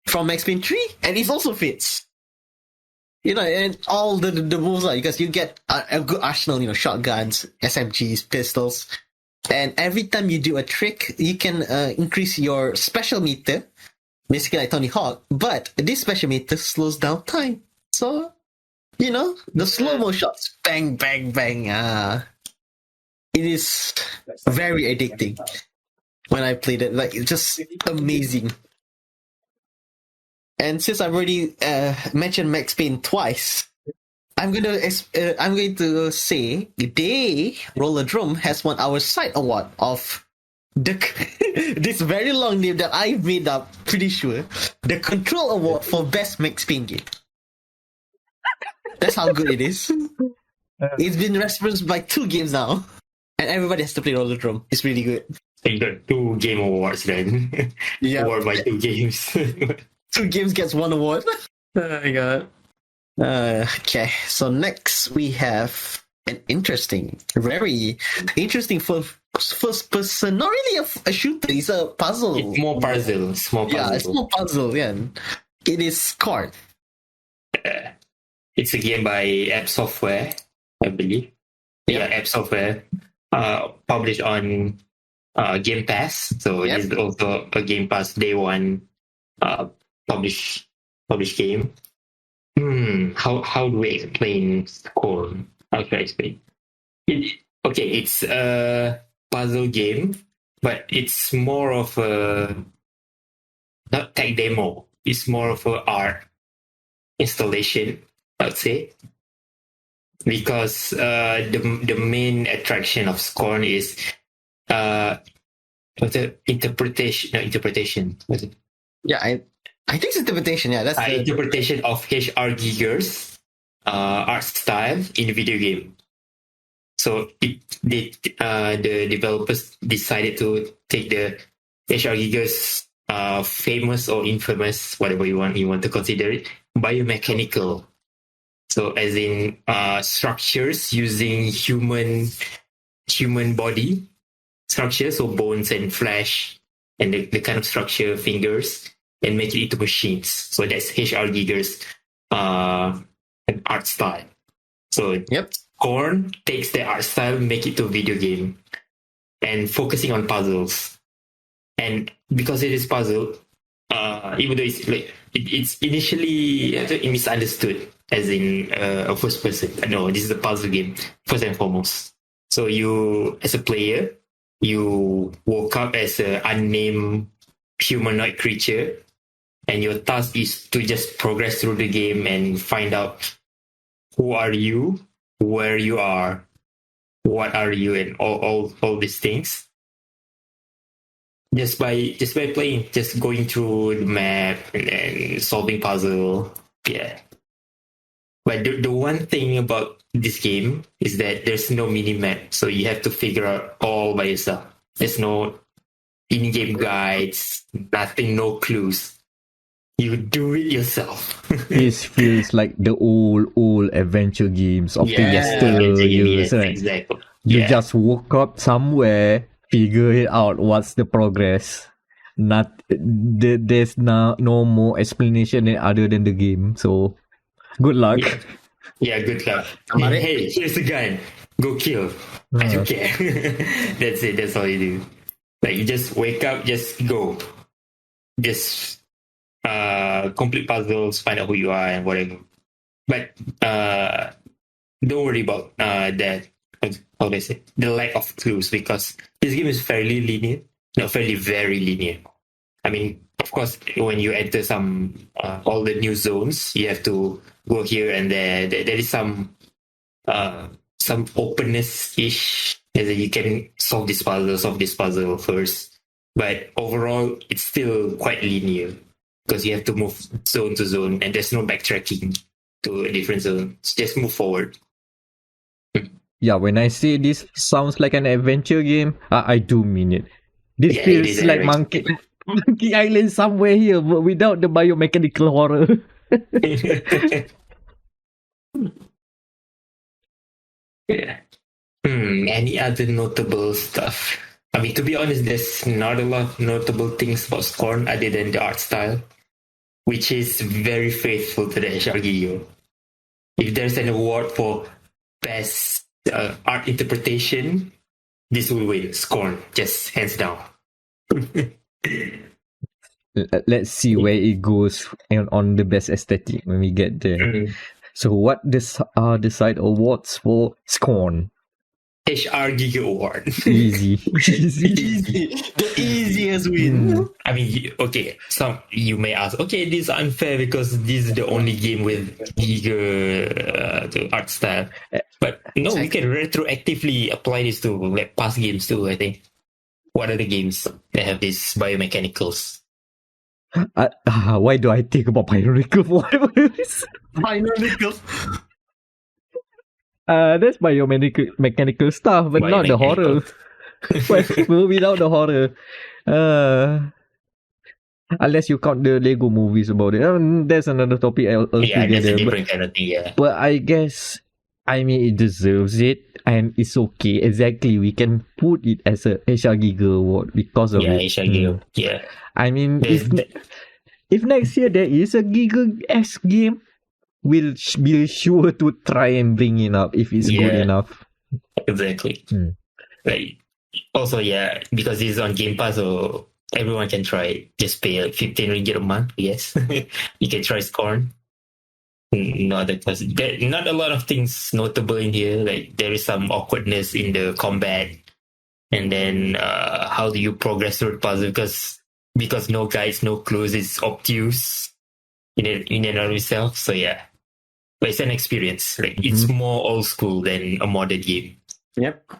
from Max Payne 3, and it also fits. And all the moves, because you get a good arsenal, shotguns, SMGs, pistols. And every time you do a trick, you can increase your special meter, basically like Tony Hawk. But this special meter slows down time. So, the slow-mo shots, bang, bang, bang. It is very addicting when I played it. Like, it's just amazing. And since I've already mentioned Max Payne twice, I'm going to say Rollerdrome has won our side award of this very long name that I made up, pretty sure, the Control Award for Best Max Payne game. That's how good it is. It's been referenced by 2 games now, and everybody has to play Rollerdrome. It's really good. You got 2 game awards then. Yeah. Award by 2 games. 2 games gets 1 award. Oh my god. Okay, so next we have an very interesting first person. Not really a shooter. It's a puzzle. It's more puzzle. Yeah, it's more puzzle. Yeah, it is Scorn. It's a game by App Software, I believe. Yeah, App Software. Published on Game Pass. So it is also a Game Pass Day 1 published game. How do we explain Scorn? How should I explain? It's a puzzle game, but it's more of a not tech demo. It's more of a art installation, I would say, because the main attraction of Scorn is what's the interpretation? No, interpretation. What's it? Yeah, I think it's interpretation. Yeah, that's the interpretation of HR Giga's art style in the video game. So the developers decided to take the HR Giga's famous or infamous, whatever you want to consider it, biomechanical. So as in structures using human body structure, so bones and flesh and the kind of structure, fingers, and make it into machines. So that's HR Giga's art style. So Scorn takes the art style, make it to a video game, and focusing on puzzles. And because it is puzzle, even though it's initially misunderstood as in a first person. No, this is a puzzle game first and foremost. So you, as a player, you woke up as an unnamed humanoid creature, and your task is to just progress through the game and find out who are you, where you are, what are you, and all these things. Just by playing, just going through the map and solving puzzle. Yeah. But the one thing about this game is that there's no mini map, so you have to figure out all by yourself. There's no in-game guides, nothing, no clues. You do it yourself. This feels like the old adventure games of the years, right? Exactly. You just woke up somewhere, figure it out. What's the progress? There's no more explanation other than the game. So, good luck. Yeah, good luck. Hey, here's the gun. Go kill. I don't care. That's it. That's all you do. Like, you just wake up, just go. Just complete puzzles, find out who you are and whatever. But don't worry about that. How do I say? The lack of clues, because this game is fairly linear. No, very linear. I mean, of course, when you enter all the new zones, you have to go here and there. There is some openness-ish, as in you can solve this puzzle first. But overall, it's still quite linear, because you have to move zone to zone, and there's no backtracking to a different zone. Just move forward. Yeah, when I say this sounds like an adventure game, I do mean it. This feels like Monkey Island somewhere here, but without the biomechanical horror. Yeah. Any other notable stuff? I mean, to be honest, there's not a lot of notable things about Scorn other than the art style, which is very faithful to the HRGO. If there's an award for best art interpretation, this will win. Scorn, just hands down. Let's see where it goes on the best aesthetic when we get there. Mhm. So what are the side awards for Scorn? HR Giga Award. Easy. Easy. The easiest win. I mean, okay, some you may ask, okay, this is unfair because this is the only game with Giga the art style. But no, we can retroactively apply this to like past games too, I think. What are the games that have these biomechanicals? Why do I think about Bionicle for whatever reason? Bionicle. That's biomechanical stuff, but not the horror. Well, without the horror. Unless you count the Lego movies about it. That's another topic Yeah, that's a altogether. different kind of thing, yeah. But I guess, I mean, it deserves it and it's okay. Exactly, we can put it as a HR Giga Award because of Yeah, it. HR Giga, yeah. I mean, There's- if next year there is a Giga-esque game, we'll be sure to try and bring it up if it's good Yeah. enough. Exactly. Hmm. Like, also, yeah, because it's on Game Pass, so everyone can try it. Just pay like 15 ringgit a month, yes. You can try Scorn. No other not a lot of things notable in here. Like, there is some awkwardness in the combat. And then, how do you progress through the puzzle? Because no guides, no clues, it's obtuse in and of itself. So, yeah. But it's an experience. Like, it's more old school than a modern game. Yep.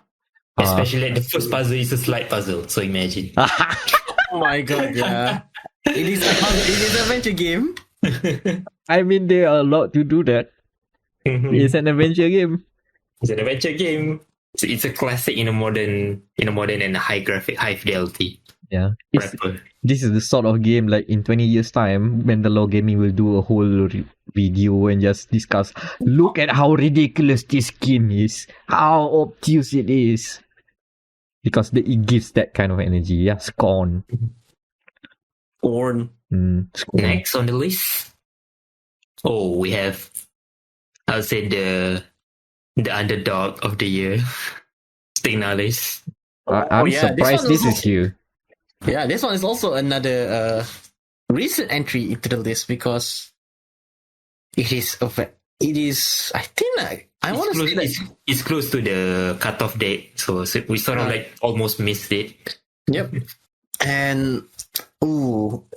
Especially like the first puzzle is a slide puzzle, so imagine. Oh my god, yeah. It is an adventure game. I mean, there are a lot to do that. It's an adventure game. It's an adventure game. So it's a classic in a modern and high fidelity. Yeah. Rapper. This is the sort of game like in 20 years' time, when the Law Gaming will do a whole video and just discuss, look at how ridiculous this game is, how obtuse it is. Because it gives that kind of energy. Yeah, Scorn. Scorn. Scorn. Next on the list. Oh, we have, I'll say the underdog of the year, Signalis. I'm surprised this is here. Yeah, this one is also another recent entry into the list because it is I think I want to say that It's close to the cutoff date, so we sort of like almost missed it. Yep. And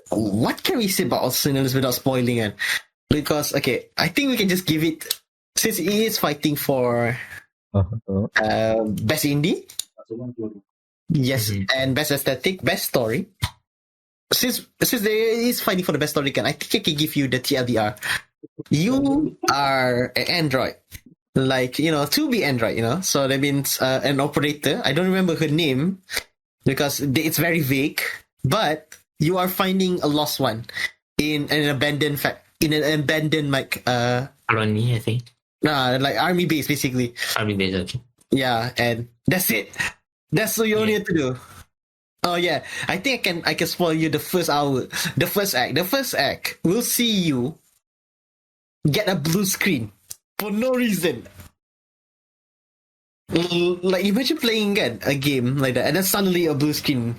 what can we say about Signalis without spoiling it? Because okay, I think we can just give it, since it is fighting for best indie. Yes, and best aesthetic, best story. Since there is fighting for the best story, I think I can give you the TLDR. You are an android, like, to be android, so that means an operator. I don't remember her name because it's very vague, but you are finding a lost one in an abandoned Colony, I think. like army base basically. Army base, okay. Yeah, and that's it. That's all you only have to do. Oh yeah, I think I can spoil you the first hour. The first act. The first act will see you get a blue screen for no reason. Like, imagine playing a game like that and then suddenly a blue screen.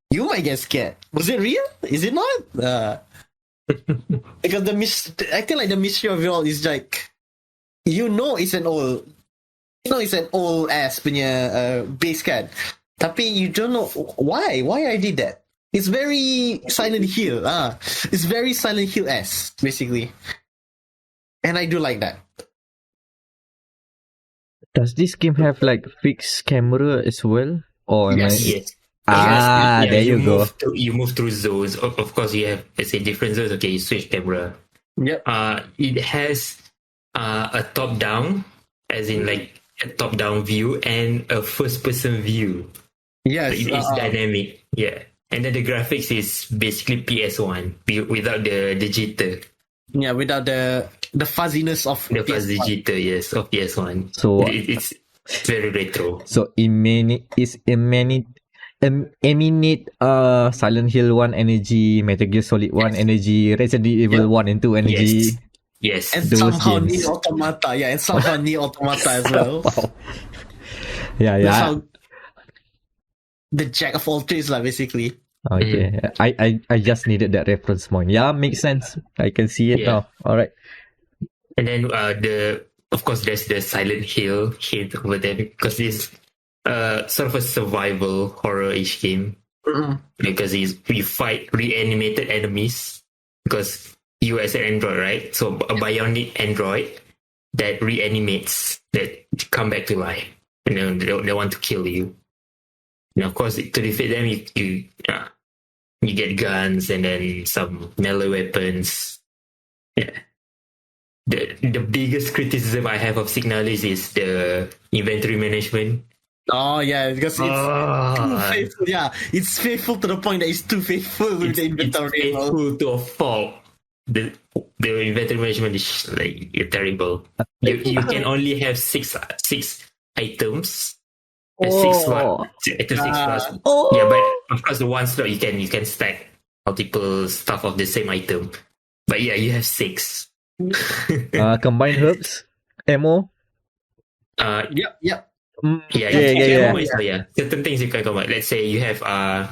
You might get scared. Was it real? Is it not? Because I think like the mystery of it all is like, it's an old ass punya base kan. Tapi you don't know why I did that. It's very Silent Hill. It's very Silent Hill-esque, basically. And I do like that. Does this game have like fixed camera as well? Or am Yes. Yes. There you go. You move through zones. Of course, you have, let's say, different zones. Okay, you switch camera. Yep. It has a top-down, as in like a top-down view, and a first-person view. Yes. It's dynamic. Yeah. And then the graphics is basically PS1 without the jitter. Yeah, without the fuzziness of The fuzzy PS1. jitter, yes, of PS1. So It's very retro. So emanate Silent Hill 1 energy, Metal Gear Solid 1 energy, Resident Evil 1 and 2 energy. Yes. And Those somehow games. Nier Automata. Yeah, and somehow Nier Automata as well. Yeah, That's yeah. how the jack of all trades, lah, basically. Okay, I just needed that reference point. Yeah, makes sense. I can see it Yeah. now. All right. And then of course there's the Silent Hill hint over there because this sort of a survival horror-ish game because you fight reanimated enemies because you as an android, right? So a bionic android that reanimates, that come back to life, and then they want to kill you. And of course, to defeat them, you get guns and then some melee weapons. Yeah. The biggest criticism I have of Signalis is the inventory management. Oh yeah, because it's too faithful. Yeah, it's faithful to the point that it's too faithful with the inventory. It's faithful to a fault. The inventory management is like terrible. You can only have six items. Six slots. Yeah, but of course the one slot you can stack multiple stuff of the same item. But yeah, you have 6. Combined herbs, ammo. Yep. Yeah. Certain things you can combine. Let's say you have I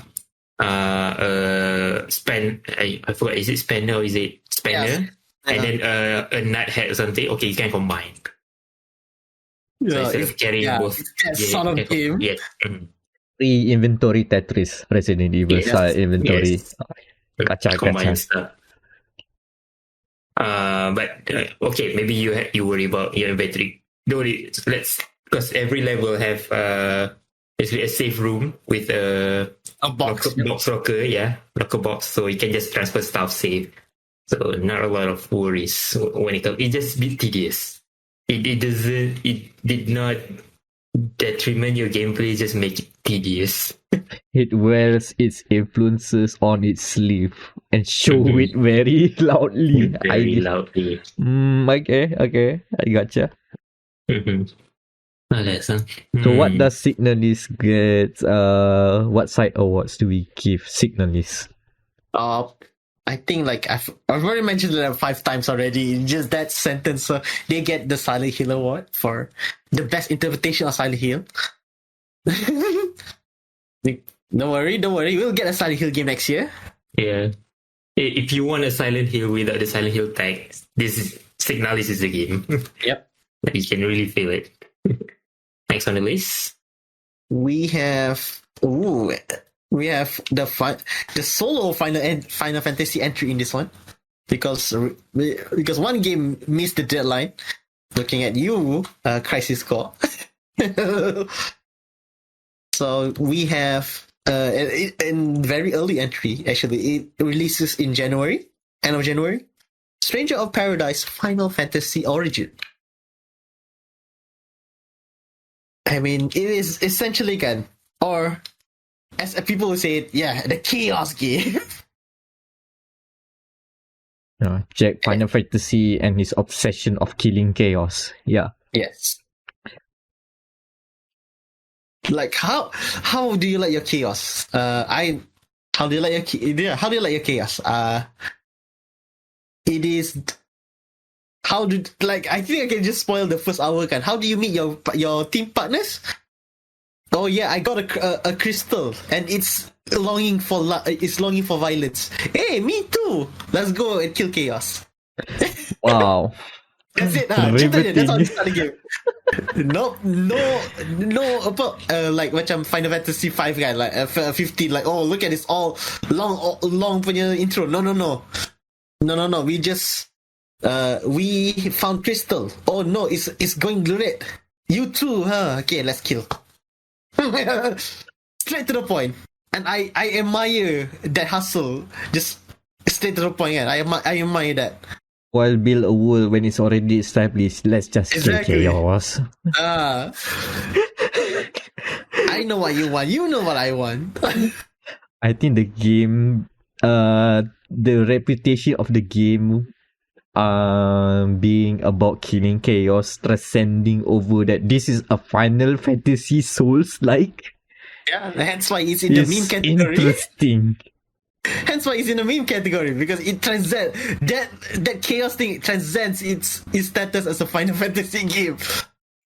forgot, is it spanner or is it spanner? Yes. And then a nut head or something. Okay, you can combine. So instead of carrying both. Sort of game. Yes. Inventory Tetris, Resident Evil style inventory. Gacha. Stuff. But okay, maybe you worry about your inventory. Don't worry. Because every level have basically a safe room with a box locker, locker box, so you can just transfer stuff safe. So not a lot of worries when it comes. It's just a bit tedious. It did not detriment your gameplay, just make it tedious. It wears its influences on its sleeve and show it very loudly. Loudly. Okay, I gotcha. So what does Signalis get? What side awards do we give Signalis? I think like I've already mentioned it 5 times already. In just that sentence, they get the Silent Hill award for the best interpretation of Silent Hill. Don't worry. We'll get a Silent Hill game next year. Yeah. If you want a Silent Hill without the Silent Hill tag, Signalis is the game. Yep. You can really feel it. Next on the list, we have the solo Final Fantasy entry in this one because one game missed the deadline. Looking at you, Crisis Core. So we have a very early entry. Actually, it releases in January, end of January. Stranger of Paradise Final Fantasy Origin. I mean, it is essentially or as people would say it, the chaos game. Jack Final Fantasy and his obsession of killing chaos. Yeah. Yes. Like how do you like your chaos? How do you like your chaos? It is. I think I can just spoil the first hour. How do you meet your team partners? Oh yeah, I got a crystal and it's longing for violence. Hey, me too. Let's go and kill chaos. Wow. That's it. That's how you start the game. No. Like macam Final Fantasy 5 kan, like 15. Like, oh, look at this all long punya intro. No. We just we found crystal. Oh no, it's going blue red. You too, huh? Okay, let's kill. Straight to the point. And I admire that hustle. Just straight to the point. Yeah. I admire that. While build a world when it's already established, let's just kill chaos. I know what you want. You know what I want. I think the game, the reputation of the game, being about killing chaos, transcending over that this is a Final Fantasy Souls-like. Yeah, hence why it's in the meme category. Interesting. Hence why it's in the meme category, because it transcends that chaos thing transcends its status as a Final Fantasy game.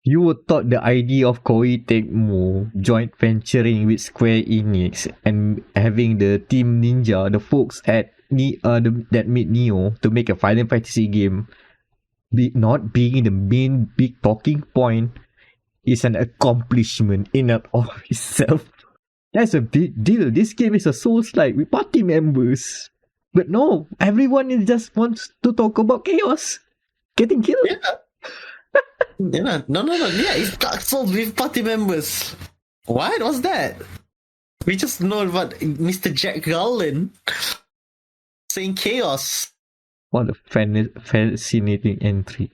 You would thought the idea of Koei Tecmo joint venturing with Square Enix and having the Team Ninja, the folks at that made Neo to make a Final Fantasy game, not being the main big talking point, is an accomplishment in and of itself. That's a big deal. This game is a Souls-like with party members. But no, everyone just wants to talk about chaos. Getting killed. Yeah, no. Yeah, it's Dark Souls with party members. What was that? We just know about Mr. Jack Garland saying chaos. What a fascinating entry.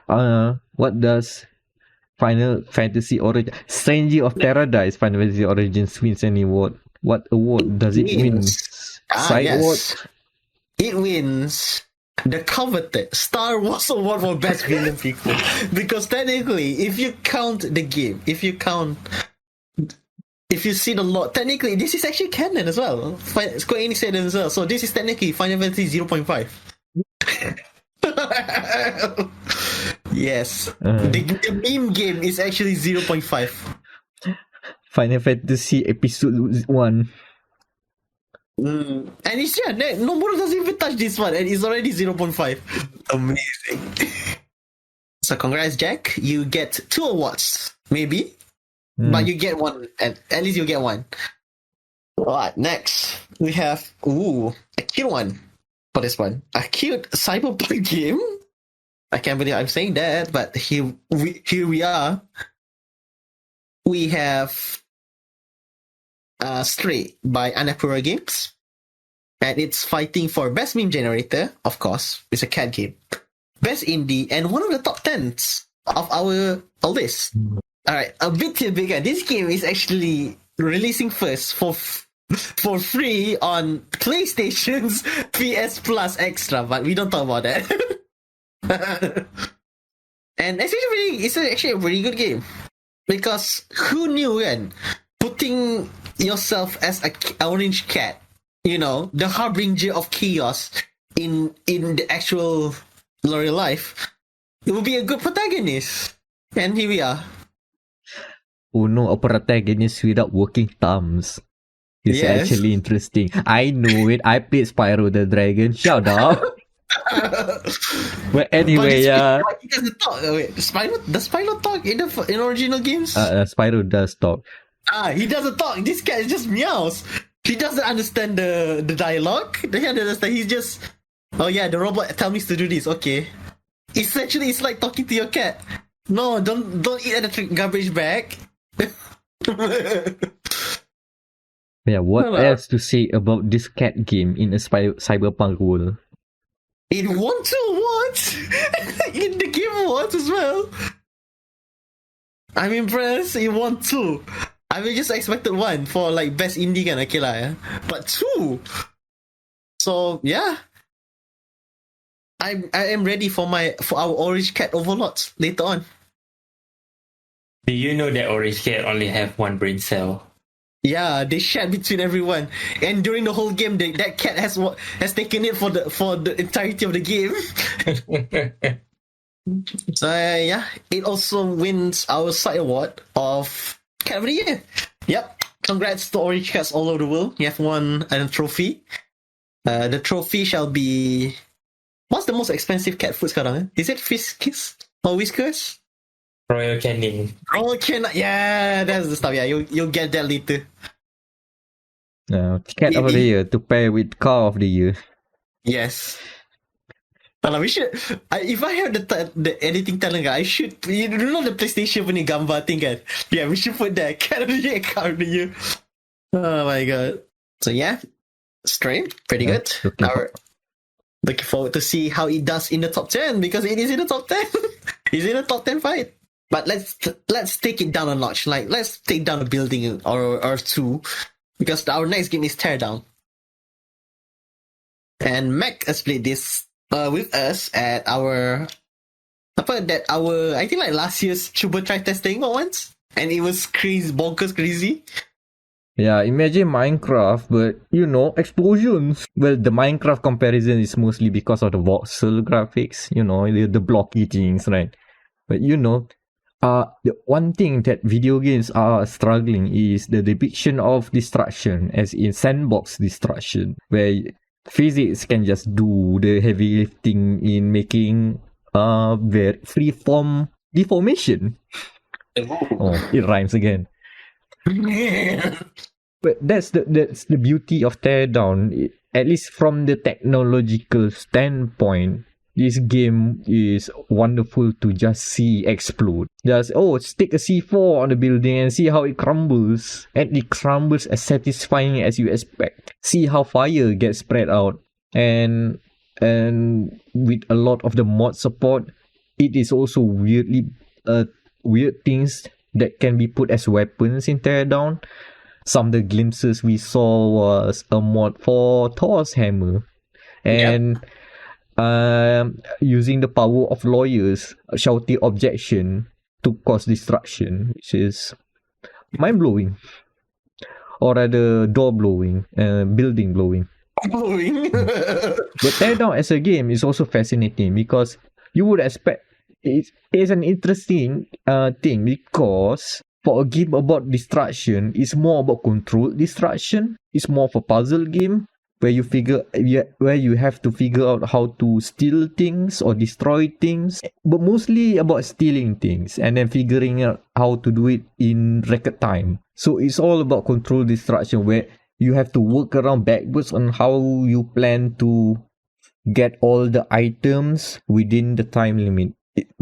What does Final Fantasy Origin Stranger of Paradise Final Fantasy Origins wins any award? What award does it win? Side award? It wins the coveted Star Wars Award for Best Villain People. Because technically, if you count the game, if you see the lot, technically this is actually canon as well. Square Enix said it as well. So this is technically Final Fantasy 0.5. Yes. The meme game is actually 0.5. Final Fantasy Episode 1. And it's Nomura doesn't even touch this one, and it's already 0.5. Amazing. So congrats, Jack. You get 2 awards, maybe, but you get one. At least you get one. Alright, next we have a cute one for this one. A cute cyberpunk game. I can't believe I'm saying that, but here we are. We have Stray by Annapurna Games, and it's fighting for Best Meme Generator, of course. It's a cat game. Best Indie, and one of the top 10s of our list. Alright, a bit bigger. This game is actually releasing first for free on PlayStation's PS Plus Extra, but we don't talk about that. And it's actually a pretty good game, because who knew, kan, putting yourself as an orange cat, the harbinger of chaos in the actual real life, it would be a good protagonist. And here we are. Oh no, a protagonist without working thumbs. It's actually interesting. I know it. I played Spyro the Dragon. Shout out. But anyway, but he doesn't talk. Wait, does Spyro talk in original games? Spyro does talk. He doesn't talk. This cat just meows. He doesn't understand the dialogue. He doesn't understand. He's just, oh yeah, the robot tell me to do this. Okay. Essentially, it's like talking to your cat. No, don't eat at the garbage bag. Yeah, what else to say about this cat game in a cyberpunk world? It won 2 awards in the Game Awards as well. I'm impressed. It won 2. I just expected 1 for like best indie kan, okay lah, yeah. But 2. So yeah, I am ready for our orange cat overlords later on. Do you know that orange cat only have 1 brain cell? Yeah, they shared between everyone, and during the whole game, that cat has taken it for the entirety of the game. So yeah, it also wins our side award of Cat of the Year. Yep, congrats to orange cats all over the world. You have won a trophy. The trophy shall be, what's the most expensive cat food sekarang? Is it Friskies or Whiskers? Royal Canin. Royal Canin, yeah, that's the stuff. Yeah, you'll get that later. Cat of the Year to pair with Car of the Year. Yes. We should. If I have the editing talent, I should. You know the PlayStation punya gambar thing, kan? Yeah, we should put that Cat of the Year, Car of the Year. Oh my god. So yeah, Stray, pretty good. Looking forward to see how it does in the top 10, because it is in the top 10. It's in the top 10 fight. But let's take it down a notch. Like, let's take down a building or 2, because our next game is Teardown. And Mac has played this with us at I think like last year's Chuba try testing once, and it was crazy, bonkers crazy. Yeah, imagine Minecraft, but explosions. Well, the Minecraft comparison is mostly because of the voxel graphics, the blocky things, right? But The one thing that video games are struggling is the depiction of destruction, as in sandbox destruction, where physics can just do the heavy lifting in making very free form deformation. Oh, it rhymes again. But that's the beauty of Teardown. At least from the technological standpoint, this game is wonderful to just see explode. Just stick a C4 on the building and see how it crumbles, and it crumbles as satisfying as you expect. See how fire gets spread out, and with a lot of the mod support, it is also weird things that can be put as weapons in Teardown. Some of the glimpses we saw was a mod for Thor's hammer, and using the power of lawyers shouting objection to cause destruction, which is mind blowing, or rather door blowing, building blowing. But Teardown as a game is also fascinating because you would expect it's an interesting thing, because for a game about destruction, it's more about controlled destruction. It's more of a puzzle game where you have to figure out how to steal things or destroy things, but mostly about stealing things and then figuring out how to do it in record time. So it's all about controlled destruction, where you have to work around backwards on how you plan to get all the items within the time limit.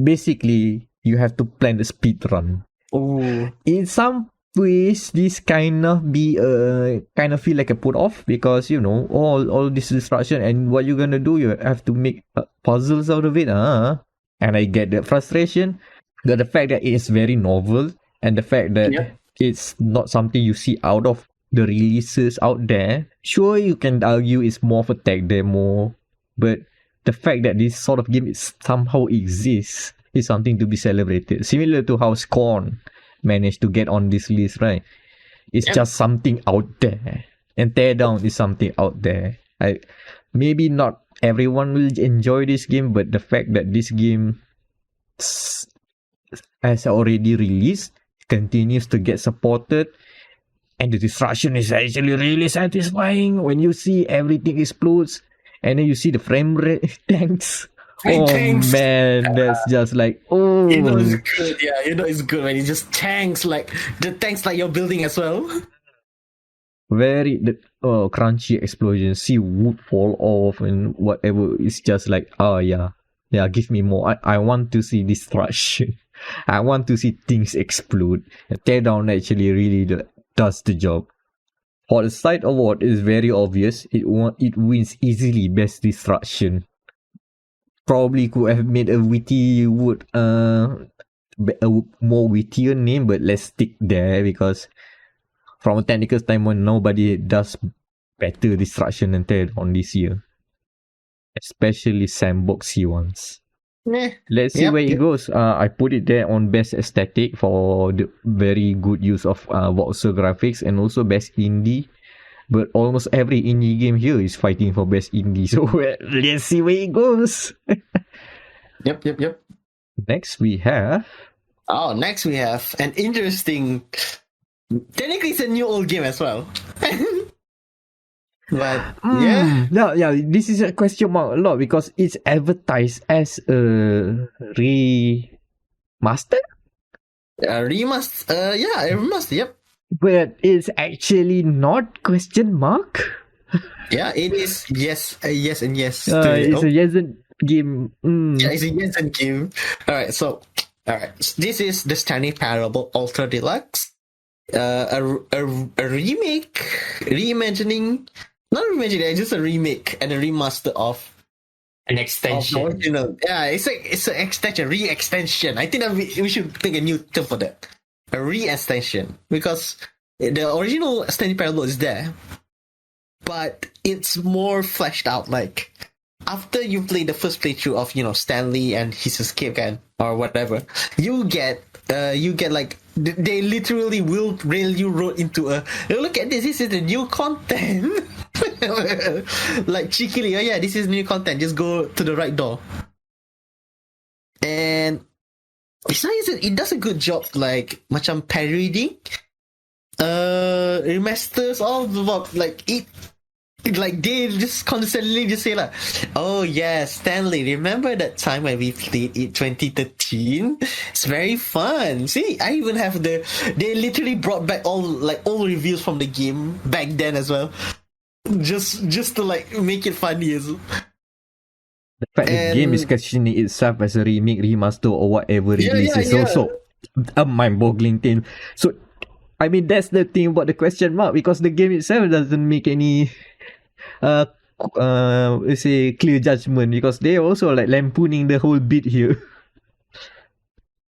Basically, you have to plan the speed run. Oh. In some ways, this kind of feel like a put off, because all this destruction, and what you're gonna do, you have to make puzzles out of it. And I get the frustration, but the fact that it is very novel, and the fact that it's not something you see out of the releases out there. Sure, you can argue it's more of a tech demo, but the fact that this sort of game somehow exists is something to be celebrated. Similar to how Scorn managed to get on this list, right? It's just something out there. And Teardown is something out there. Maybe not everyone will enjoy this game, but the fact that this game has already released, continues to get supported, and the destruction is actually really satisfying when you see everything explodes, and then you see the frame rate tanks. Man, that's just like, it's good. Yeah, it's good when it just tanks like the tanks like you're building as well. Very crunchy explosions, see wood fall off and whatever. It's just like, give me more. I want to see destruction. I want to see things explode. Teardown actually really does the job. For the side award is very obvious. It wins easily best destruction. Probably could have made a more wittier name, but let's stick there, because from a technical standpoint, nobody does better destruction than Teardown this year, especially sandboxy ones. Let's see where it goes. I put it there on best aesthetic for the very good use of voxel graphics, and also best indie. But almost every indie game here is fighting for best indie. So let's see where it goes. Yep. Next we have an interesting. Technically, it's a new old game as well. But this is a question mark a lot, because it's advertised as a remaster. A remaster. Yep. But it's actually not question mark. Yeah, it is yes and yes. It's a yes and game. Yeah, it's a yes and game. Alright, this is the Stanley Parable Ultra Deluxe. A remake, reimagining, not reimagining, just a remake and a remaster of an extension. It's an extension, re-extension. I think that we should pick a new term for that. A re-extension, because the original Stanley Parable is there, but it's more fleshed out. Like, after you play the first playthrough of Stanley and his escape or whatever, you get like they literally will rail you road into look at this is the new content. Like cheekily, this is new content, just go to the right door. And it does a good job like macam parodying remasters all about like it. Like they just constantly just say like, oh yeah, Stanley, remember that time when we played it 2013? It's very fun. See, I even have they literally brought back all reviews from the game back then as well. Just to like make it funny as well. The fact the game is questioning itself as a remake, remaster, or whatever it is also a mind-boggling thing. So, I mean, that's the thing about the question mark, because the game itself doesn't make any let's say clear judgment, because they also like lampooning the whole bit here.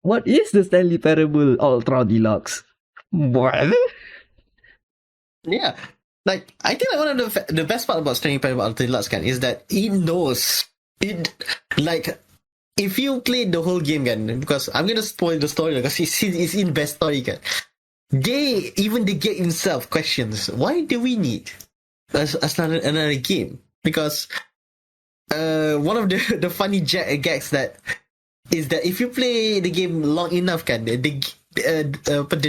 What is the Stanley Parable Ultra Deluxe? What? Yeah, like I think like one of the best part about Stanley Parable Ultra Deluxe is that it knows it, like if you played the whole game again, because I'm gonna spoil the story because it's in best story again. The game itself questions, why do we need another game? Because one of the funny gags that is that if you play the game long enough, the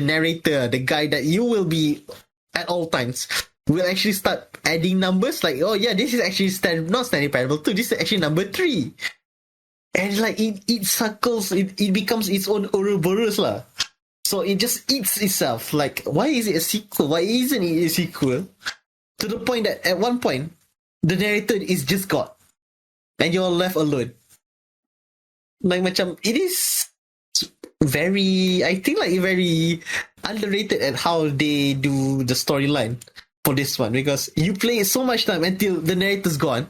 narrator, the guy that you will be at all times, will actually start adding numbers like, oh yeah, this is actually not Stanley Parable 2, this is actually number 3. And like it suckles, it becomes its own Ouroboros lah. So it just eats itself. Like, why is it a sequel? Why isn't it a sequel? To the point that at one point, the narrator is just gone. And you're left alone. Like, macam, it is very, I think like very underrated at how they do the storyline for this one. Because you play so much time until the narrator's gone.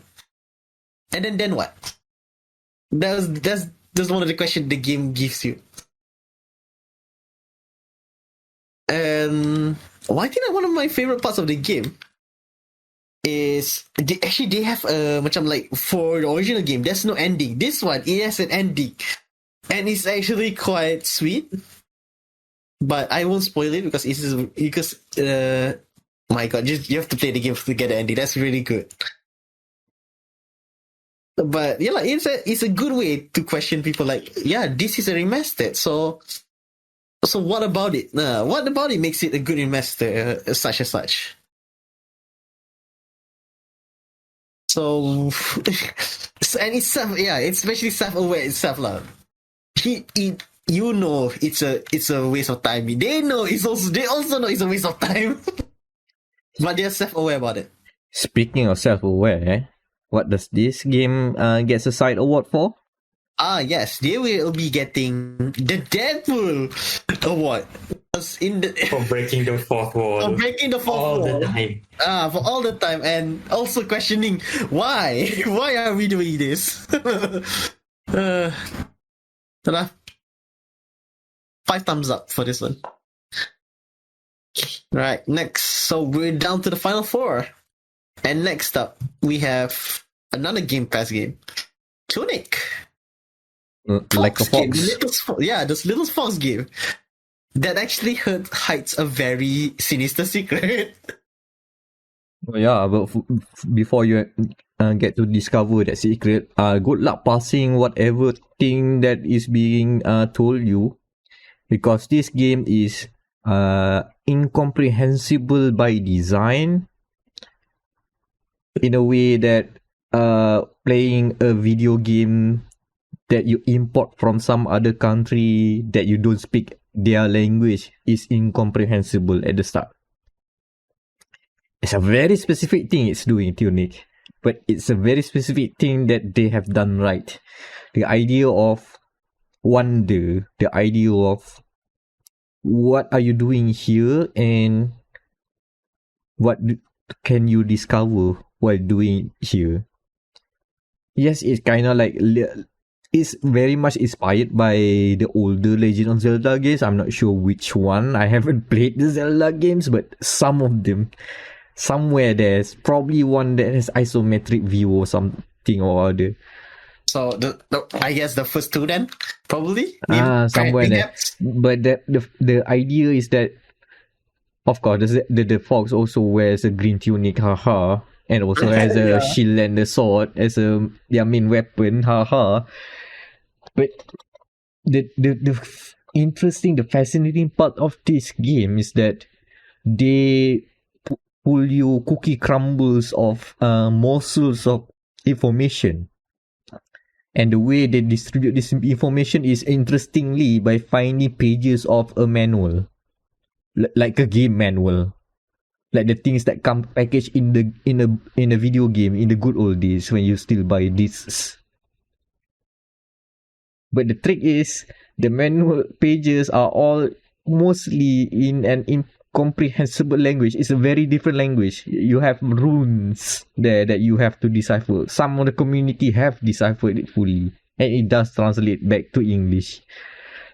And then what? That's one of the questions the game gives you. And I think that one of my favorite parts of the game is they have macam like for the original game, there's no ending. This one, it has an ending, and it's actually quite sweet. But I won't spoil it because my God, you have to play the game to get the ending. That's really good. But yeah, like it's a good way to question people. Like, yeah, this is a remastered, so what about it? What about it makes it a good remaster, such as such? So, and it's especially self-aware itself, lah. You know, it's a waste of time. They also know it's a waste of time, but they're self-aware about it. Speaking of self-aware, what does this game get a side award for? Yes, they will be getting the Deadpool award for breaking the fourth wall. For breaking the fourth wall. For all the time, and also questioning why are we doing this? 5 thumbs up for this one. Right, next. So we're down to the final 4. And next up, we have another Game Pass game. Tunic. Like a fox. This little fox game. That actually hides a very sinister secret. Yeah, but before you get to discover that secret, good luck passing whatever thing that is being told you. Because this game is incomprehensible by design, in a way that playing a video game that you import from some other country that you don't speak their language is incomprehensible at the start. It's a very specific thing it's doing, Tunic, but it's a very specific thing that they have done right. The idea of wonder, the idea of what are you doing here and what can you discover while doing here. Yes, it's kind of like, it's very much inspired by the older Legend of Zelda games. I'm not sure which one. I haven't played the Zelda games, but some of them, somewhere there's probably one that has isometric view or something or other. So I guess the first two then, probably. Somewhere there. But the idea is that, of course, the fox also wears a green tunic, haha, and also has a shield and a sword as their main weapon, haha. But the fascinating part of this game is that they pull you cookie crumbles of morsels of information. And the way they distribute this information is interestingly by finding pages of a manual, like a game manual, like the things that come packaged in a video game in the good old days when you still buy discs. But the trick is the manual pages are all mostly in an incomprehensible language. It's a very different language. You have runes there that you have to decipher. Some of the community have deciphered it fully, and it does translate back to English.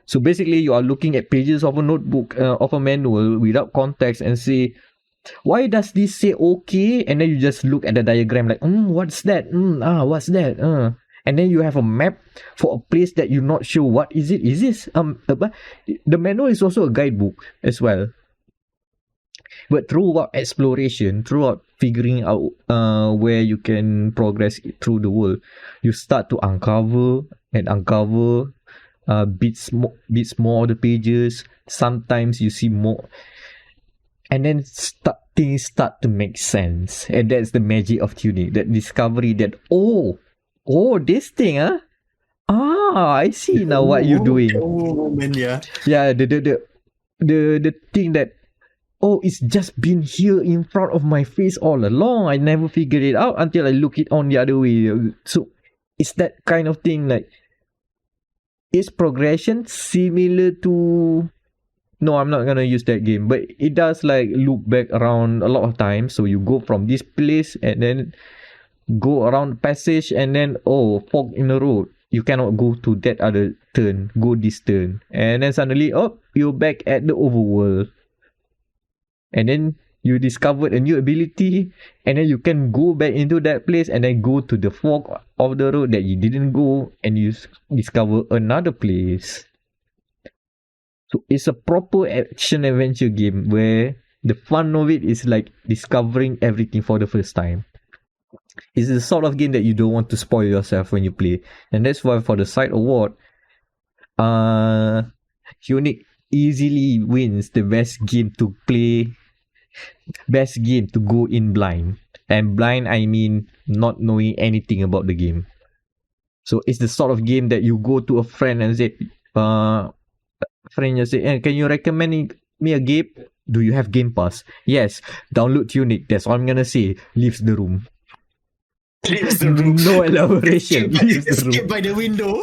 So basically, you are looking at pages of a notebook, of a manual without context and say, why does this say okay? And then you just look at the diagram like, what's that? What's that? And then you have a map for a place that you're not sure what is it. Is this the manual is also a guidebook as well. But throughout exploration, throughout figuring out where you can progress through the world, you start to uncover bits more of the pages. Sometimes you see more, and then things start to make sense. And that's the magic of Tunic, that discovery that this thing, I see now what you're doing. Yeah. Yeah, the thing that, it's just been here in front of my face all along. I never figured it out until I look it on the other way. So it's that kind of thing. Like, is progression similar to... No, I'm not gonna use that game, but it does like loop back around a lot of times. So you go from this place and then go around the passage, and then fork in the road. You cannot go to that other turn. Go this turn, and then suddenly, you're back at the overworld. And then you discovered a new ability, and then you can go back into that place and then go to the fork of the road that you didn't go, and you discover another place. So it's a proper action adventure game where the fun of it is like discovering everything for the first time. It's the sort of game that you don't want to spoil yourself when you play. And that's why for the side award, Tunic easily wins the best game to play, best game to go in blind. And blind, I mean not knowing anything about the game. So it's the sort of game that you go to a friend and say, can you recommend me a game? Do you have Game Pass? Yes. Download Tunic. That's all I'm gonna say. Leaves the room. Leaves the room. No elaboration. Escape by the window.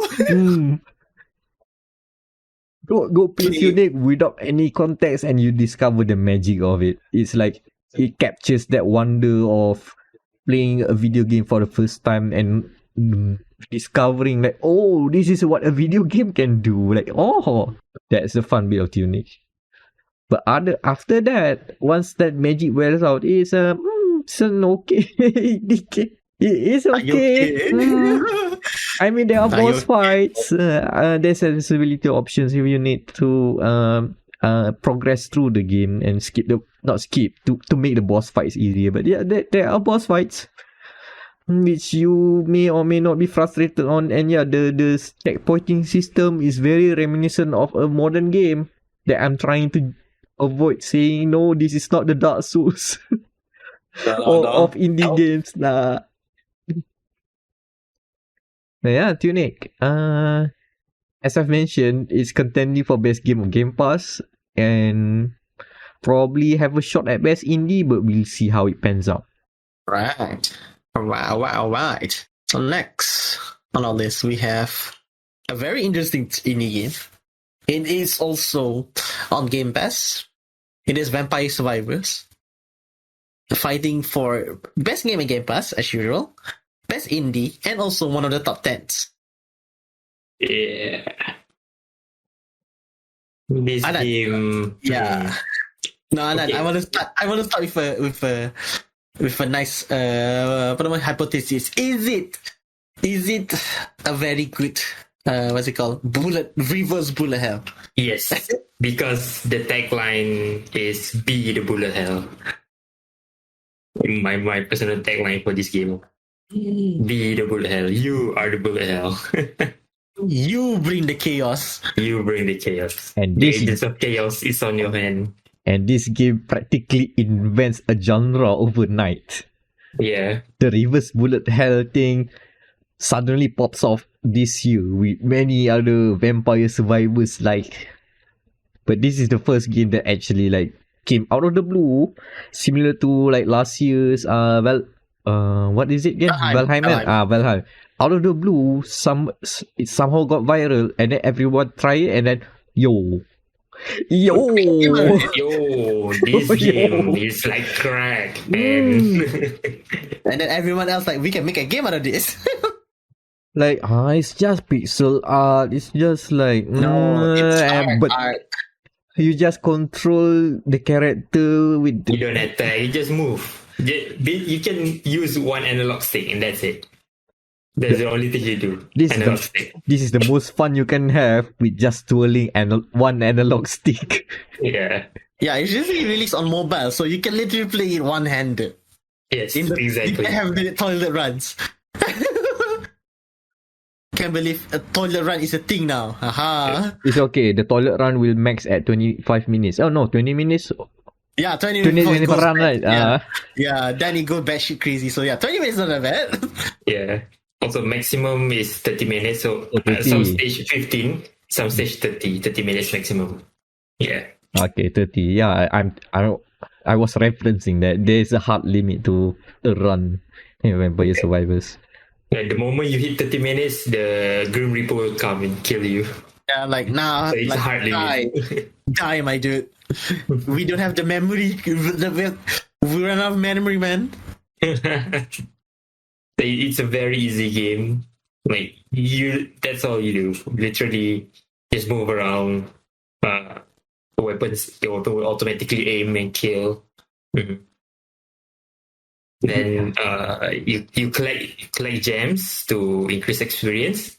Go play Tunic without any context, and you discover the magic of it. It's like it captures that wonder of playing a video game for the first time and discovering like, this is what a video game can do. Like, that's the fun bit of Tunic. But after that, once that magic wears out, it's okay. It's okay. I mean, there are boss fights. There's accessibility options if you need to progress through the game and to make the boss fights easier. But yeah, there are boss fights which you may or may not be frustrated on. And yeah, the checkpointing system is very reminiscent of a modern game that I'm trying to avoid saying. No, this is not the Dark Souls of indie games. Yeah, Tunic. As I've mentioned, it's contending for best game on Game Pass and probably have a shot at best indie, but we'll see how it pans out. Right. Right. So next on our list, we have a very interesting indie game. It is also on Game Pass. It is Vampire Survivors. Fighting for best game in Game Pass, as usual. Best indie, and also one of the top 10s. Yeah. This game. Yeah. No, okay. I want to start with a nice hypothesis. Is it a very good what's it called? Reverse bullet hell? Yes, because the tagline is "Be the bullet hell." My personal tagline for this game: "Be the bullet hell. You are the bullet hell." You bring the chaos. You bring the chaos. And The this agents of chaos is on your hand. And this game practically invents a genre overnight. Yeah. The reverse bullet hell thing suddenly pops off this year with many other vampire survivors like. But this is the first game that actually like came out of the blue, similar to like last year's what is it again? Valheim. Valheim. Out of the blue, it somehow got viral, and then everyone try it, and then yo, Yo, this game is like crack, man. And then everyone else like, we can make a game out of this. like it's just pixel art. It's just like No, it's but art. you just control the character with. You don't attack. You just move. You can use one analog stick, and that's it. That's the only thing you do. This is the most fun you can have with just twirling one analog stick. Yeah. Yeah, it's usually released on mobile, so you can literally play it one-handed. Yes, You exactly. can have the toilet runs. Can't believe a toilet run is a thing now. Haha. It's okay. The toilet run will max at 25 minutes. Oh no, 20 minutes. Yeah, 20 20 minutes. minutes per run, right? Yeah, then it goes batshit crazy. So yeah, 20 minutes is not that bad. Yeah. Also, maximum is 30 minutes. So 30. some stage 15, some stage 30 minutes maximum. Yeah. Okay, 30. Yeah, I was referencing that there's a hard limit to a run in Vampire Survivors. And the moment you hit 30 minutes, the Grim Reaper will come and kill you. Yeah, like nah, So it's like a hard limit. die, my dude. We don't have the memory. We run out of memory, man. It's a very easy game. Like that's all you do. Literally, just move around. Weapons will automatically aim and kill. Mhm. Then you collect gems to increase experience.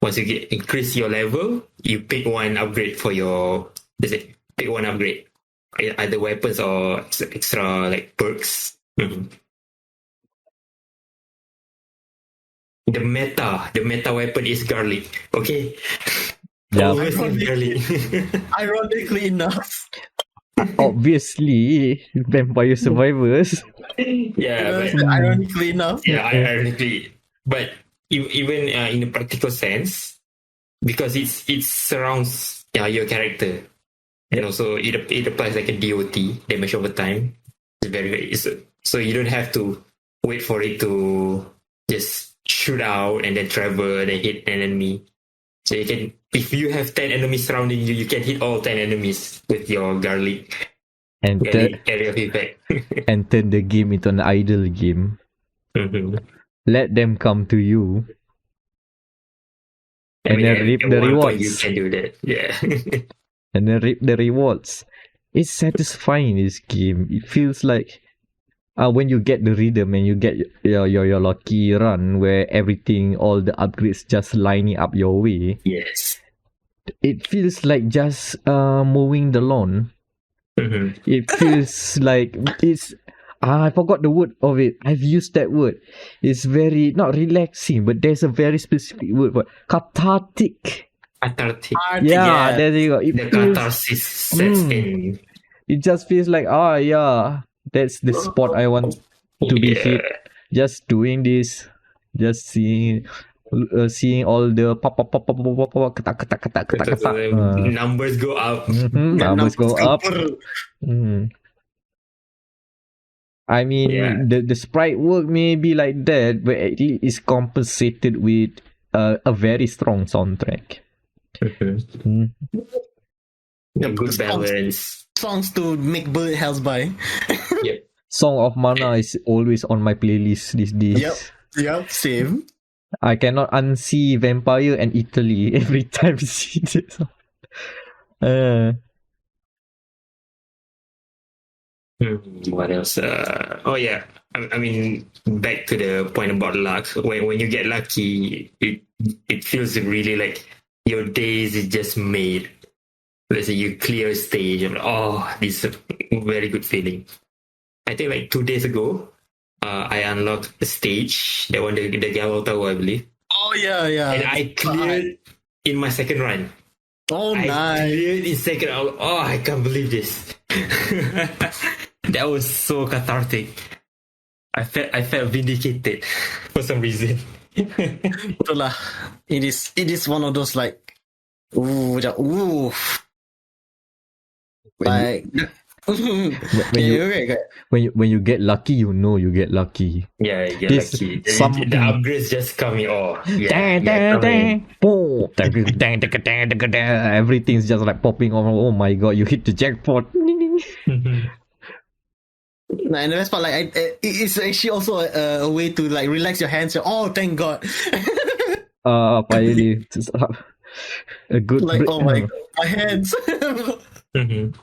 Once you increase your level, you pick one upgrade for your. Pick one upgrade, either weapons or extra like perks. Mhm. The meta weapon is garlic. Okay. Yeah. Always have garlic. Ironically enough. Obviously, Vampire Survivors. Yeah, but Ironically enough. yeah, ironically, but even in a practical sense, because it surrounds your character, and also it applies like a DOT, damage over time. So you don't have to wait for it to just shoot out and then travel and then hit an enemy. So you can, if you have 10 enemies surrounding you, you can hit all 10 enemies with your garlic And area of effect. and turn the game into an idle game. Mhm. Let them come to you. I And mean, then reap at the one point rewards. you can do that. Yeah. And then reap the rewards. It's satisfying, this game. It feels like when you get the rhythm and you get your lucky run where everything, all the upgrades just lining up your way. Yes. It feels like just mowing the lawn. Mhm. It feels like it's I forgot the word of it. I've used that word. It's very not relaxing, but there's a very specific word for it. Cathartic. Cathartic. Yeah, there you go. The catharsis sets in. It just feels like yeah, that's the spot I want to be hit. Just doing this, just seeing all the pop ketak ketak ketak ketak ketak. Numbers go up. Numbers go up. I mean, the sprite work may be like that, but it is compensated with a very strong soundtrack. A good balance. Songs to make bullet hells by. Yep. Song of Mana is always on my playlist these days. Yep, same. I cannot unsee Vampire and Italy every time I see this. What else? I mean, back to the point about luck. When you get lucky, it feels really like your days is just made. Let's say you clear a stage, and this is a very good feeling. I think like 2 days ago, I unlocked the stage, that one, the Gallo Tower, I believe. Oh yeah. and I cleared in my second run. Oh I nice. cleared in second. Oh, I can't believe this. That was so cathartic. I felt vindicated for some reason. Itulah. It is one of those like like when you get lucky, you know you get lucky. Yeah, you get This- lucky. some- The upgrades just coming. Oh, yeah. Dang, dang, dang, boom, dang, dang, dang, dang, dang, dang. Everything's just like popping off. Oh my god, you hit the jackpot. and the best part, like, it's actually also a way to like relax your hands. Oh, thank God! Finally, a good like, break. oh my God, my hands. Mhm.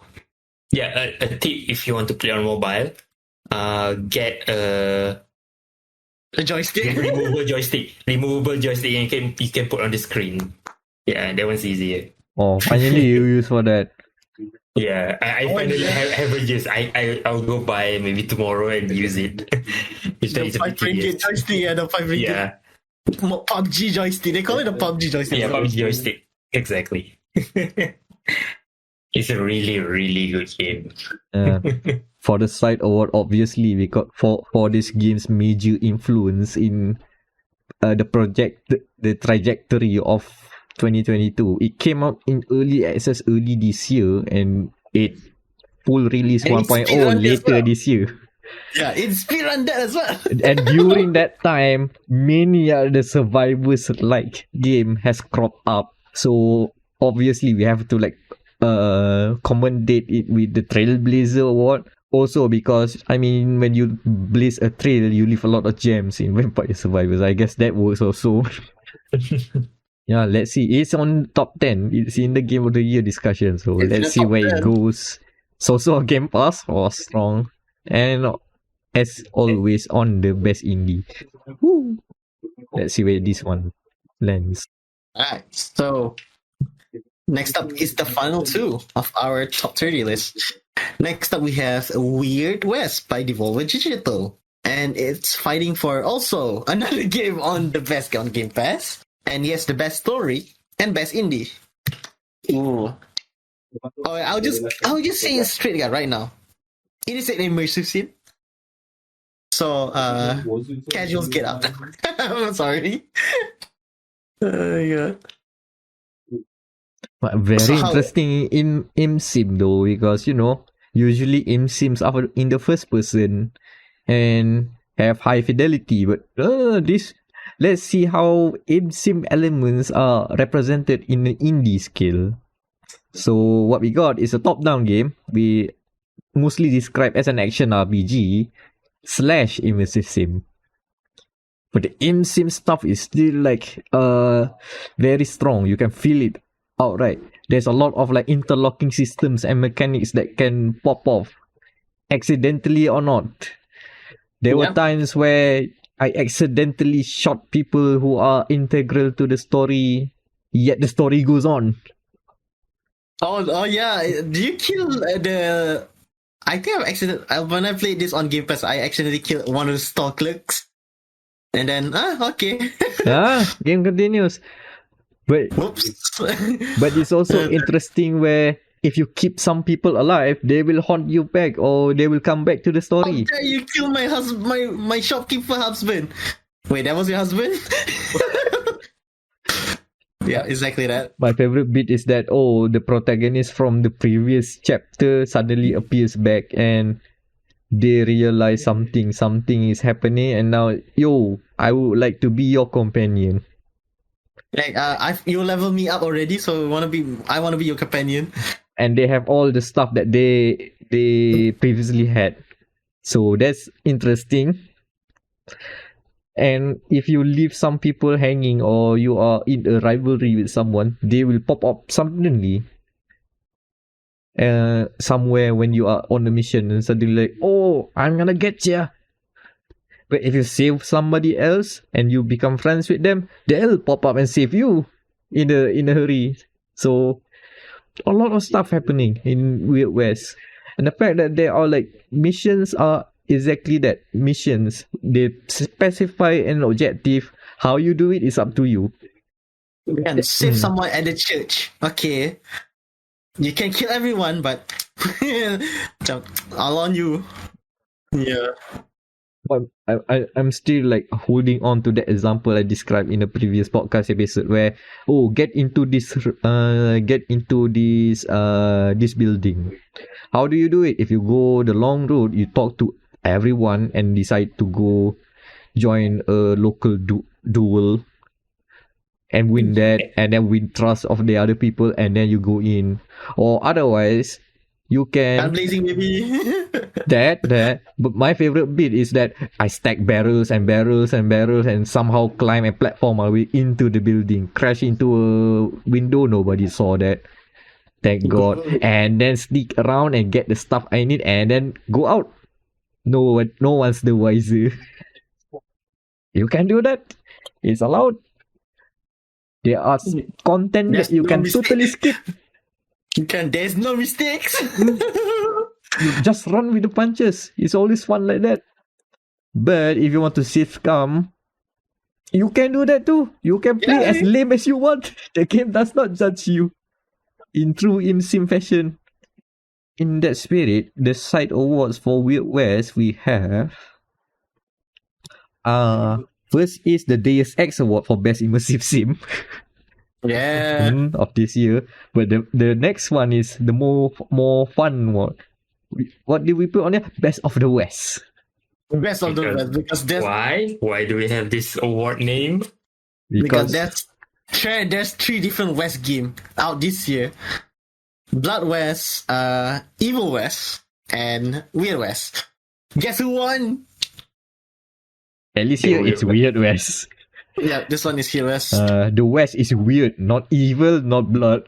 Yeah, a tip if you want to play on mobile, get a A joystick. removable joystick. Removable joystick you can put on the screen. Yeah, that one's easier. Oh, finally you use for that. Yeah, I finally have a use. I'll go buy maybe tomorrow and use it. It's The a bit $5 tedious. joystick, yeah, the $5 Yeah, PUBG joystick. They call it a PUBG joystick. yeah, PUBG joystick. Exactly. It's a really, really good game. For the side award, obviously we got for this game's major influence in the trajectory of 2022. It came out in early access early this year, and it full release And it's 1.0 speedrun as later well. this year. Yeah, it's speedrun that as well. And during that time, many other survivors like game has cropped up. So obviously we have to like commendate it with the Trailblazer award. Also because I mean when you blaze a trail, you leave a lot of gems in Vampire Survivors. I guess that works also. Yeah, let's see. It's on top 10. It's in the Game of the Year discussion. So It's in let's the see top where 10. it goes. It's also a Game Pass. Oh, strong. And as always, on the best indie. Woo. Let's see where this one lands. Alright, so next up is the final two of our top 30 list. Next up, we have Weird West by Devolver Digital. And it's fighting for also another game on the best on Game Pass. And yes, the best story and best indie. Ooh. Oh, I'll just say it straight right now. It is an immersive sim. So casuals get out. I'm sorry. Yeah. But very So how- interesting in ImSim though, because usually ImSims are in the first person and have high fidelity, but let's see how ImSim elements are represented in the indie scale. So what we got is a top-down game we mostly describe as an action RPG / immersive sim. But the ImSim stuff is still like very strong. You can feel it outright. There's a lot of like interlocking systems and mechanics that can pop off accidentally or not. There were times where I accidentally shot people who are integral to the story, yet the story goes on. Oh yeah. Do you kill the? I think when I played this on Game Pass, I accidentally killed one of the store clerks. And then okay. Game continues. But Whoops. but it's also interesting where if you keep some people alive, they will haunt you back or they will come back to the How story. dare you kill my husband, my shopkeeper husband? Wait, that was your husband? Yeah, exactly that. My favorite bit is that the protagonist from the previous chapter suddenly appears back and they realize something is happening, and now I would like to be your companion. Like, you level me up already, so I wanna be your companion. And they have all the stuff that they previously had. So that's interesting. And if you leave some people hanging or you are in a rivalry with someone, they will pop up suddenly somewhere when you are on a mission and suddenly like, I'm gonna get ya. But if you save somebody else and you become friends with them, they'll pop up and save you in a hurry. So a lot of stuff happening in Weird West. And the fact that there are like missions are exactly that, missions. They specify an objective, How you do it is up to you. And save someone at the church. Okay. You can kill everyone, but all on you. Yeah. But I'm still like holding on to that example I described in the previous podcast episode where get into this building. How do you do it? If you go the long road, you talk to everyone and decide to go join a local duel and win that, and then win trust of the other people, and then you go in. Or otherwise, you can blazing baby. that. But my favorite bit is that I stack barrels and somehow climb a platform my way into the building, crash into a window. Nobody saw that. Thank God. And then sneak around and get the stuff I need, and then go out. No one's the wiser. You can do that. It's allowed. There are content that you can totally skip. There's no mistakes. You just run with the punches. It's always fun like that. But if you want to save scum, you can do that too. You can play as lame as you want. The game does not judge you. In true ImSim fashion. In that spirit, the side awards for Weird West we have. First is the Deus Ex Award for Best Immersive Sim. Yeah. Of this year. But the next one is the more fun one. What did we put on there? Best of the West. Best of the West, because there's why do we have this award name? Because there's 3 different West games out this year. Blood West, Evil West, and Weird West. Guess who won? At least here it's Weird West. Yeah, this one is here West. The West is weird, not evil, not blood.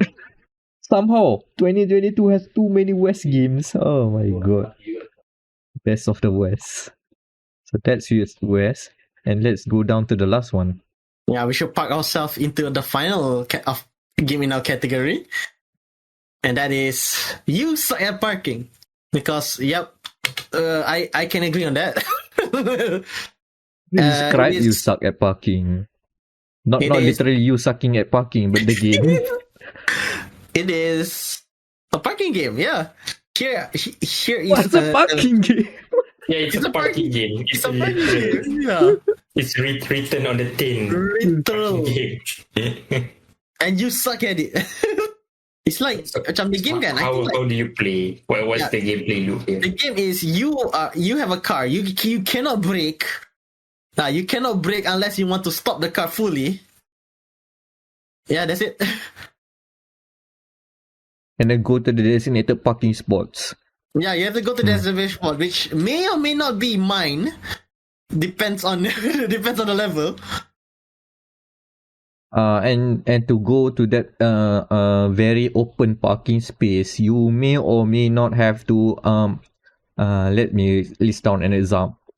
Somehow, 2022 has too many West games. Oh my god. Best of the West. So that's West. And let's go down to the last one. Yeah, we should park ourselves into the final of game in our category. And that is you suck at parking. Because, I can agree on that. Describe you suck at parking. Not literally you sucking at parking, but the game. It is a parking game, yeah. Here is What's a parking game? Yeah, it's a parking game. It's a parking game. Yeah. It's written on the tin. Literal. And you suck at it. It's like macam the game kan. How do you play? What's the gameplay loop here? The game is you have a car. You cannot brake. You cannot brake unless you want to stop the car fully. Yeah, that's it. And then go to the designated parking spots. Yeah, you have to go to the designated spot, which may or may not be mine. Depends on the level. And to go to that very open parking space, you may or may not have to let me list down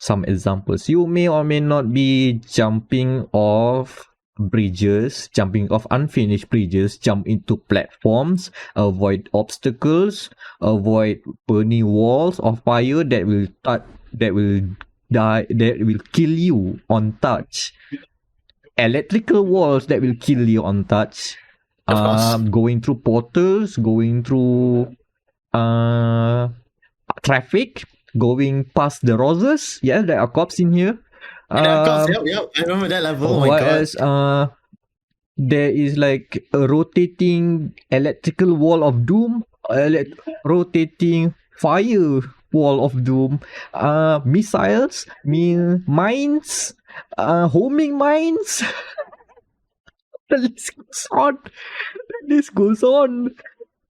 some examples. You may or may not be jumping off bridges, jumping off unfinished bridges, jump into platforms, avoid obstacles, avoid burning walls of fire that will kill you on touch. Electrical walls that will kill you on touch. Going through portals, going through traffic, going past the roses. Yeah, there are cops in here. Yep. I remember that level. Oh my god. Else, there is like a rotating electrical wall of doom, rotating fire wall of doom, missiles, mines, homing mines. The list goes on.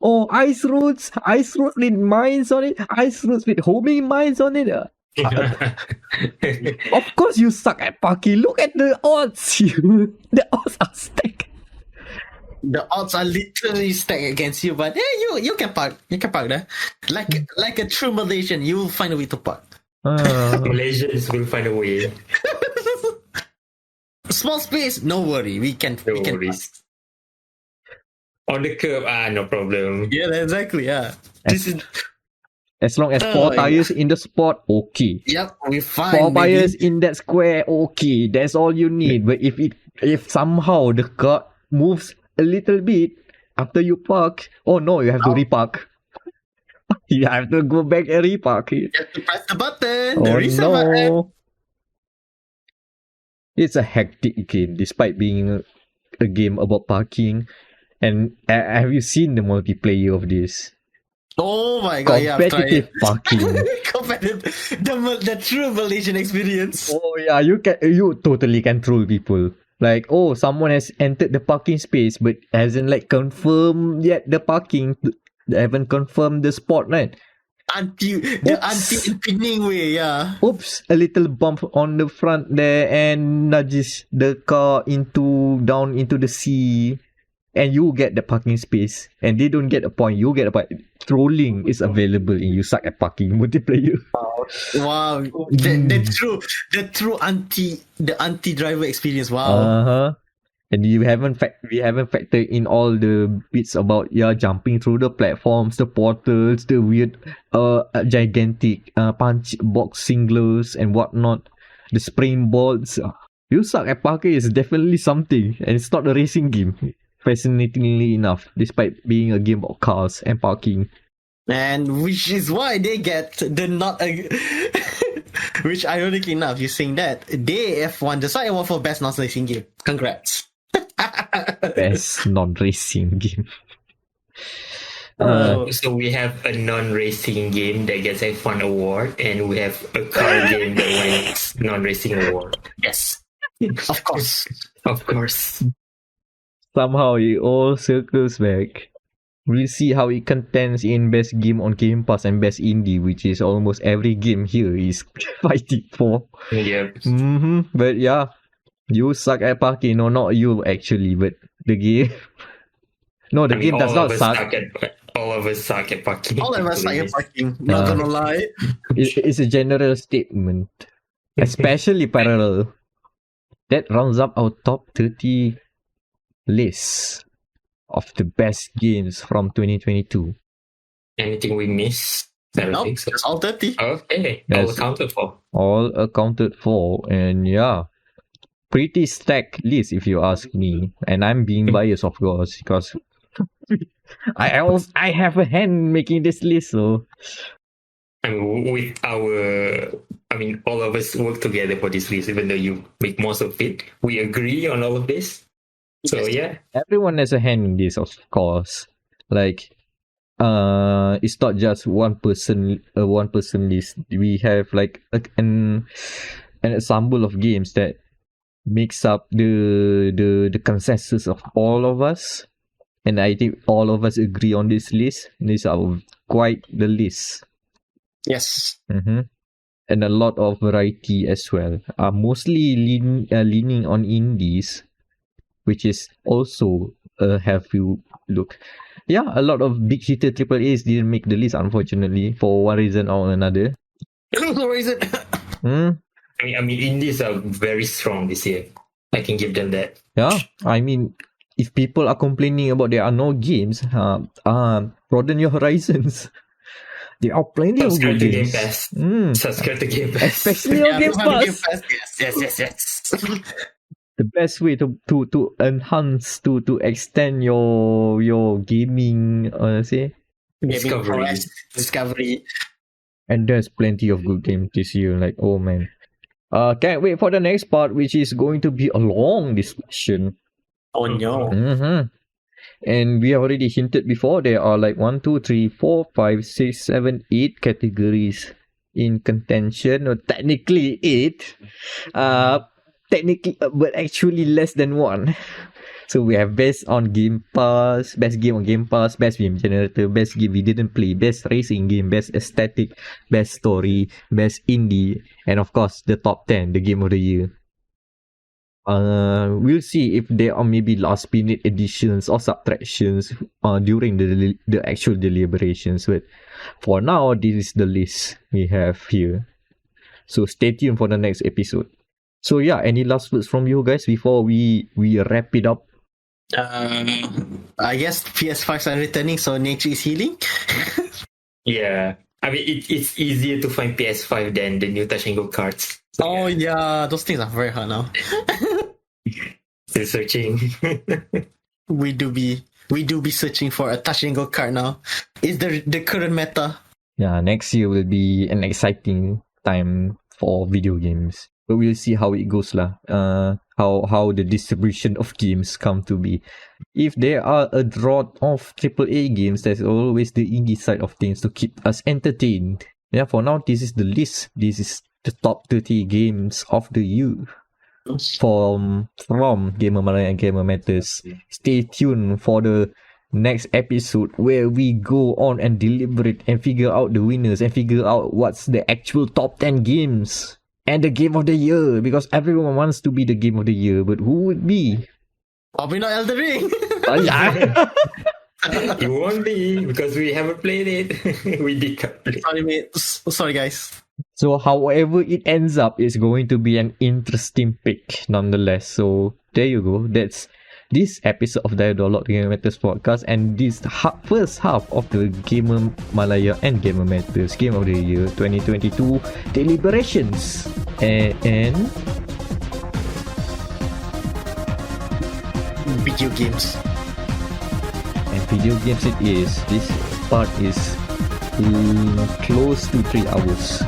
Oh, ice roads with mines on it, ice roads with homing mines on it. Of course you suck at parking. Look at the odds. The odds are stacked. The odds are literally stacked against you, but yeah, you can park. You can park there. Like a true Malaysian, you will find a way to park. Malaysians will find a way. Small space, no worry. We can park. On the curb, no problem. Yeah, exactly. Yeah. This is As long as 4 tires in the spot, okay. Yep, we're 4 fine, tires baby. in that square, okay. That's all you need. But if somehow the car moves a little bit after you park, oh no, you have to repark. You have to go back and repark it. You have to press the button, the Oh reset button. no. It's a hectic game despite being a game about parking. And have you seen the multiplayer of this? Oh my god, yeah, I've tried Competitive it. parking. Competitive, the true Malaysian experience. Oh yeah, you totally can troll people. Like, oh, someone has entered the parking space but hasn't like confirmed yet the parking. They haven't confirmed the spot, right? The anti-impeding way, yeah. Oops, a little bump on the front there and nudges the car down into the sea. And you get the parking space. And they don't get a point. You get a point. Trolling is available in You Suck at Parking multiplayer. Wow, the true anti-driver experience. Wow. And we haven't factored in all the bits about jumping through the platforms, the portals, the weird gigantic punch box singlers and whatnot, the springboards. You Suck at Parking is definitely something, and it's not a racing game. Fascinatingly enough, despite being a game of cars and parking. And which is why they get the not which ironically enough, you're saying that they have won the side award for best non-racing game. Congrats. Best non-racing game. So we have a non-racing game that gets a fun award, and we have a car game that wins non-racing award. Yes, of course. Of course. Somehow it all circles back. We'll see how it contends in best game on Game Pass and best indie, which is almost every game here is fighting for. Yeah. But yeah, You Suck at Parking. No, not you actually, but the game. No, the game does not suck. All of us suck at parking. All of us suck at parking. Not gonna lie. It's a general statement, especially Parallel. That rounds up our top 30 list of the best games from 2022. Anything we miss? I don't think so. It's all 30. Okay, Yes. all accounted for. All accounted for, and yeah, pretty stacked list if you ask me. And I'm being biased, of course, because I have a hand making this list, so. I mean, all of us work together for this list, even though you make most of it. We agree on all of this. So yeah, Everyone has a hand in this, of course. Like, it's not just one person list. We have like an ensemble of games that makes up the consensus of all of us, and I think all of us agree on this list. These are quite the list. Yes. And a lot of variety as well. Mostly leaning on indies, which is also a healthy look. Yeah, a lot of big hitter AAAs didn't make the list, unfortunately, for one reason or another. No reason. I mean, indies are very strong this year. I can give them that. Yeah, I mean, if people are complaining about there are no games, broaden your horizons. There are plenty of good Subscribe to Game games. Pass. Subscribe to Game Pass. Especially on Game Pass. Yes. The best way to enhance, to extend your gaming Discovery. And there's plenty of good games this year. Like, oh man. Can't wait for the next part, which is going to be a long discussion. Oh no. And we have already hinted before, there are like 1, 2, 3, 4, 5, 6, 7, 8 categories in contention, or technically 8. But actually less than 1. So we have best on Game Pass, best game on Game Pass, best game generator, best game we didn't play, best racing game, best aesthetic, best story, best indie, and of course the top 10, the game of the year. We'll see if there are maybe last minute additions or subtractions during the actual deliberations. But for now, this is the list we have here. So stay tuned for the next episode. So yeah, any last words from you guys before we wrap it up? I guess PS5s are returning, so nature is healing. Yeah, I mean, it's easier to find PS5 than the new touch and go cards. Oh yeah, those things are very hard now. Still searching. We do be searching for a touch and go card now. Is the current meta? Yeah, next year will be an exciting time for video games. But we'll see how it goes lah. How the distribution of games come to be. If there are a drought of AAA games, there's always the indie side of things to keep us entertained. Yeah, for now, this is the list. This is the top 30 games of the year from Gamer Malaya and Gamer Matters. Stay tuned for the next episode where we go on and deliberate and figure out the winners and figure out what's the actual top 10 games and the game of the year, because everyone wants to be the game of the year, but who would be? Probably not Elden Ring. Yeah. It won't be because we haven't played it. We did not play. Sorry, mate. Sorry, guys. So however it ends up, it's going to be an interesting pick nonetheless. So there you go. That's this episode of Dialogue Gamer Matters podcast, and this first half of the Gamer Malaya and Gamer Matters Game of the Year 2022 deliberations. And Video games. and video games it is. This part is close to 3 hours.